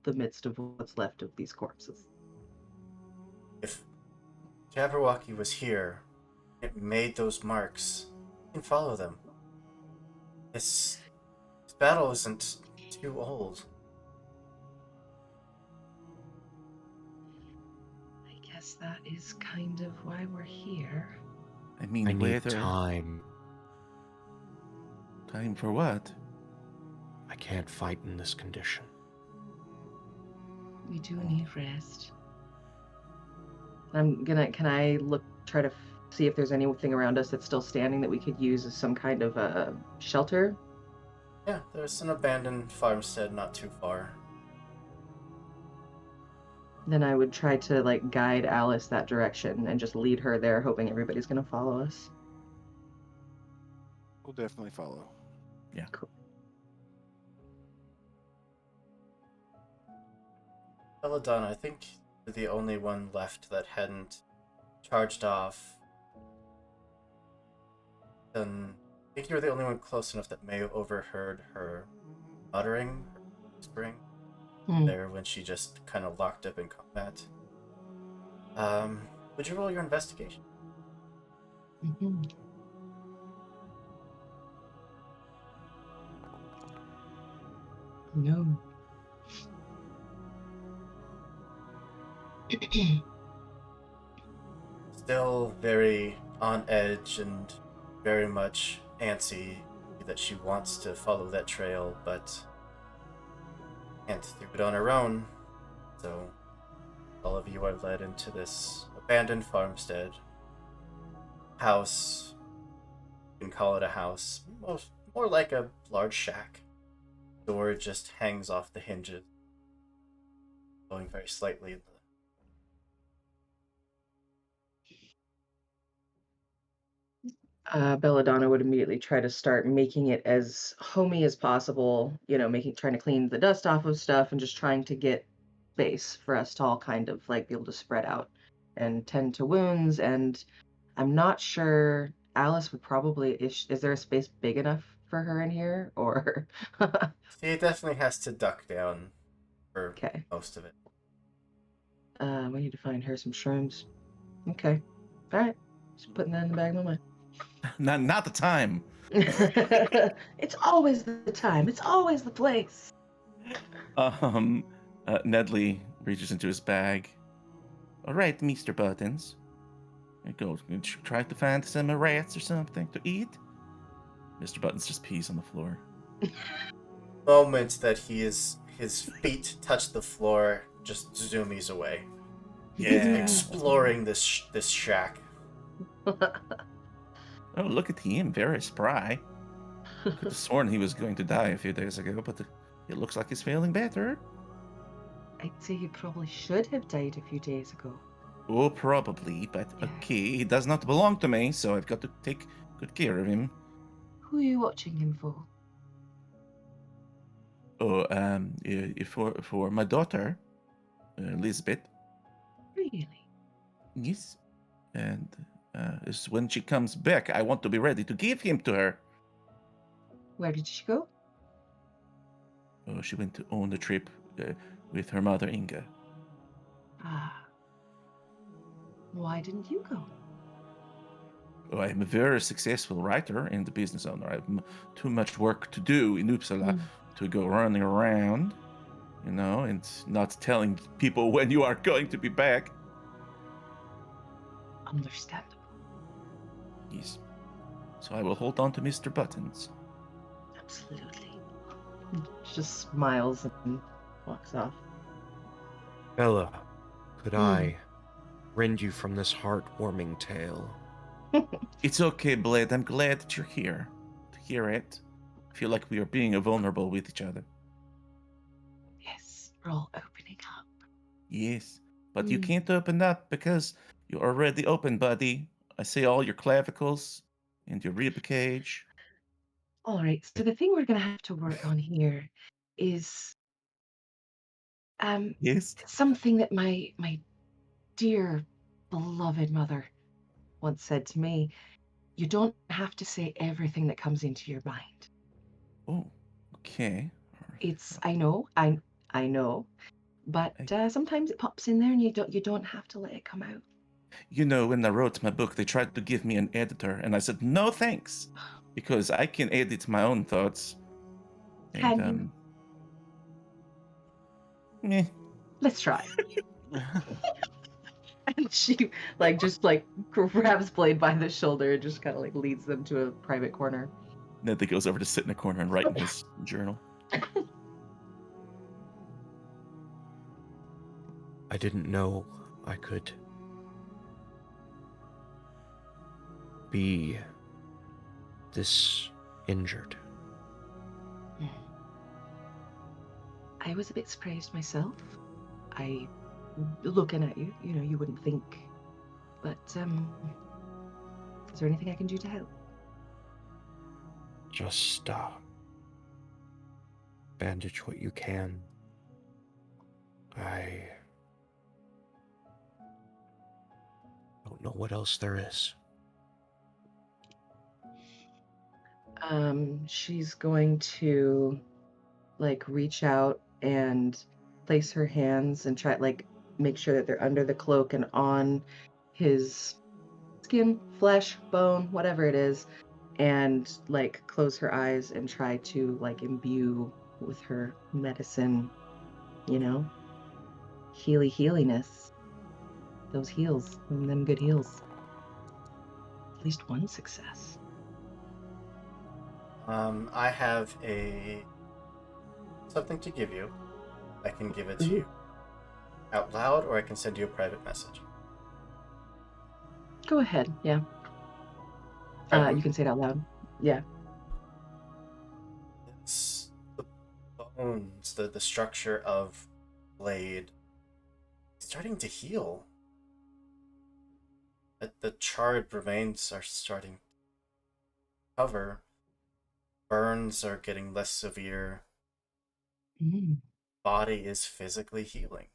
the midst of what's left of these corpses. If Jabberwocky was here, it made those marks. You can follow them. This battle isn't too old. I guess that is kind of why we're here. I mean, I need time. Time for what? I can't fight in this condition. We do need rest. Can I try to see if there's anything around us that's still standing that we could use as some kind of a shelter? Yeah, there's an abandoned farmstead not too far. Then I would try to like guide Alice that direction and just lead her there, hoping everybody's gonna follow us. We'll definitely follow. Yeah. Cool. Belladonna, I think you're the only one left that hadn't charged off. Then I think you're the only one close enough that may have overheard her muttering, her whispering there when she just kind of locked up in combat. Would you roll your investigation? Mm-hmm. No. Still very on edge and very much antsy that she wants to follow that trail, but can't do it on her own. So all of you are led into this abandoned farmstead. House. You can call it a house. More like a large shack. Door just hangs off the hinges, going very slightly. Belladonna would immediately try to start making it as homey as possible, trying to clean the dust off of stuff and just trying to get space for us to all kind of like be able to spread out and tend to wounds. And I'm not sure Alice would probably, is there a space big enough for her in here or? She definitely has to duck down for most of it. We need to find her some shrooms. Okay. All right. Just putting that in the back of my mind. Not the time. It's always the time. It's always the place. Nedley reaches into his bag. All right, Mr. Buttons. Go try to find some rats or something to eat. Mr. Buttons just pees on the floor. Moment that his feet touch the floor, just zoomies away. He's Yeah. exploring this shack. Oh, look at him, very spry. Could have sworn he was going to die a few days ago, but it looks like he's feeling better. I'd say he probably should have died a few days ago. Oh, probably, but okay, he does not belong to me, so I've got to take good care of him. Who are you watching him for? Oh, for my daughter, Elizabeth. Really? Yes, and when she comes back, I want to be ready to give him to her. Where did she go? Oh, she went on the trip with her mother, Inga. Ah. Why didn't you go? Oh, I'm a very successful writer and a business owner. I have too much work to do in Uppsala to go running around, and not telling people when you are going to be back. Understandable. Yes. So I will hold on to Mr. Buttons. Absolutely. She just smiles and walks off. Bella, could I rend you from this heartwarming tale? It's okay, Blade. I'm glad that you're here to hear it. I feel like we are being vulnerable with each other. Yes, we're all opening up. Yes, but you can't open up because you're already open, buddy. I see all your clavicles and your rib cage. All right, so the thing we're going to have to work on here is Yes. something that my dear beloved mother once said to me. You don't have to say everything that comes into your mind. Oh, okay. It's I know, but sometimes it pops in there, and you don't have to let it come out. When I wrote my book, they tried to give me an editor, and I said no thanks, because I can edit my own thoughts. Can And, you? Meh. Let's try. And she just grabs Blade by the shoulder and just kind of leads them to a private corner. Nedley goes over to sit in a corner and write in his journal. I didn't know I could be this injured. I was a bit surprised myself. Looking at you, you wouldn't think. But is there anything I can do to help? Just bandage what you can. I don't know what else there is. She's going to reach out and place her hands and try make sure that they're under the cloak and on his skin, flesh, bone, whatever it is, and close her eyes and try to imbue with her medicine, healiness. Those heals, them good heals. At least one success. I have something to give you. I can give it to you out loud, or I can send you a private message. Go ahead, yeah. You can say it out loud. Yeah. It's the bones, the structure of Blade starting to heal. The charred remains are starting to cover. Burns are getting less severe. Body is physically healing.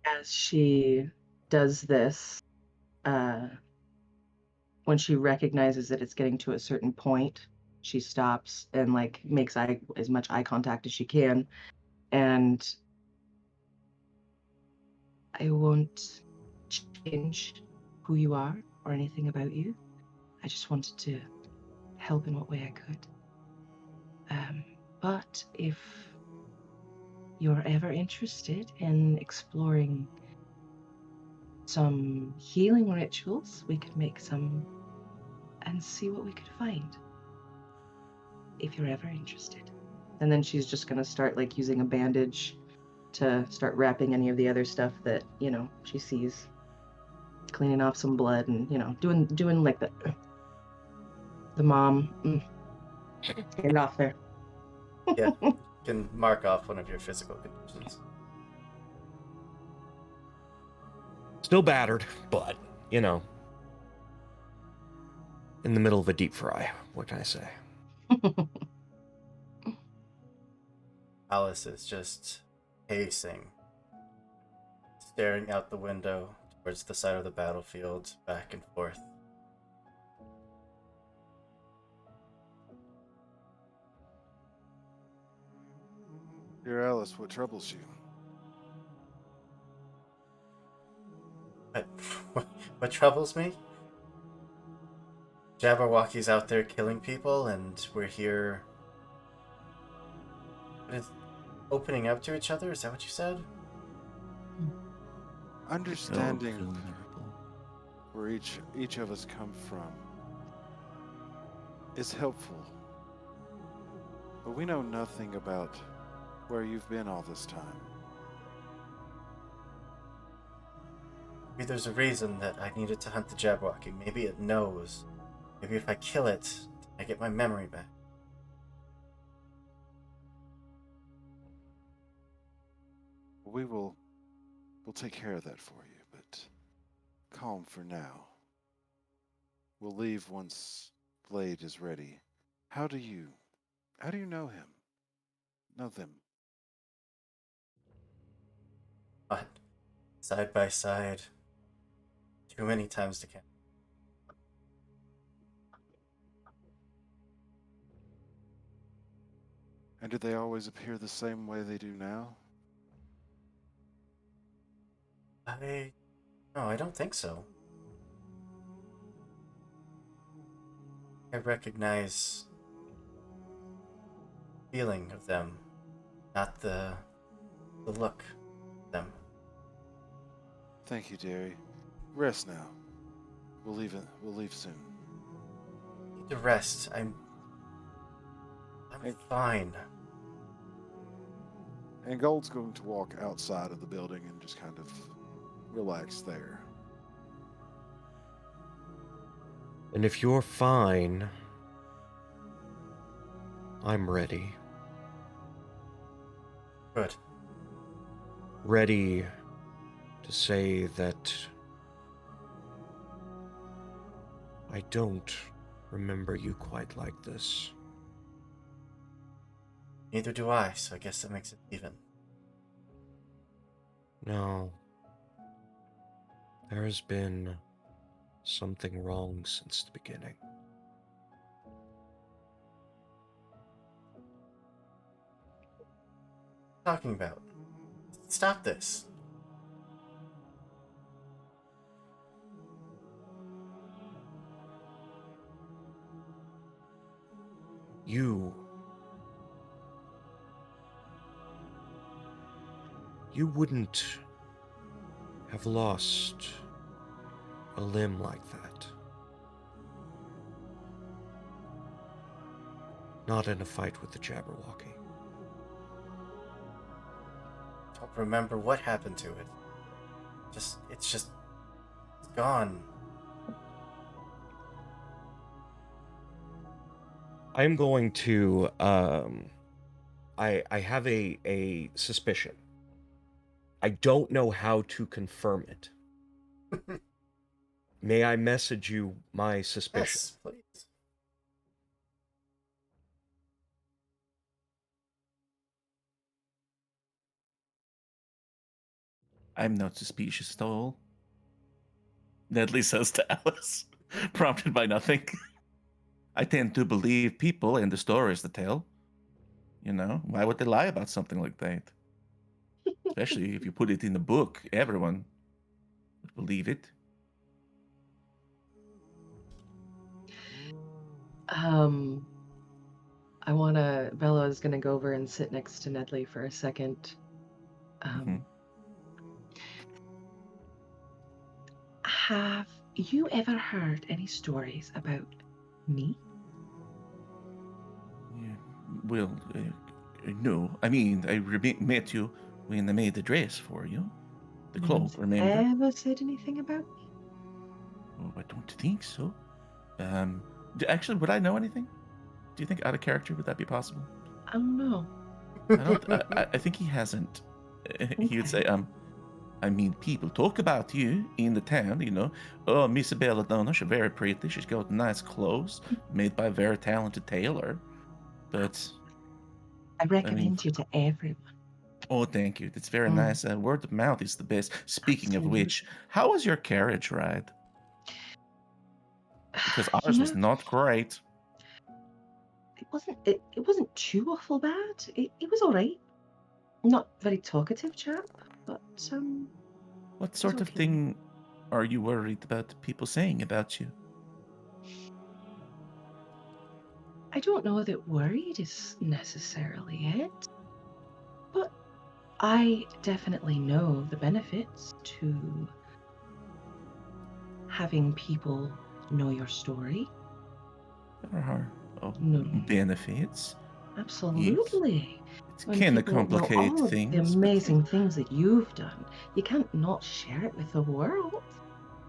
As she does this, when she recognizes that it's getting to a certain point, she stops and makes as much eye contact as she can. And I won't change who you are or anything about you. I just wanted to help in what way I could. But if you're ever interested in exploring some healing rituals, we could make some and see what we could find. If you're ever interested. And then she's just gonna start like using a bandage to start wrapping any of the other stuff that, she sees. Cleaning off some blood and, doing like the mom. Get it off there. Yeah, you can mark off one of your physical conditions. Still battered, but, in the middle of a deep fry. What can I say? Alice is just pacing, staring out the window towards the side of the battlefield, back and forth. Dear Alice, what troubles you? What troubles me? Jabberwocky's out there killing people, and we're here opening up to each other? Is that what you said? Understanding where each of us come from is helpful. But we know nothing about where you've been all this time. Maybe there's a reason that I needed to hunt the Jabberwocky. Maybe it knows. Maybe if I kill it, I get my memory back. We'll take care of that for you, but calm for now. We'll leave once Blade is ready. How do you know him? Know them? But side by side, too many times to count. And do they always appear the same way they do now? No, I don't think so. I recognize the feeling of them, not the look of them. Thank you, dearie. Rest now. We'll leave soon. I need to rest. I'm fine. And Gold's going to walk outside of the building and just kind of relax there. And if you're fine, I'm ready. Good. Ready to say that I don't remember you quite like this. Neither do I, so I guess that makes it even. No. There has been something wrong since the beginning. What are you talking about? Stop this. You wouldn't have lost a limb like that. Not in a fight with the Jabberwocky. Don't remember what happened to it. It's gone. I'm going to, I have a suspicion. I don't know how to confirm it. May I message you my suspicion? Yes, please. I'm not suspicious at all. Nedley says to Alice, prompted by nothing. I tend to believe people and the stories they tell. Why would they lie about something like that? Especially if you put it in a book, everyone would believe it. I Bella is gonna go over and sit next to Nedley for a second. Have you ever heard any stories about me? Yeah, well, no. I mean, I met you when I made the dress for you. The No cloak, one's remember? ever said anything about me? Oh, I don't think so. Actually, would I know anything? Do you think out of character would that be possible? I don't know. I don't. I think he hasn't. He would say, Okay. I mean, people talk about you in the town, you know. Oh, Miss Belladonna, she's very pretty. She's got nice clothes made by a very talented tailor. But, I I mean, recommend you to everyone. oh, thank you. That's very nice. Word of mouth is the best. Speaking of which, Absolutely. how was your carriage ride? Because ours was not great. It wasn't too awful bad. It was all right. Not very talkative chap, but What sort of thing are you worried about people saying about you? I don't know that worried is necessarily it, but I definitely know the benefits to having people know your story. There are No. benefits. Absolutely. It's When kind of people know complicated all of the things, but yeah. amazing things that you've done, you can't not share it with the world.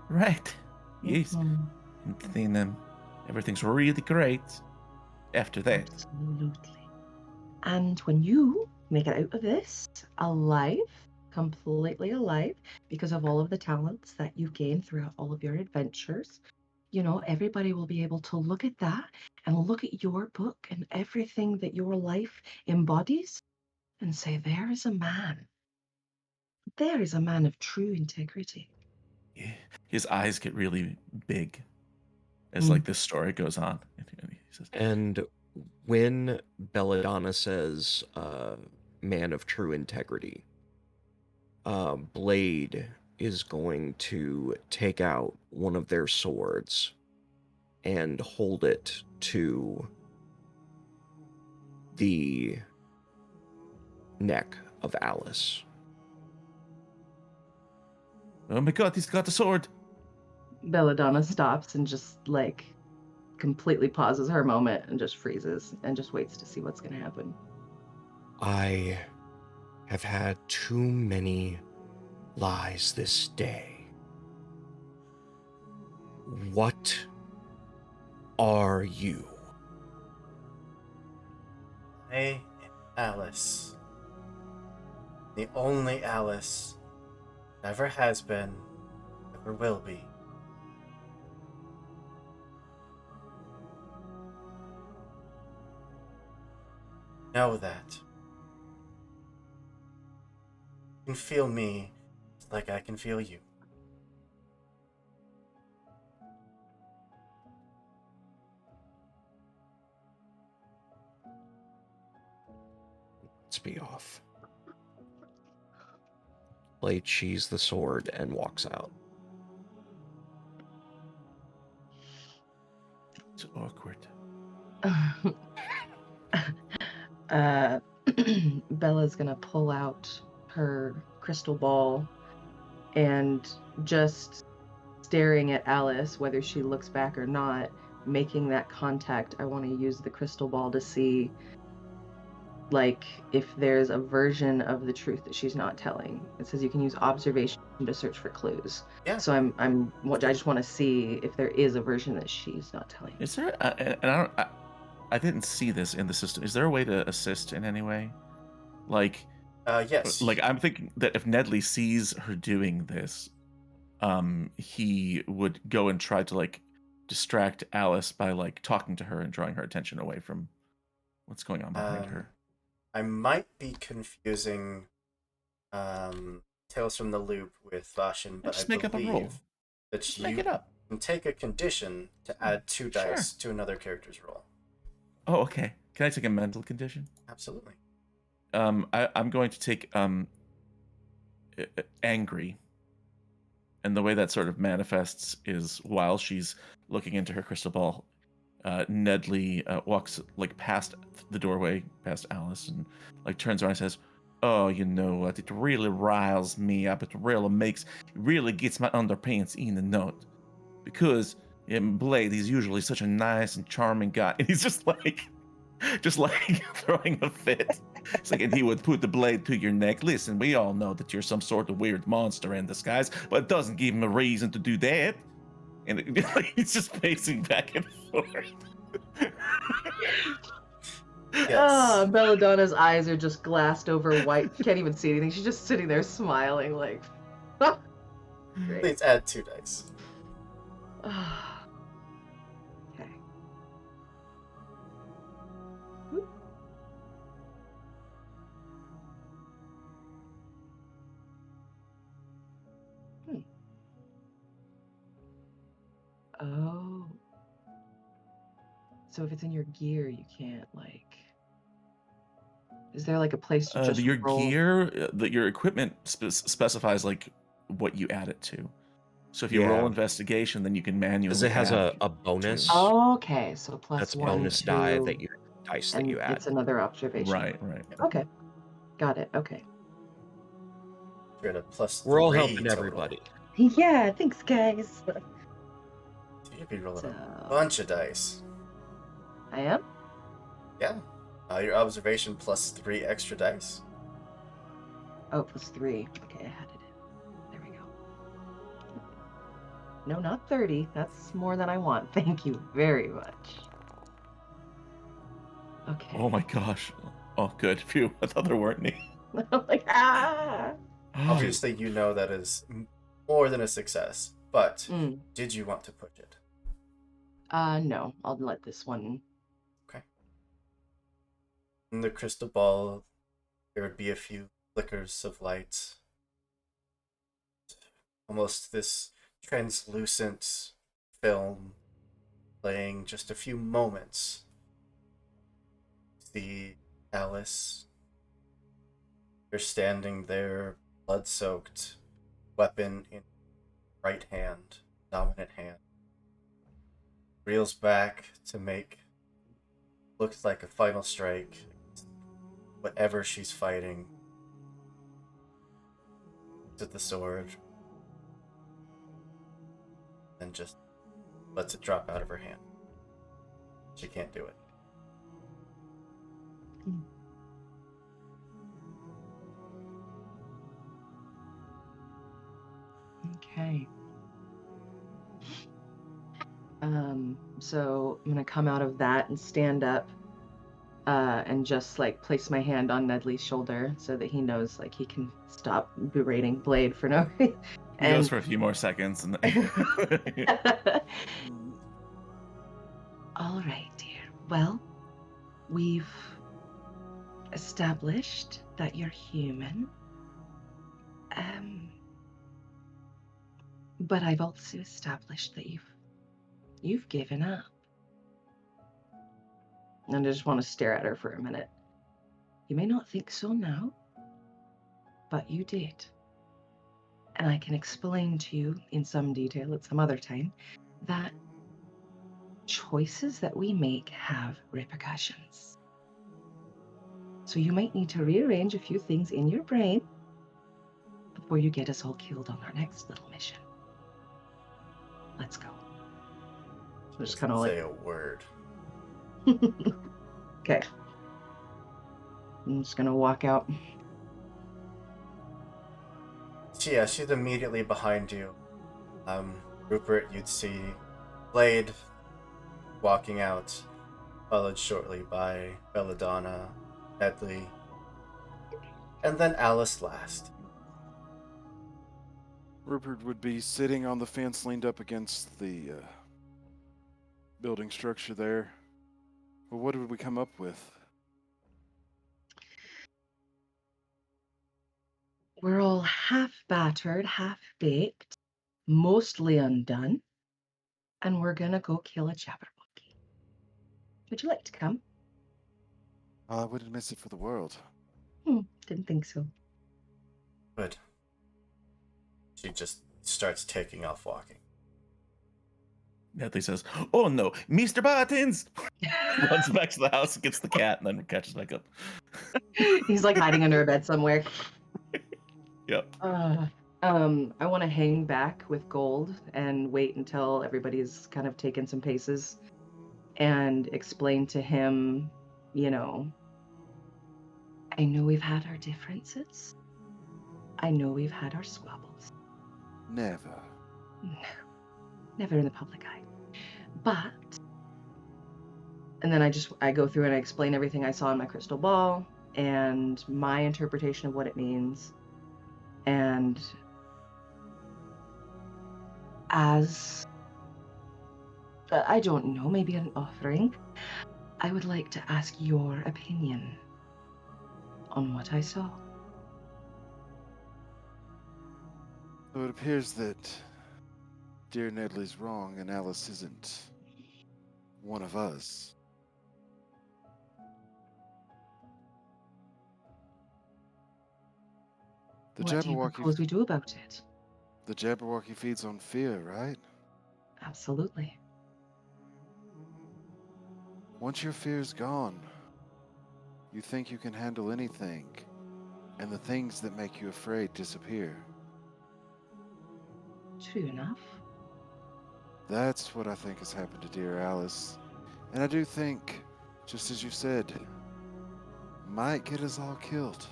Right. Yes. Mhm. And then everything's really great after that. Absolutely. And when you make it out of this alive, completely alive, because of all of the talents that you've gained throughout all of your adventures, everybody will be able to look at that and look at your book and everything that your life embodies and say, there is a man. There is a man of true integrity. Yeah. His eyes get really big as like this story goes on. And he says, And when Belladonna says, man of true integrity, Blade is going to take out one of their swords and hold it to the neck of Alice. oh my god, he's got the sword. Belladonna stops and just completely pauses her moment and just freezes and just waits to see what's going to happen. I have had too many lies this day. What are you? I am Alice. The only Alice. Never has been, never will be. Know that. You can feel me just like I can feel you. Let's be off. Blade sheathes the sword and walks out. It's awkward. Bella's gonna pull out her crystal ball and just staring at Alice, whether she looks back or not, making that contact. I want to use the crystal ball to see if there's a version of the truth that she's not telling. It says you can use observation to search for clues. Yeah. So I just want to see if there is a version that she's not telling. Is there? And I didn't see this in the system. Is there a way to assist in any way? Yes. Like I'm thinking that if Nedley sees her doing this, he would go and try to distract Alice by talking to her and drawing her attention away from what's going on behind her. I might be confusing Tales from the Loop with Vaesen, but Just I make up a roll. believe that Just you make it up. can take a condition to add 2 dice to another character's roll. Oh, okay. Can I take a mental condition? Absolutely. I'm going to take angry. And the way that sort of manifests is while she's looking into her crystal ball, Nedley walks like past the doorway, past Alice, and like turns around and says, "Oh, you know what? It really riles me up. It really gets my underpants in the note because Blade, he's usually such a nice and charming guy, and he's just like throwing a fit. It's like, and he would put the blade to your neck. Listen, we all know that you're some sort of weird monster in disguise, but it doesn't give him a reason to do that." And he's just pacing back and forth. Ah, Belladonna's eyes are just glassed over white. She can't even see anything. She's just sitting there smiling like, great. Please add 2 dice. Okay. Oh. So if it's in your gear, you can't, like... Is there, like, a place to just Your roll? gear, your equipment specifies, like, what you add it to. So if you roll Yeah. investigation, then you can manually Because it has add a bonus. Okay, so plus That's a 1, bonus 2, die that you dice that and you add. it's another observation. Right. Okay. Got it, okay. You're at a plus We're all 3 helping total. everybody. Yeah, thanks, guys. So you'd be rolling a bunch of dice. I am? Yeah. Your observation plus 3 extra dice. Oh, plus 3. Okay, I had it in. There we go. No, not 30. That's more than I want. Thank you very much. Okay. Oh my gosh. Oh, good. Phew. I thought there weren't any. I'm like, ah! Obviously, you know that is more than a success, but did you want to push it? No. I'll let this one... Okay. In the crystal ball, there would be a few flickers of light. Almost this translucent film playing just a few moments. See Alice. You're standing there, blood-soaked, weapon in right hand, dominant hand. Reels back to make looks like a final strike. Whatever she's fighting. To the sword. And just lets it drop out of her hand. She can't do it. Okay. So I'm gonna come out of that and stand up, and just like place my hand on Nedley's shoulder so that he knows like he can stop berating Blade for no reason. He goes for a few more seconds and All right, dear. Well, we've established that you're human. But I've also established that you've given up. And I just want to stare at her for a minute. You may not think so now, but you did. And I can explain to you in some detail at some other time that choices that we make have repercussions. So you might need to rearrange a few things in your brain before you get us all killed on our next little mission. Let's go. So just kind of like say a word. Okay. I'm just gonna walk out. Yeah, she's immediately behind you. Rupert, you'd see Blade walking out, followed shortly by Belladonna, Nedley, and then Alice last. Rupert would be sitting on the fence leaned up against the building structure there. Well, what did we come up with? We're all half battered, half baked, mostly undone, and we're gonna go kill a Jabberwocky. Would you like to come? I wouldn't miss it for the world. Didn't think so. Good. She just starts taking off walking. Nedley says, "Oh no, Mr. Buttons!" Runs back to the house and gets the cat, and then catches back up. He's like hiding under a bed somewhere. Yep. I want to hang back with Gold and wait until everybody's kind of taken some paces and explain to him, you know, I know we've had our differences. I know we've had our squabbles. Never. No, never in the public eye. But, and then I go through and I explain everything I saw in my crystal ball and my interpretation of what it means. And as, I don't know, maybe an offering, I would like to ask your opinion on what I saw. So it appears that dear Nedley's wrong and Alice isn't one of us. The What do you propose we do about it? The Jabberwocky feeds on fear, right? Absolutely. Once your fear's gone, you think you can handle anything, and the things that make you afraid disappear. True enough. That's what I think has happened to dear Alice. And I do think, just as you said, might get us all killed.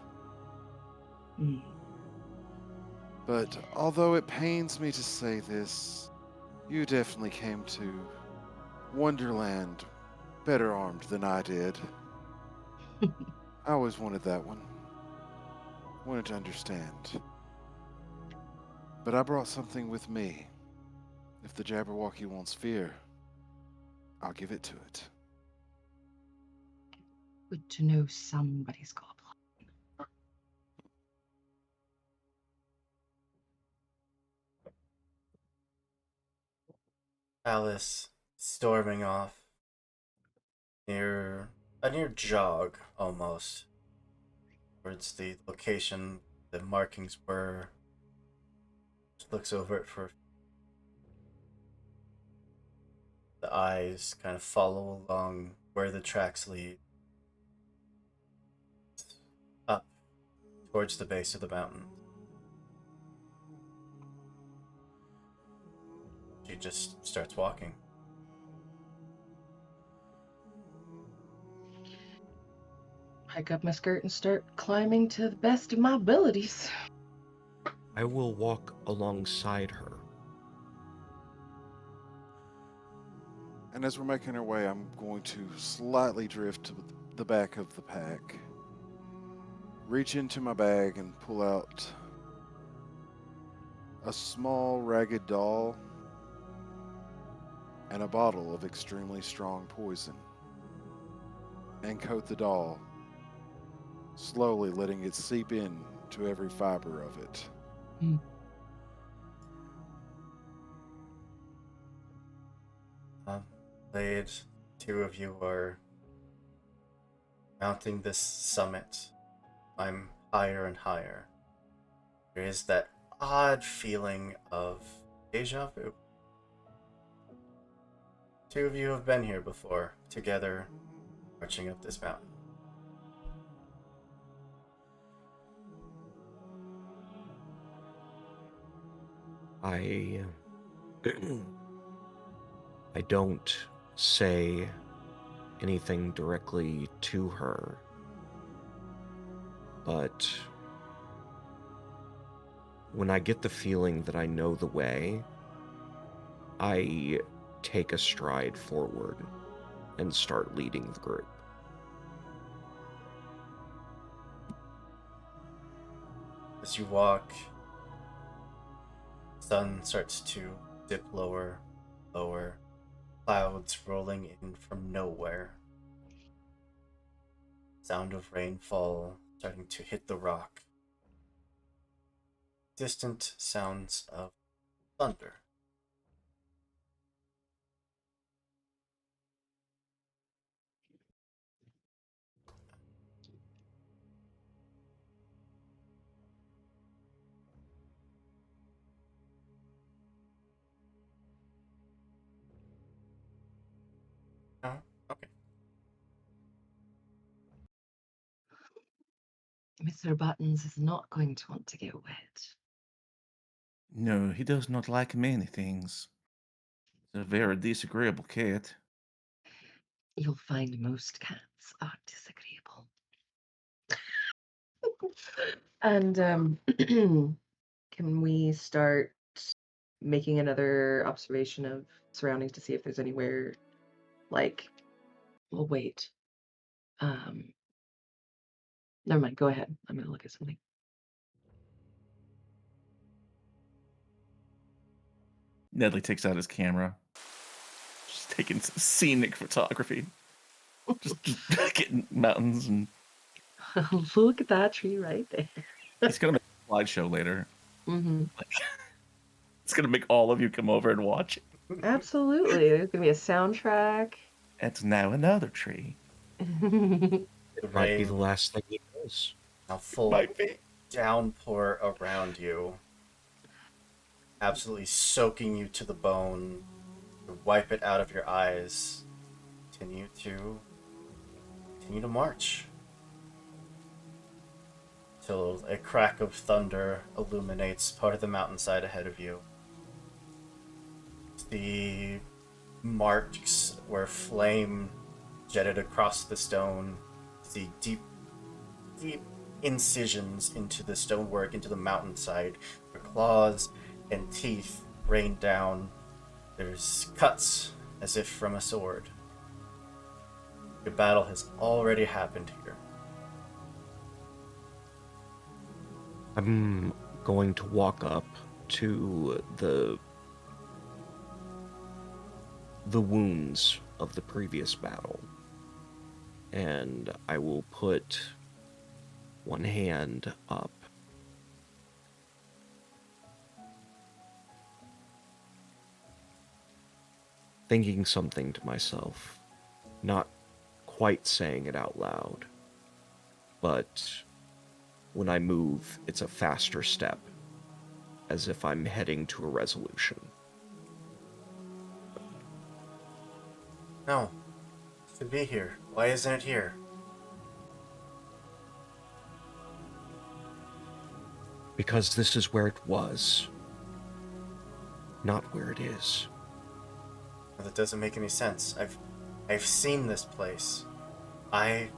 But although it pains me to say this, you definitely came to Wonderland better armed than I did. I always wanted that one. Wanted to understand. But I brought something with me. If the Jabberwocky wants fear, I'll give it to it. Good to know somebody's got a plan. Alice storming off near a near jog almost towards the location the markings were. Just looks over it for the eyes kind of follow along where the tracks lead up towards the base of the mountain. She just starts walking. Hike up my skirt and start climbing to the best of my abilities. I will walk alongside her. And as we're making our way, I'm going to slightly drift to the back of the pack. Reach into my bag and pull out a small ragged doll and a bottle of extremely strong poison. And coat the doll, slowly letting it seep in to every fiber of it. Blade, two of you are mounting this summit. I'm higher and higher. There is that odd feeling of deja vu. Two of you have been here before, together, marching up this mountain. I don't say anything directly to her, but when I get the feeling that I know the way, I take a stride forward and start leading the group. As you walk, sun starts to dip lower, lower, clouds rolling in from nowhere. Sound of rainfall starting to hit the rock. Distant sounds of thunder. Okay. Mr. Buttons is not going to want to get wet. No, he does not like many things. He's a very disagreeable cat. You'll find most cats are disagreeable. And can we start making another observation of surroundings to see if there's anywhere like, well, wait. Never mind. Go ahead. I'm gonna look at something. Nedley takes out his camera. Just taking some scenic photography. Just getting mountains and... Look at that tree right there. He's going to make a slideshow later. Mm-hmm. It's going to make all of you come over and watch it. Absolutely. There's gonna be a soundtrack. It's now another tree. It might be the last thing he does. A full downpour around you, absolutely soaking you to the bone. You wipe it out of your eyes. Continue to march till a crack of thunder illuminates part of the mountainside ahead of you. The marks where flame jetted across the stone, the deep incisions into the stonework, into the mountainside, where claws and teeth rain down. There's cuts as if from a sword. Your battle has already happened here. I'm going to walk up to the wounds of the previous battle, and I will put one hand up, thinking something to myself, not quite saying it out loud, but when I move, it's a faster step, as if I'm heading to a resolution. No. It should be here. Why isn't it here? Because this is where it was, not where it is. That doesn't make any sense. I've seen this place. I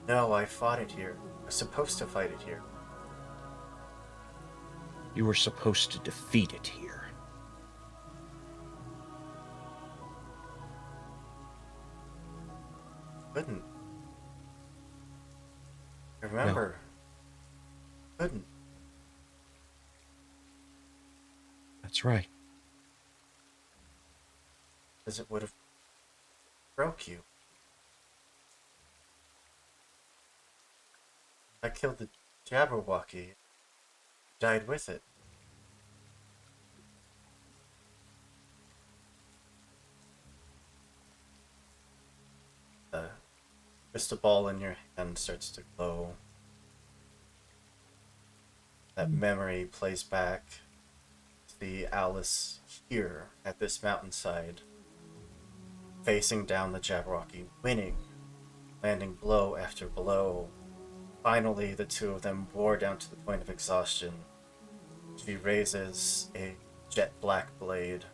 know I fought it here. I was supposed to fight it here. You were supposed to defeat it here. Couldn't. Remember. No. Couldn't. That's right. Because it would have broke you. I killed the Jabberwocky. Died with it. The crystal ball in your hand starts to glow. That memory plays back to the Alice here at this mountainside, facing down the Jabberwocky, winning, landing blow after blow. Finally, the two of them wore down to the point of exhaustion. She raises a jet black blade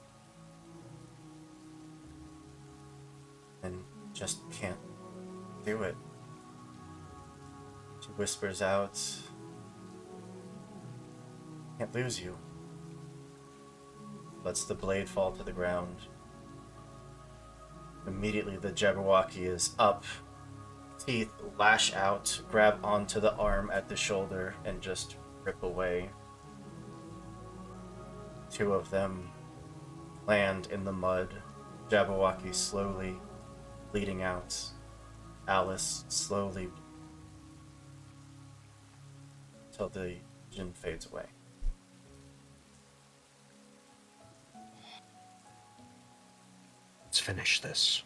and just can't do it. She whispers out, "Can't lose you." Lets the blade fall to the ground. Immediately, the Jabberwocky is up. Teeth lash out, grab onto the arm at the shoulder, and just rip away. Two of them land in the mud. Jabberwocky slowly bleeding out. Alice slowly till the vision fades away. Let's finish this.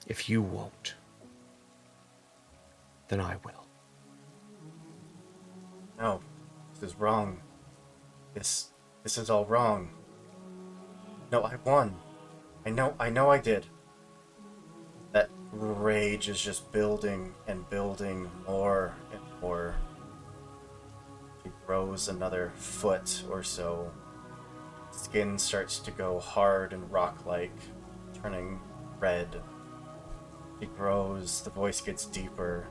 If you won't, then I will. No, this is wrong. This is all wrong. No, I won. I know I did. That rage is just building and building more and more. He grows another foot or so. Skin starts to go hard and rock-like, turning red. He grows, the voice gets deeper,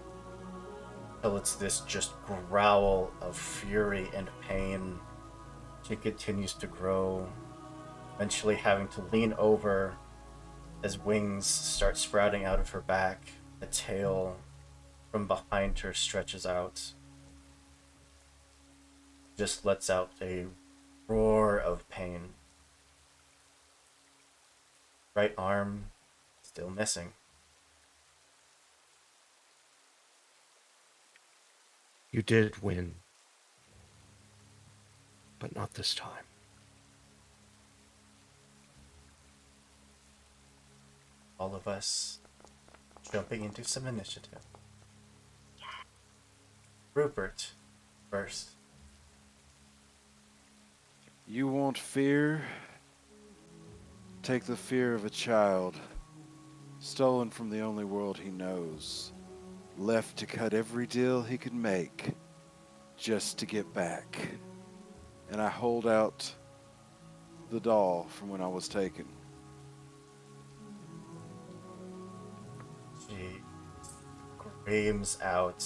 till it's this just growl of fury and pain. She continues to grow, eventually having to lean over as wings start sprouting out of her back. A tail from behind her stretches out. Just lets out a roar of pain. Right arm still missing. You did win. But not this time. All of us jumping into some initiative. Rupert, first. You want fear? Take the fear of a child, stolen from the only world he knows, left to cut every deal he could make, just to get back. And I hold out the doll from when I was taken. She screams out,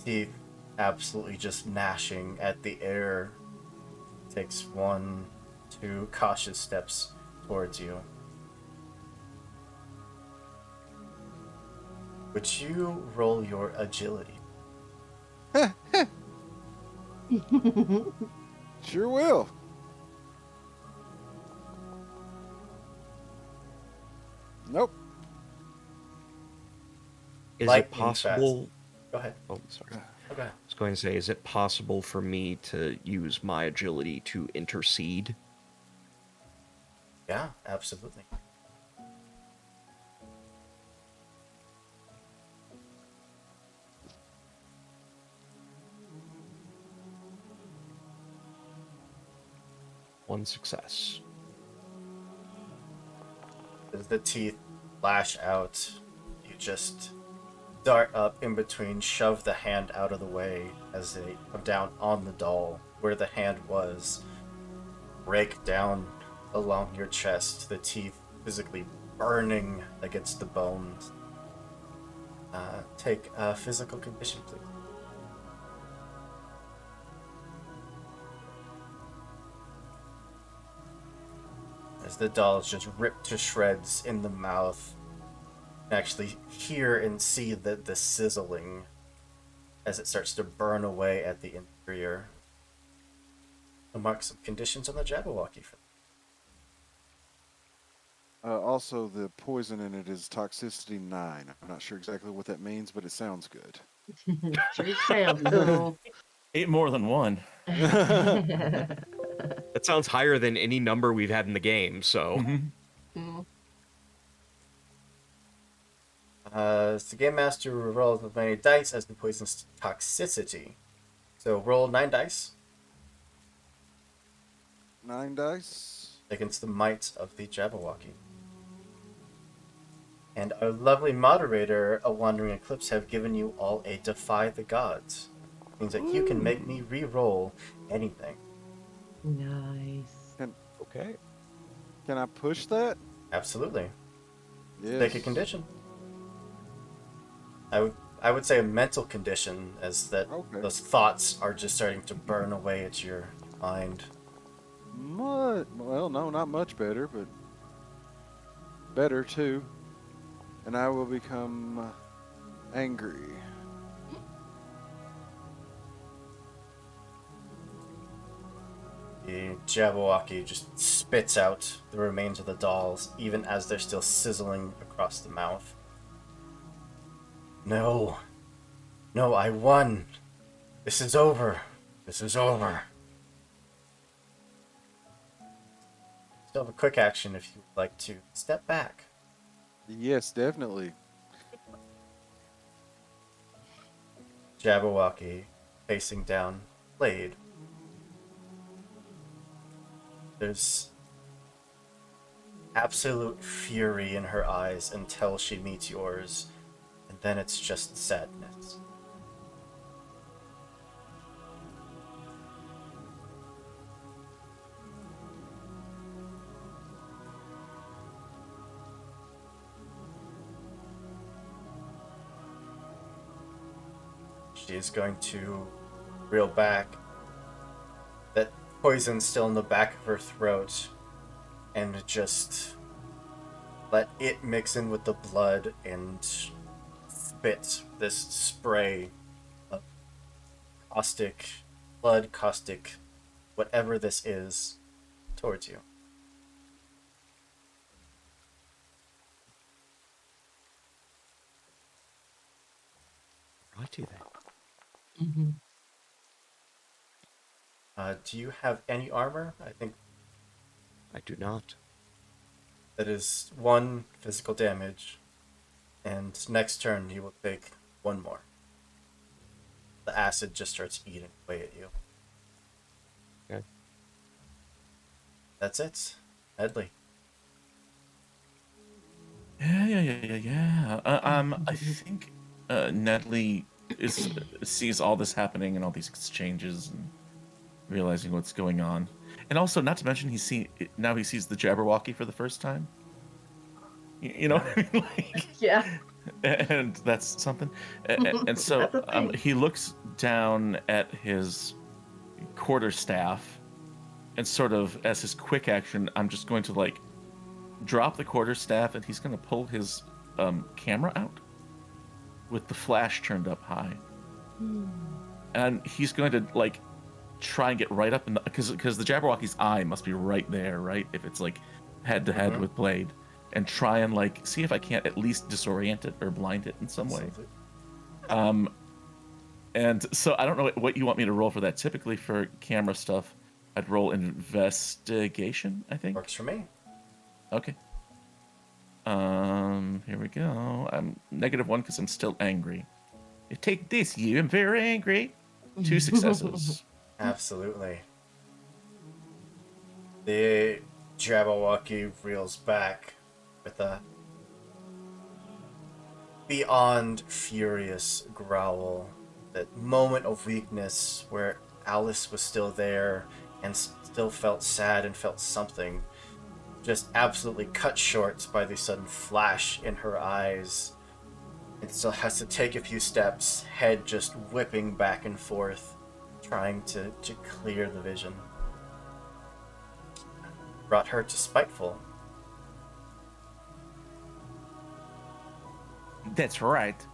teeth absolutely just gnashing at the air. Takes 1, 2 cautious steps towards you. Would you roll your agility? Sure will. Nope. Is Lightning it possible? fast. Go ahead. Oh, sorry. Okay. I was going to say, is it possible for me to use my agility to intercede? Yeah, absolutely. One success. As the teeth lash out, you just dart up in between, shove the hand out of the way as they come down on the doll where the hand was, rake down along your chest, the teeth physically burning against the bones. Take a physical condition, please. As the doll is just ripped to shreds in the mouth, you can actually hear and see the sizzling as it starts to burn away at the interior. I'll mark some conditions on the Jabberwocky for Also, the poison in it is toxicity 9. I'm not sure exactly what that means, but it sounds good. Sure sounds good. 8 more than 1. That sounds higher than any number we've had in the game, so. The Game Master rolls as many dice as the poison's toxicity. So roll 9 dice 9 dice. against the might of the Jabberwocky. And our lovely moderator, A Wandering Eclipse, have given you all a Defy the Gods. Means that you can make me re-roll anything. Nice. Okay. Can I push that? Absolutely. Yes. Take a condition. I would say a mental condition, as that those thoughts are just starting to burn away at your mind. Well, no, not much better, but better too. And I will become angry. The Jabberwocky just spits out the remains of the dolls, even as they're still sizzling across the mouth. No. No, I won. This is over. This is over. Still have a quick action if you would like to step back. Yes, definitely. Jabberwocky facing down Blade. absolute fury in her eyes until she meets yours, and then it's just sadness. She is going to reel back, that poison still in the back of her throat, and just let it mix in with the blood and spit this spray of caustic, blood caustic, whatever this is, towards you. Righty then. Mm-hmm. Do you have any armor? I think I do not. that is 1 physical damage, and next turn you will take 1 more. The acid just starts eating away at you. Okay. That's it. Headley. Yeah. I think Nedley sees all this happening and all these exchanges and realizing what's going on, and also not to mention he sees the Jabberwocky for the first time. You know what I mean? Like, Yeah. And that's something. And so That's a thing. he looks down at his quarterstaff, and sort of as his quick action, I'm just going to like drop the quarterstaff, and he's going to pull his camera out with the flash turned up high, and he's going to like try and get right up in the because the Jabberwocky's eye must be right there, right? If it's like head to head with Blade, and try and like see if I can't at least disorient it or blind it in some way. And so I don't know what you want me to roll for that. Typically for camera stuff, I'd roll investigation, I think. Works for me. Okay. Here we go. I'm -1 because I'm still angry. You take this, you. I'm very angry. 2 successes. Absolutely. The Jabberwocky reels back with a beyond furious growl. That moment of weakness where Alice was still there and still felt sad and felt something, just absolutely cut short by the sudden flash in her eyes. It still has to take a few steps, head just whipping back and forth, trying to clear the vision. Brought her to spiteful. That's right.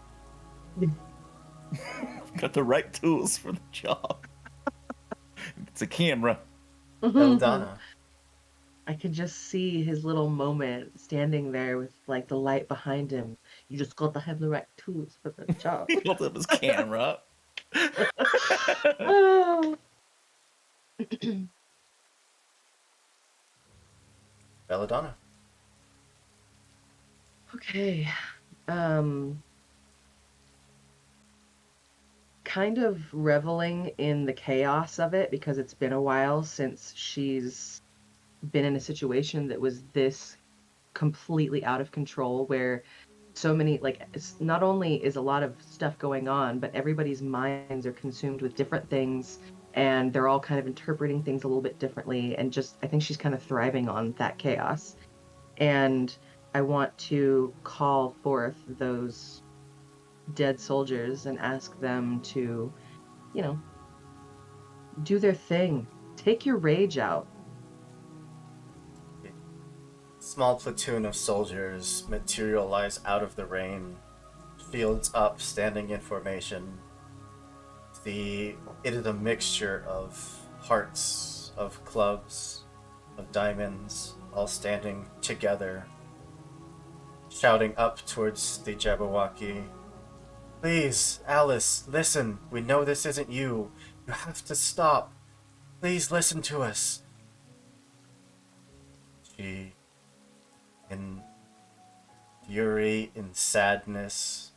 Got the right tools for the job. It's a camera. Belladonna. I can just see his little moment standing there with like the light behind him. You just got to have the right tools for the job. He holds up his camera. Oh. Belladonna. Okay. Kind of reveling in the chaos of it because it's been a while since she's been in a situation that was this completely out of control, where so many, like, not only is a lot of stuff going on, but everybody's minds are consumed with different things, and they're all kind of interpreting things a little bit differently, and just I think she's kind of thriving on that chaos. And I want to call forth those dead soldiers and ask them to, do their thing. Take your rage out. Small platoon of soldiers materialize out of the rain, fields up, standing in formation. It is a mixture of hearts, of clubs, of diamonds, all standing together, shouting up towards the Jabberwocky. Please, Alice, listen. We know this isn't you. You have to stop. Please listen to us. She, in fury, in sadness,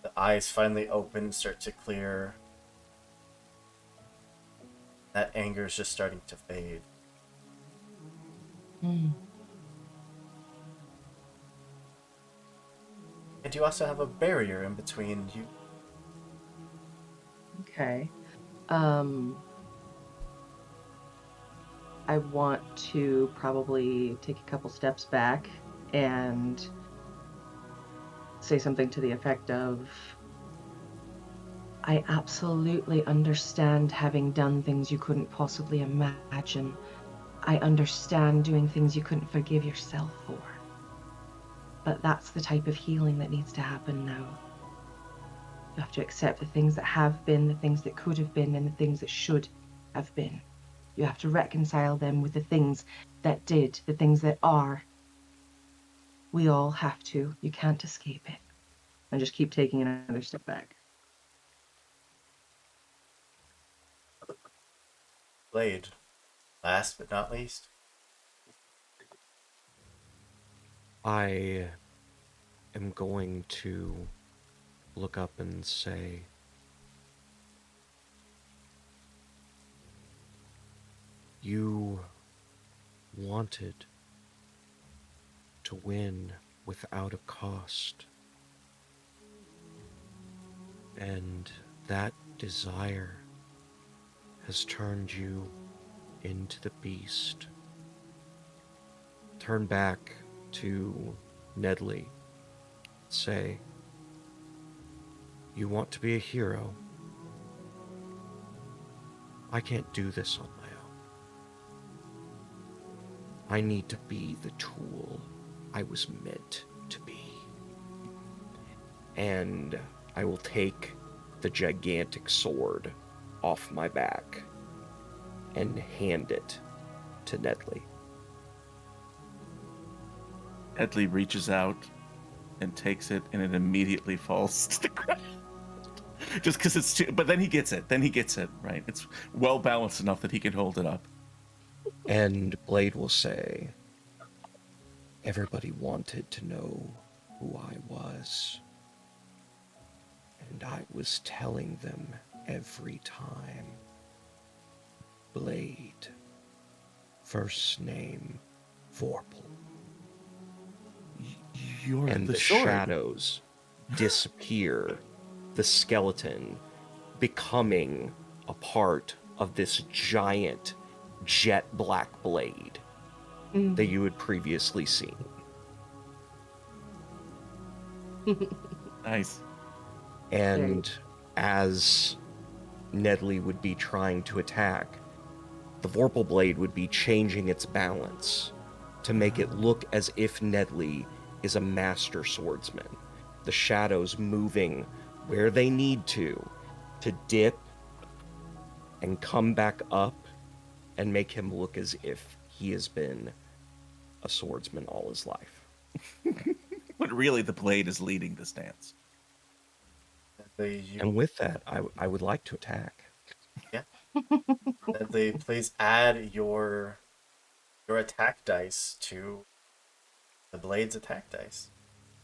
the eyes finally open, start to clear. That anger is just starting to fade. And you also have a barrier in between you. Okay. I want to probably take a couple steps back and say something to the effect of, I absolutely understand having done things you couldn't possibly imagine. I understand doing things you couldn't forgive yourself for. But that's the type of healing that needs to happen now. You have to accept the things that have been, the things that could have been, and the things that should have been. You have to reconcile them with the things that did, the things that are. We all have to. You can't escape it. And just keep taking another step back. Blade, last but not least. I am going to look up and say, you wanted to win without a cost. And that desire has turned you into the beast. Turn back to Nedley. Say, you want to be a hero. I can't do this on my own. I need to be the tool I was meant to be. And I will take the gigantic sword off my back and hand it to Nedley. Nedley reaches out and takes it, and it immediately falls to the ground. Just because it's too... But then he gets it. Right? It's well balanced enough that he can hold it up. And Blade will say, everybody wanted to know who I was. And I was telling them every time. Blade. First name, Vorpal. You're and the shadows disappear. The skeleton becoming a part of this giant jet black blade that you had previously seen. Nice. And as Nedley would be trying to attack, the Vorpal blade would be changing its balance to make it look as if Nedley is a master swordsman. The shadows moving where they need to dip and come back up and make him look as if he has been a swordsman all his life. But really, the blade is leading this dance. And with that, I would like to attack. Yeah. Nedley, please add your attack dice to the blade's attack dice.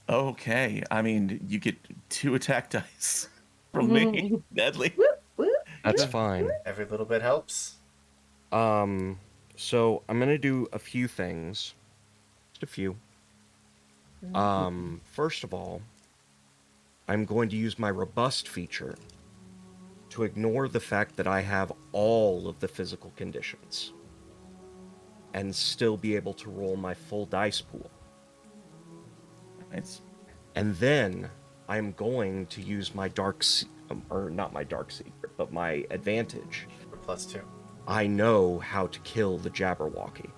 Okay, I mean, you get 2 attack dice from me, Nedley. That's fine. Every little bit helps. So I'm gonna do a few things. Just a few. First of all, I'm going to use my robust feature to ignore the fact that I have all of the physical conditions and still be able to roll my full dice pool. Nice. And then I'm going to use my or not my dark secret, but my advantage. For +2. I know how to kill the Jabberwocky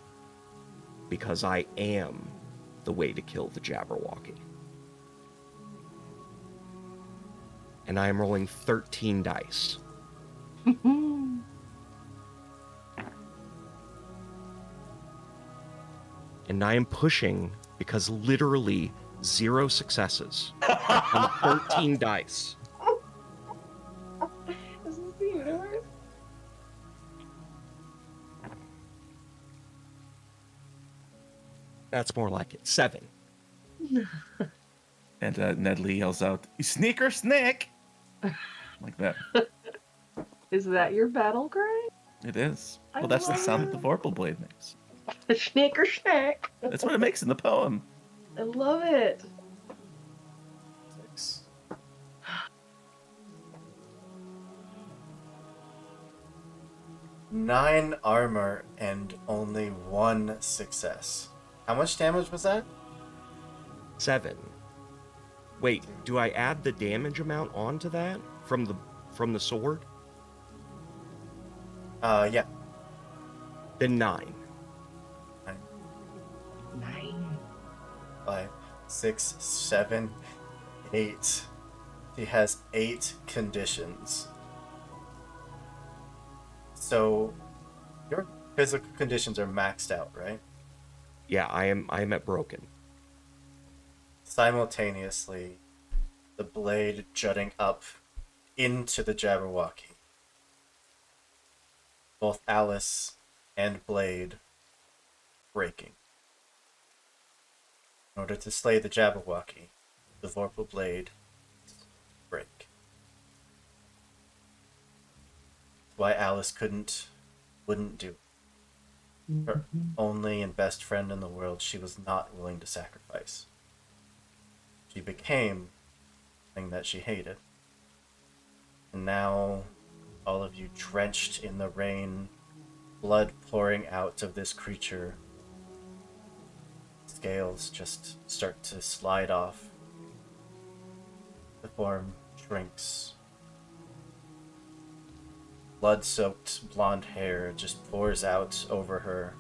because I am the way to kill the Jabberwocky. And I am rolling 13 dice. And I am pushing because literally 0 successes on 13 dice. This is the universe. That's more like it. 7. And Nedley yells out, "You sneaker snake!" Like that. Is that your battle cry? It is. Well, that's the sound that the Vorpal blade makes. Sneaker snack. That's what it makes in the poem. I love it. 9 armor and only 1 success. How much damage was that? 7. Wait, do I add the damage amount onto that from the sword? Yeah. Then 9. 9. 5, 6, 7, 8. He has 8 conditions. So your physical conditions are maxed out, right? Yeah, I am at broken. Simultaneously, the blade jutting up into the Jabberwocky. Both Alice and Blade breaking. In order to slay the Jabberwocky, the Vorpal blade break. Why Alice wouldn't do. Her only and best friend in the world, she was not willing to sacrifice. She became the thing that she hated. And now, all of you drenched in the rain, blood pouring out of this creature. Scales just start to slide off. The form shrinks. Blood-soaked blonde hair just pours out over her,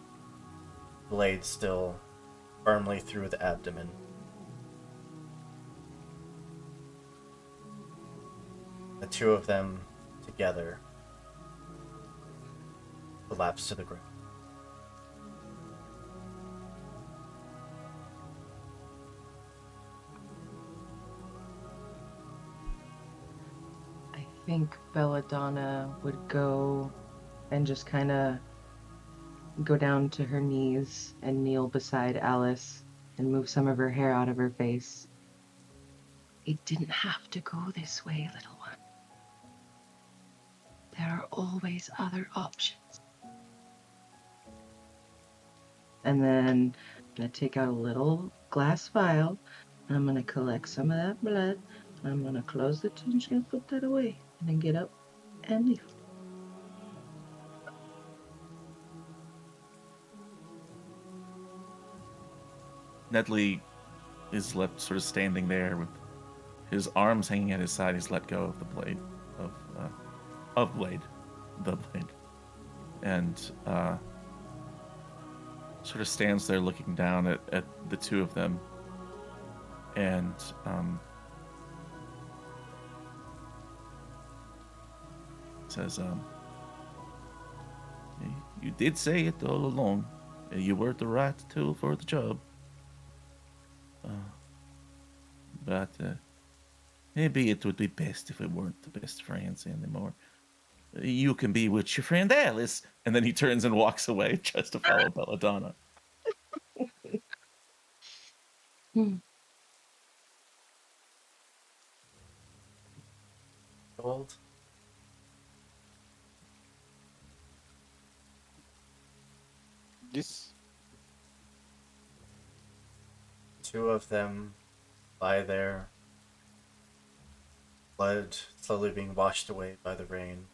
blade still firmly through the abdomen. The two of them together collapse to the ground. I think Belladonna would go and just kind of go down to her knees and kneel beside Alice and move some of her hair out of her face. It didn't have to go this way, little one. There are always other options. And then I'm going to take out a little glass vial, and I'm going to collect some of that blood, and I'm going to close the tinge and put that away, and then get up and leave. Nedley is left sort of standing there with his arms hanging at his side. He's let go of the blade the blade, and sort of stands there looking down at the two of them, and says, "You did say it all along. You were the right tool for the job. But maybe it would be best if we weren't the best friends anymore. You can be with your friend Alice." And then he turns and walks away, tries to follow Belladonna. Gold. Yes. Two of them lie there, blood slowly being washed away by the rain.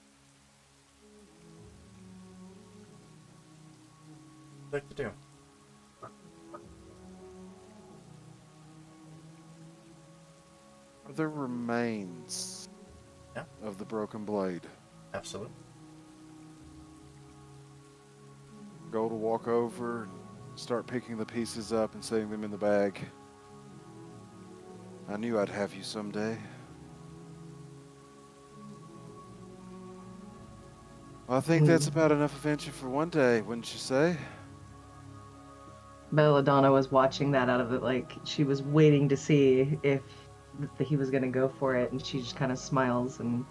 What would you like to do? Are there remains of the broken blade? Absolutely. Go to walk over and start picking the pieces up and setting them in the bag. I knew I'd have you someday. Well, I think that's about enough adventure for one day, wouldn't you say? Belladonna was watching that out of it, like she was waiting to see if he was going to go for it, and she just kind of smiles and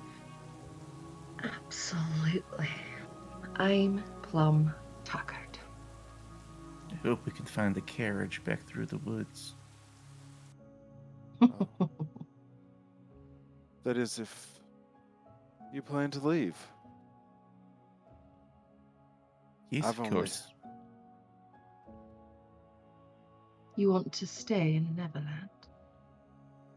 absolutely, I'm plumb tuckered. I hope we can find the carriage back through the woods. That is, if you plan to leave. Yes, of course. You want to stay in Neverland?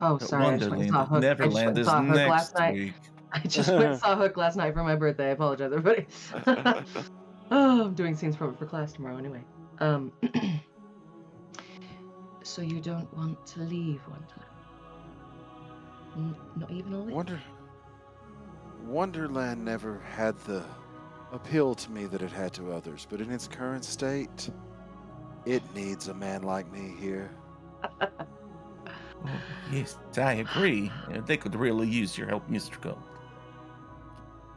Oh, But sorry, I just went and saw Wonderland, Hook. I just went Neverland and is saw Hook last next night. week. I just went and saw Hook last night for my birthday. I apologize, everybody. Oh, I'm doing scenes for class tomorrow anyway. So you don't want to leave Wonderland? Not even a little? Wonderland never had the appeal to me that it had to others, but in its current state, it needs a man like me here. Oh, yes, I agree. They could really use your help, Mr. Gold.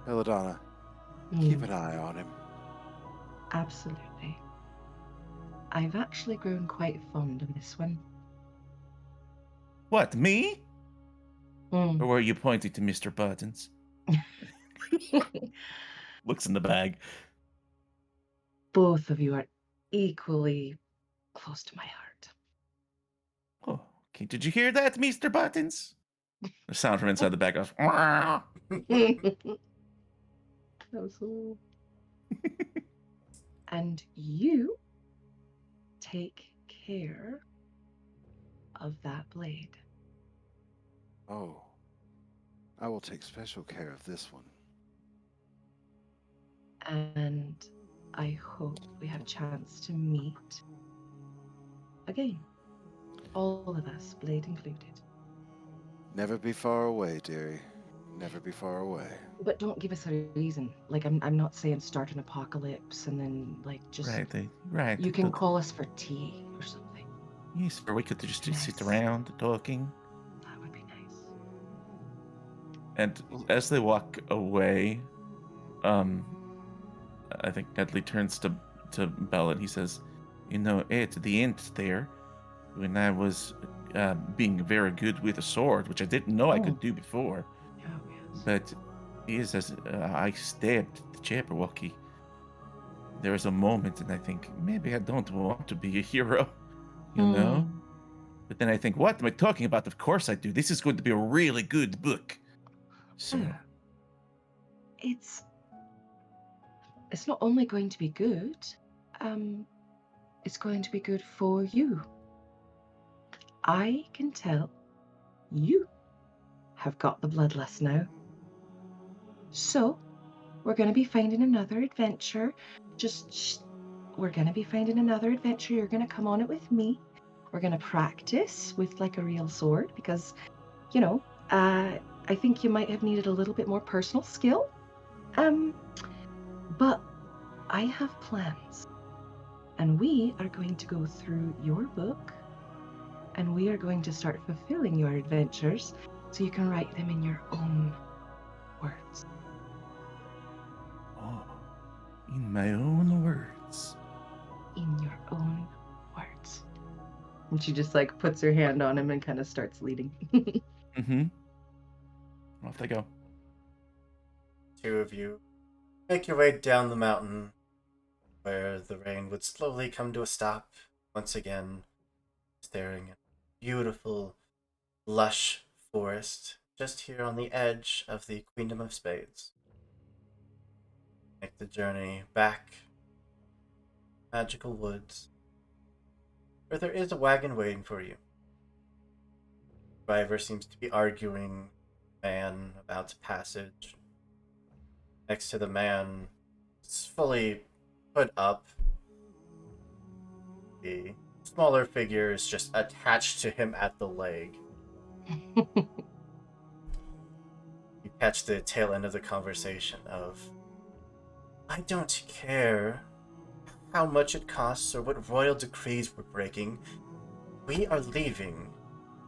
Belladonna, keep an eye on him. Absolutely. I've actually grown quite fond of this one. What, me? Or were you pointing to Mr. Buttons? Looks in the bag. Both of you are equally close to my heart. Oh, okay. Did you hear that, Mr. Buttons? The sound from inside the bag goes. Absolutely. And you take care of that blade. Oh, I will take special care of this one. And I hope we have a chance to meet again. All of us, blade included. Never be far away, dearie. Never be far away. But don't give us a reason. Like, I'm not saying start an apocalypse and then, like, just... Right. You can call us for tea or something. Yes, or we could just sit around talking. That would be nice. And as they walk away, I think Nedley turns to Bella and he says, "You know, at the end there, when I was being very good with a sword, which I didn't know I could do before, but is as I stabbed the Jabberwocky, there was a moment, and I think maybe I don't want to be a hero, you know. But then I think, what am I talking about? Of course I do. This is going to be a really good book." So it's not only going to be good, it's going to be good for you. I can tell you have got the bloodlust now. So we're going to be finding another adventure. We're going to be finding another adventure. You're going to come on it with me. We're going to practice with like a real sword because, you know, I think you might have needed a little bit more personal skill. But I have plans. And we are going to go through your book and we are going to start fulfilling your adventures so you can write them in your own words. Oh, in my own words. In your own words. And she just like puts her hand on him and kind of starts leading. Off they go. Two of you make your way down the mountain where the rain would slowly come to a stop once again, staring at beautiful, lush forest just here on the edge of the Queendom of Spades. Make the journey back magical woods where there is a wagon waiting for you. The driver seems to be arguing with the man about passage. Next to the man, it's fully put up. The smaller figure is just attached to him at the leg. You catch the tail end of the conversation of, "I don't care how much it costs or what royal decrees we're breaking. We are leaving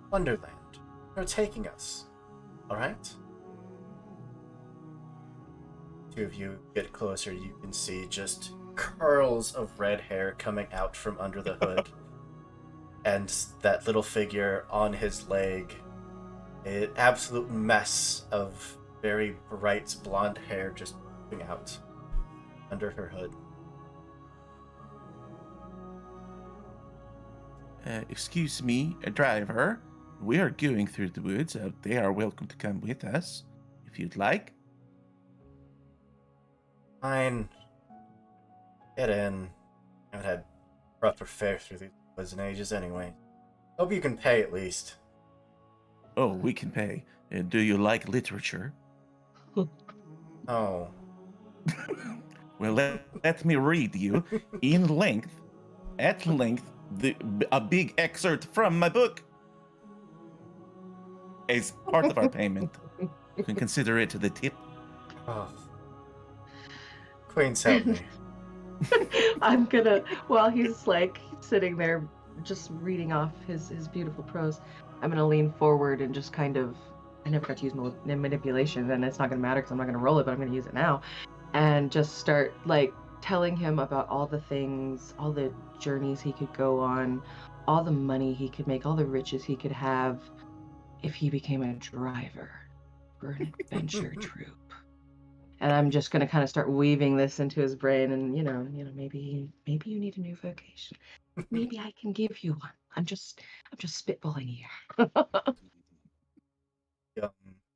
Wonderland. You're taking us. Alright?" Two of you get closer, you can see just curls of red hair coming out from under the hood. And that little figure on his leg, an absolute mess of very bright blonde hair just popping out under her hood. Excuse me, driver. We are going through the woods. They are welcome to come with us, if you'd like. Fine. Get in. I haven't had proper fare through these woods in ages anyway. Hope you can pay at least. Oh, we can pay. Do you like literature? Oh. Well, let me read you at length, a big excerpt from my book. As part of our payment, you can consider it the tip. Oh. Queens, help me. I'm gonna, while he's like sitting there just reading off his beautiful prose, I'm gonna lean forward and just kind of, I never got to use manipulation, and it's not gonna matter because I'm not gonna roll it, but I'm gonna use it now, and just start like telling him about all the things, all the journeys he could go on, all the money he could make, all the riches he could have if he became a driver for an adventure troupe. And I'm just going to kind of start weaving this into his brain, and maybe you need a new vocation. Maybe I can give you one. I'm just spitballing here. Young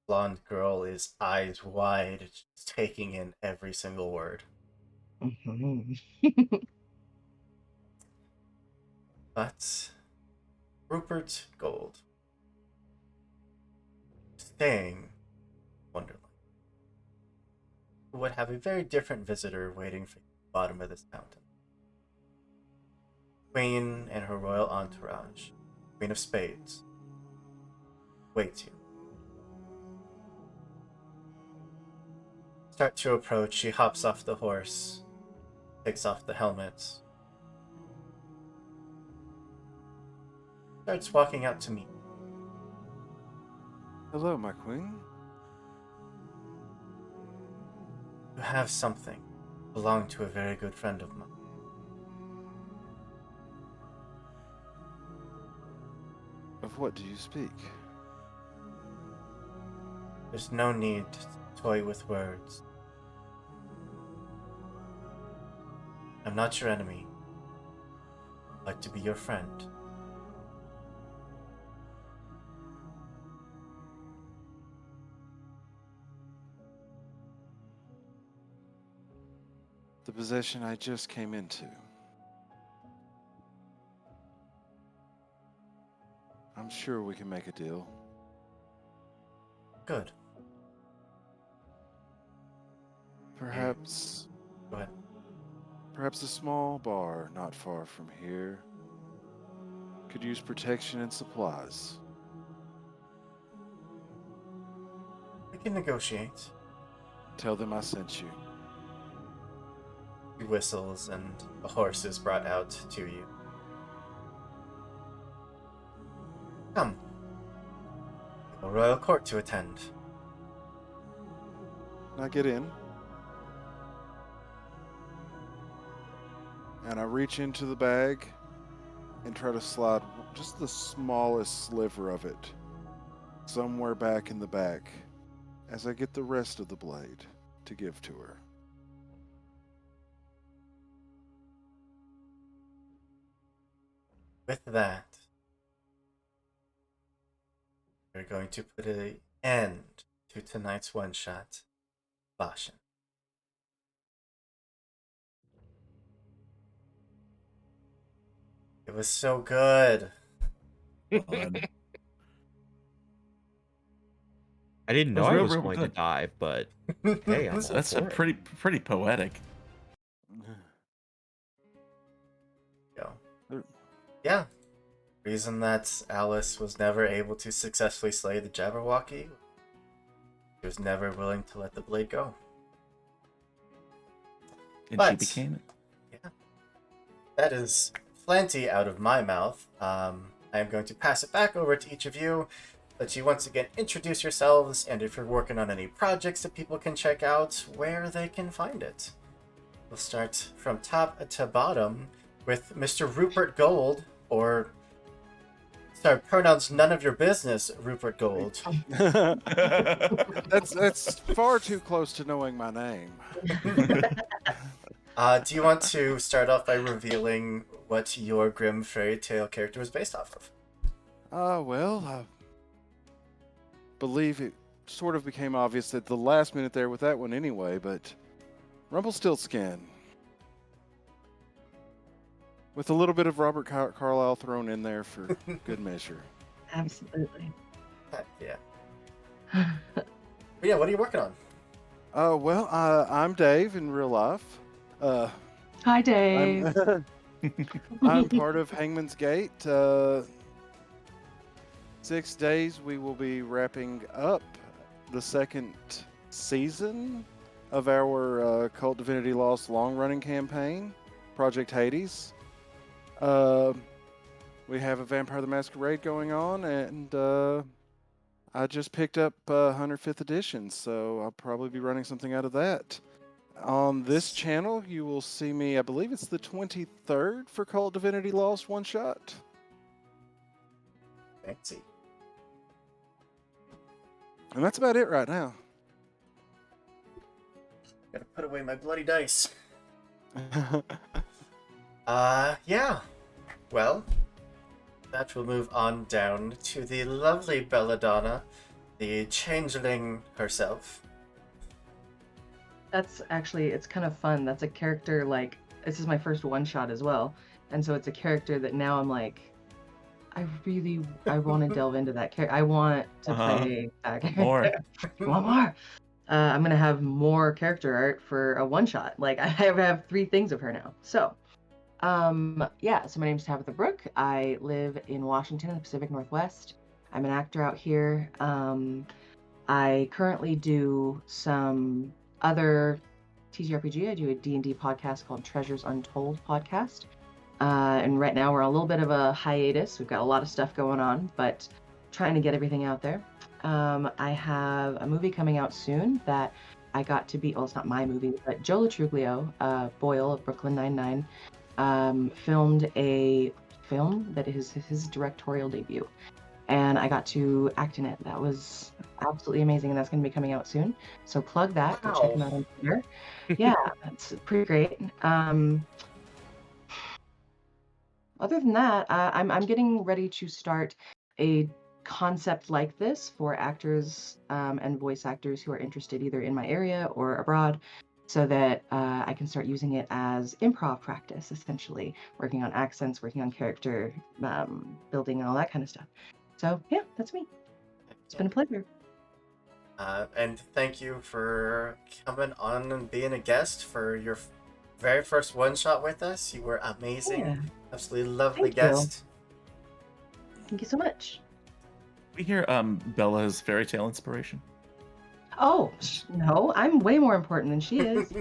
blonde girl is eyes wide, just taking in every single word. But Rupert Gold, staying Wonderland, would have a very different visitor waiting for you at the bottom of this mountain. Queen and her royal entourage, Queen of Spades, waits you. Start to approach, she hops off the horse, takes off the helmet, starts walking out to meet you. Hello, my queen. You have something belonged to a very good friend of mine. Of what do you speak? There's no need to toy with words. I'm not your enemy. I'd like to be your friend. The possession I just came into. I'm sure we can make a deal. Good. Perhaps... Go ahead. Perhaps a small bar not far from here could use protection and supplies. We can negotiate. Tell them I sent you. He whistles and a horse is brought out to you. Come. We have a royal court to attend. Now get in. And I reach into the bag and try to slide just the smallest sliver of it somewhere back in the back as I get the rest of the blade to give to her. With that, we're going to put an end to tonight's one-shot, Vaesen. It was so good. I didn't know I was going to die, but hey, that's a pretty poetic. Yeah. Reason that Alice was never able to successfully slay the Jabberwocky. She was never willing to let the blade go. And she became it. Yeah. That is plenty out of my mouth. I am going to pass it back over to each of you. Let you once again introduce yourselves, and if you're working on any projects that people can check out, where they can find it. We'll start from top to bottom with Mr. Rupert Gold, or sorry, pronouns none of your business, Rupert Gold. That's far too close to knowing my name. Do you want to start off by revealing what your grim fairy tale character was based off of? Well, I believe it sort of became obvious at the last minute there with that one anyway, but Rumpelstiltskin. With a little bit of Robert Carlyle thrown in there for good measure. Absolutely. Yeah. But yeah, what are you working on? I'm Dave in real life. Hi, Dave. I'm part of Hangman's Gate. 6 days we will be wrapping up the second season of our Cult Divinity Lost long-running campaign, Project Hades. We have a Vampire the Masquerade going on, and I just picked up 105th edition, so I'll probably be running something out of that. On this channel, you will see me, I believe it's the 23rd for Cult Divinity Lost One Shot. Fancy. And that's about it right now. Gotta put away my bloody dice. Yeah. Well, that will move on down to the lovely Belladonna, the changeling herself. That's actually, it's kind of fun. That's a character, like, this is my first one-shot as well. And so it's a character that now I'm like, I want to delve into that character. I want to play that character. More. I want more. I'm going to have more character art for a one-shot. Like, I have 3 things of her now. So, yeah, so my name's Tabitha Brooke. I live in Washington in the Pacific Northwest. I'm an actor out here. I currently do some other TTRPG. I do a D&D podcast called Treasures Untold podcast. And right now we're on a little bit of a hiatus. We've got a lot of stuff going on, but trying to get everything out there. I have a movie coming out soon that I got to be, well, it's not my movie, but Joe Latruglio, Boyle of Brooklyn Nine-Nine, filmed a film that is his directorial debut. And I got to act in it. That was absolutely amazing, and that's going to be coming out soon. So plug that. Go check him out on Twitter. Yeah, it's pretty great. Other than that, I'm getting ready to start a concept like this for actors and voice actors who are interested either in my area or abroad, so that I can start using it as improv practice, essentially, working on accents, working on character building, and all that kind of stuff. So yeah, that's me. It's been a pleasure. And thank you for coming on and being a guest for your very first one-shot with us. You were amazing. Yeah. Absolutely lovely Thank you. guest. Thank you so much. We hear Bella's fairy tale inspiration. Oh, no, I'm way more important than she is.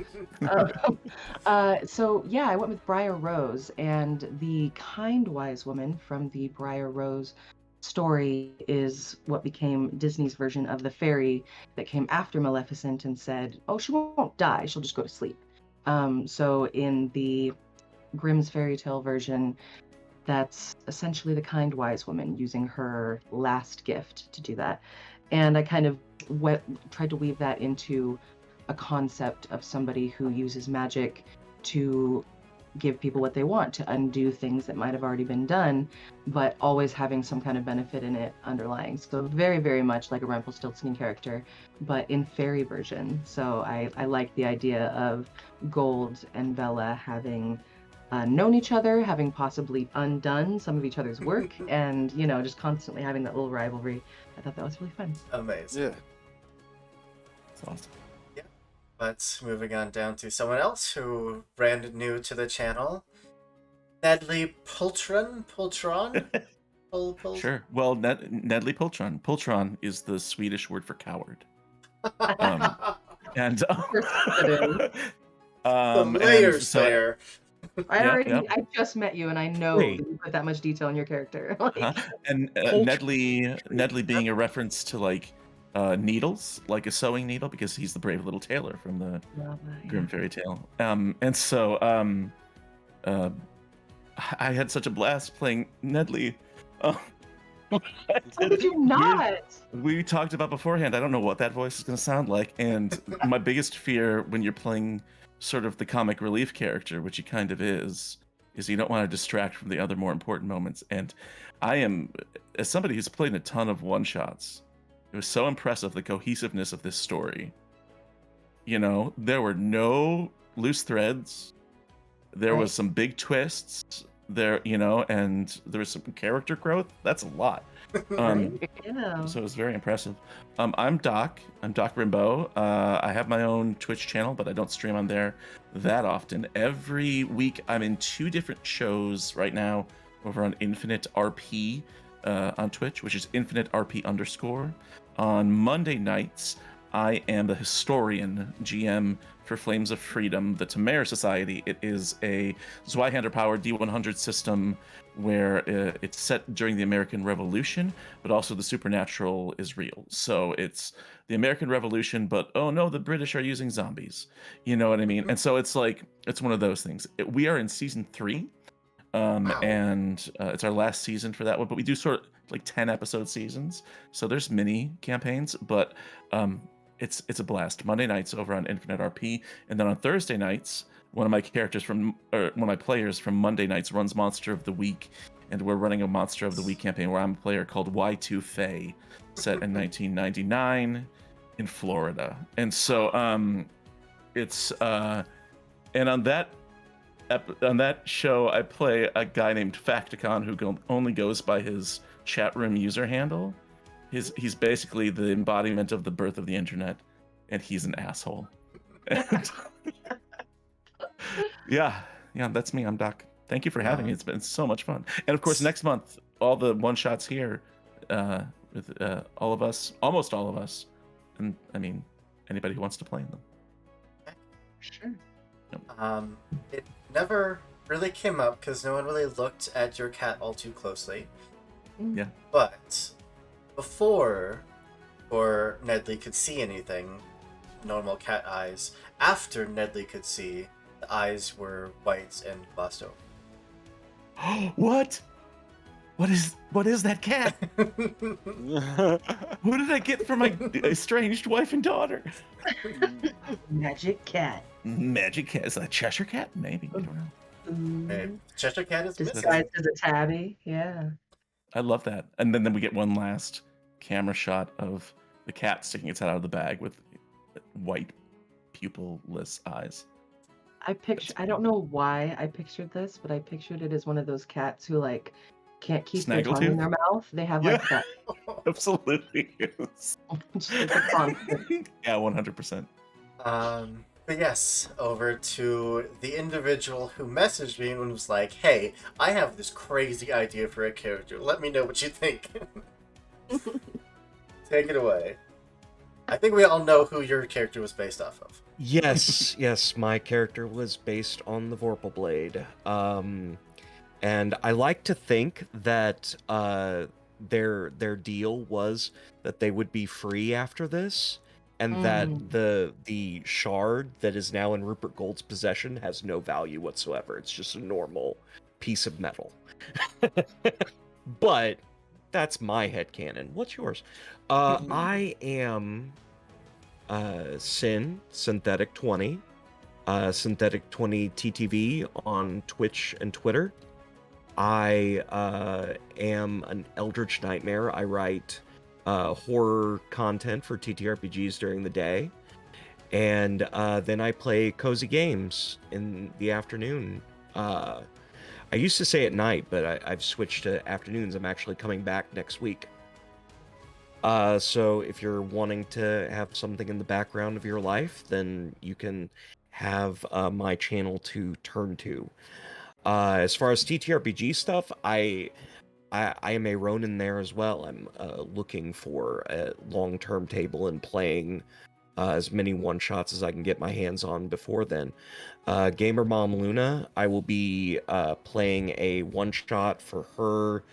So yeah, I went with Briar Rose, and the kind wise woman from the Briar Rose story is what became Disney's version of the fairy that came after Maleficent and said, oh, she won't die, she'll just go to sleep. So in the Grimm's fairy tale version, that's essentially the kind wise woman using her last gift to do that. And I kind of tried to weave that into a concept of somebody who uses magic to give people what they want, to undo things that might have already been done, but always having some kind of benefit in it underlying. So very, very much like a Rumpelstiltskin character, but in fairy version. So I like the idea of Gold and Bella having known each other, having possibly undone some of each other's work, and, you know, just constantly having that little rivalry. I thought that was really fun. Amazing. Yeah. That's awesome. Yeah. But moving on down to someone else who brand new to the channel, Nedley Pultron. Sure. Well, Nedley Pultron. Pultron is the Swedish word for coward. And the layers there. I just met you, and I know that you put that much detail in your character. And Nedley being a reference to like needles, like a sewing needle, because he's the brave little tailor from the Grimm fairy tale. And so I had such a blast playing Nedley. How did you not? We talked about beforehand. I don't know what that voice is going to sound like, and my biggest fear when you're playing sort of the comic relief character, which he kind of is you don't want to distract from the other more important moments. And I am, as somebody who's played a ton of one-shots, it was so impressive, the cohesiveness of this story. You know, there were no loose threads. There was some big twists there, you know, and there was some character growth. That's a lot. Yeah. So it was very impressive. I'm Doc. I'm Doc Rimbaud. I have my own Twitch channel, but I don't stream on there that often. Every week, I'm in 2 different shows right now over on Infinite RP on Twitch, which is Infinite RP _. On Monday nights, I am the historian GM for Flames of Freedom, the Tamara Society. It is a Zweihander-powered D100 system where it's set during the American Revolution, but also the supernatural is real. So it's the American Revolution, but oh no, the British are using zombies. You know what I mean? And so it's like, it's one of those things. We are in season 3. And it's our last season for that one, but we do sort of like 10 episode seasons, so there's mini campaigns, but it's a blast. Monday nights over on Infinite RP, and then on Thursday nights, one of my players from Monday nights runs Monster of the Week, and we're running a Monster of the Week campaign where I'm a player called Y2 Faye, set in 1999 in Florida. And so it's and on that show, I play a guy named Facticon who only goes by his chat room user handle. He's basically the embodiment of the birth of the internet, and he's an asshole. And yeah, that's me. I'm Doc. Thank you for having me. It's been so much fun. And of course, next month, all the one-shots here with all of us, almost all of us, and I mean, anybody who wants to play in them. Sure. It never really came up because no one really looked at your cat all too closely. Yeah. But before Nedley could see anything, normal cat eyes, after Nedley could see, the eyes were white and glossed over. What? What is that cat? Who did I get for my estranged wife and daughter? Magic cat. Magic cat. Is that a Cheshire cat? Maybe. I don't know. Hey, Cheshire cat is disguised as a tabby. Yeah. I love that. And then we get one last camera shot of the cat sticking its head out of the bag with white pupilless eyes. I don't know why I pictured this, but I pictured it as one of those cats who like can't keep their tongue in their mouth. They have like that. Absolutely. Yes. Yeah, 100%. But yes, over to the individual who messaged me and was like, hey, I have this crazy idea for a character. Let me know what you think. Take it away. I think we all know who your character was based off of. Yes, my character was based on the Vorpal Blade. And I like to think that their deal was that they would be free after this, and that the shard that is now in Rupert Gold's possession has no value whatsoever. It's just a normal piece of metal. But that's my headcanon. What's yours? I am Sin, Synthetic 20. Synthetic 20 TTV on Twitch and Twitter. I am an Eldritch Nightmare. I write horror content for TTRPGs during the day. And then I play cozy games in the afternoon. I used to say at night, but I've switched to afternoons. I'm actually coming back next week. So if you're wanting to have something in the background of your life, then you can have my channel to turn to. As far as TTRPG stuff, I am a Ronin there as well. I'm looking for a long-term table and playing as many one-shots as I can get my hands on before then. Gamer Mom Luna, I will be playing a one-shot for her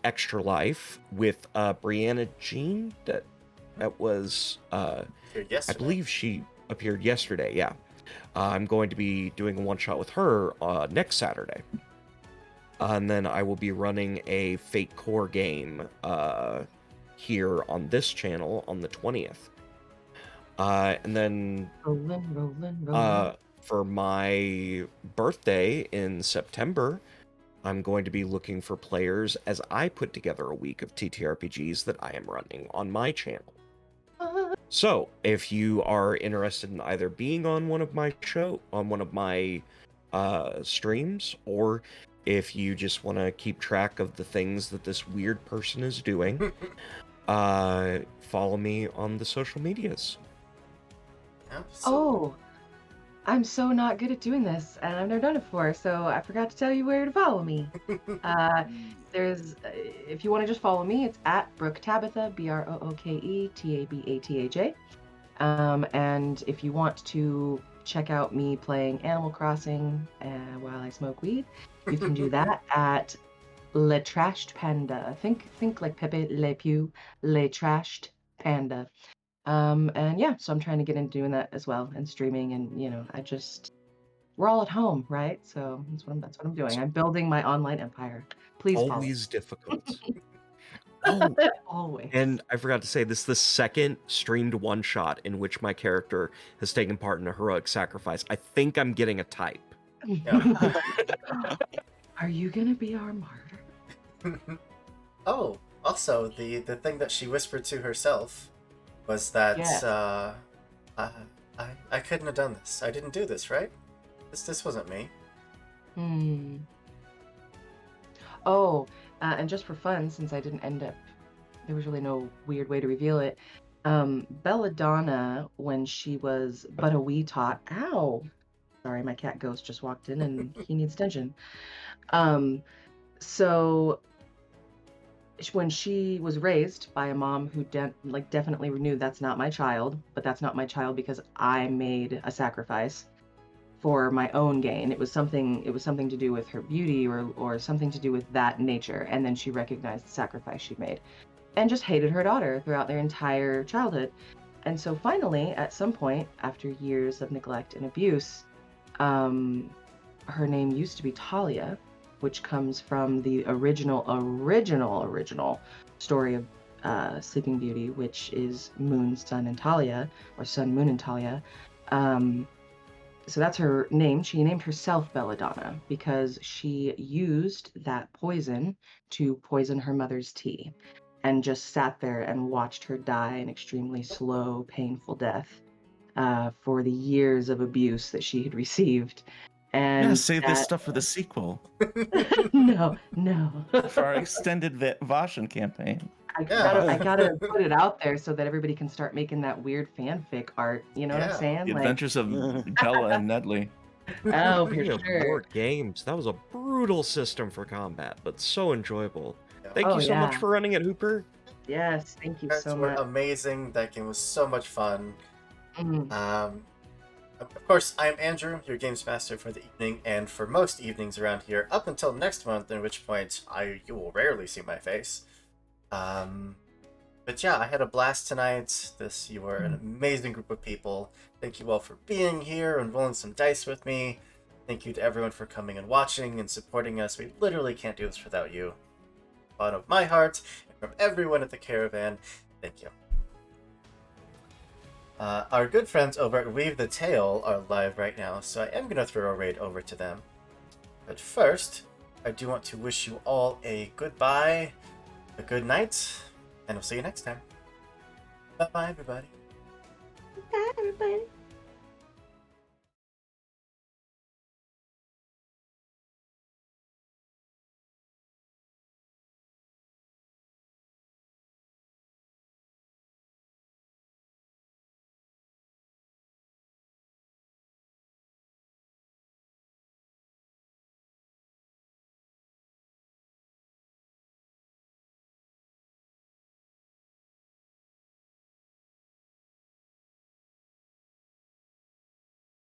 Extra Life with Brianna Jean. That was I believe she appeared yesterday. Yeah, I'm going to be doing a one-shot with her next Saturday. And then I will be running a Fate Core game here on this channel on the 20th. And then rolling. For my birthday in September, I'm going to be looking for players as I put together a week of TTRPGs that I am running on my channel. So, if you are interested in either being on one of my streams, or if you just want to keep track of the things that this weird person is doing, follow me on the social medias. Absolutely. Oh, I'm so not good at doing this, and I've never done it before, so I forgot to tell you where to follow me. If you want to just follow me, it's at Brooke Tabitha, BROOKE TABATHA. And if you want to check out me playing Animal Crossing while I smoke weed, you can do that at Le Trashed Panda. Think like Pepe Le Pew, Le Trashed Panda. And yeah, so I'm trying to get into doing that as well and streaming, and we're all at home, right? So that's what I'm doing. I'm building my online empire. Please follow. Always difficult. Oh, always. And I forgot to say, this is the second streamed one-shot in which my character has taken part in a heroic sacrifice. I think I'm getting a type. Are you gonna be our martyr? Oh, also, the thing that she whispered to herself was that I couldn't have done this. I didn't do this, right? This wasn't me. Oh, and just for fun, since I didn't end up, there was really no weird way to reveal it. Belladonna, when she was but a wee tot, ow! Sorry, my cat Ghost just walked in and he needs attention. So when she was raised by a mom who definitely knew that's not my child, but that's not my child because I made a sacrifice for my own gain. It was something to do with her beauty or something to do with that nature. And then she recognized the sacrifice she made and just hated her daughter throughout their entire childhood. And so finally, at some point, after years of neglect and abuse, her name used to be Talia, which comes from the original story of Sleeping Beauty, which is Moon, Sun, and Talia, or Sun, Moon, and Talia. So that's her name. She named herself Belladonna because she used that poison to poison her mother's tea and just sat there and watched her die an extremely slow, painful death for the years of abuse that she had received. And save this stuff for the sequel. No. For our extended Vaesen campaign. I gotta put it out there so that everybody can start making that weird fanfic art. You know what I'm saying? The Adventures of Bella and Nedley. Oh, for Speaking of sure. board games, that was a brutal system for combat, but so enjoyable. Thank Oh, you so much yeah. for running it, Hooper. Yes, thank you Cards so were much. amazing. That game was so much fun. Mhm. Of course, I'm Andrew, your games master for the evening, and for most evenings around here, up until next month, in which point you will rarely see my face. But yeah, I had a blast tonight. You were an amazing group of people. Thank you all for being here and rolling some dice with me. Thank you to everyone for coming and watching and supporting us. We literally can't do this without you. Bottom of my heart, and from everyone at the Caravan, thank you. Our good friends over at Weave the Tale are live right now, so I am going to throw a raid over to them. But first, I do want to wish you all a goodbye, a good night, and we'll see you next time. Bye-bye, everybody. Bye, everybody.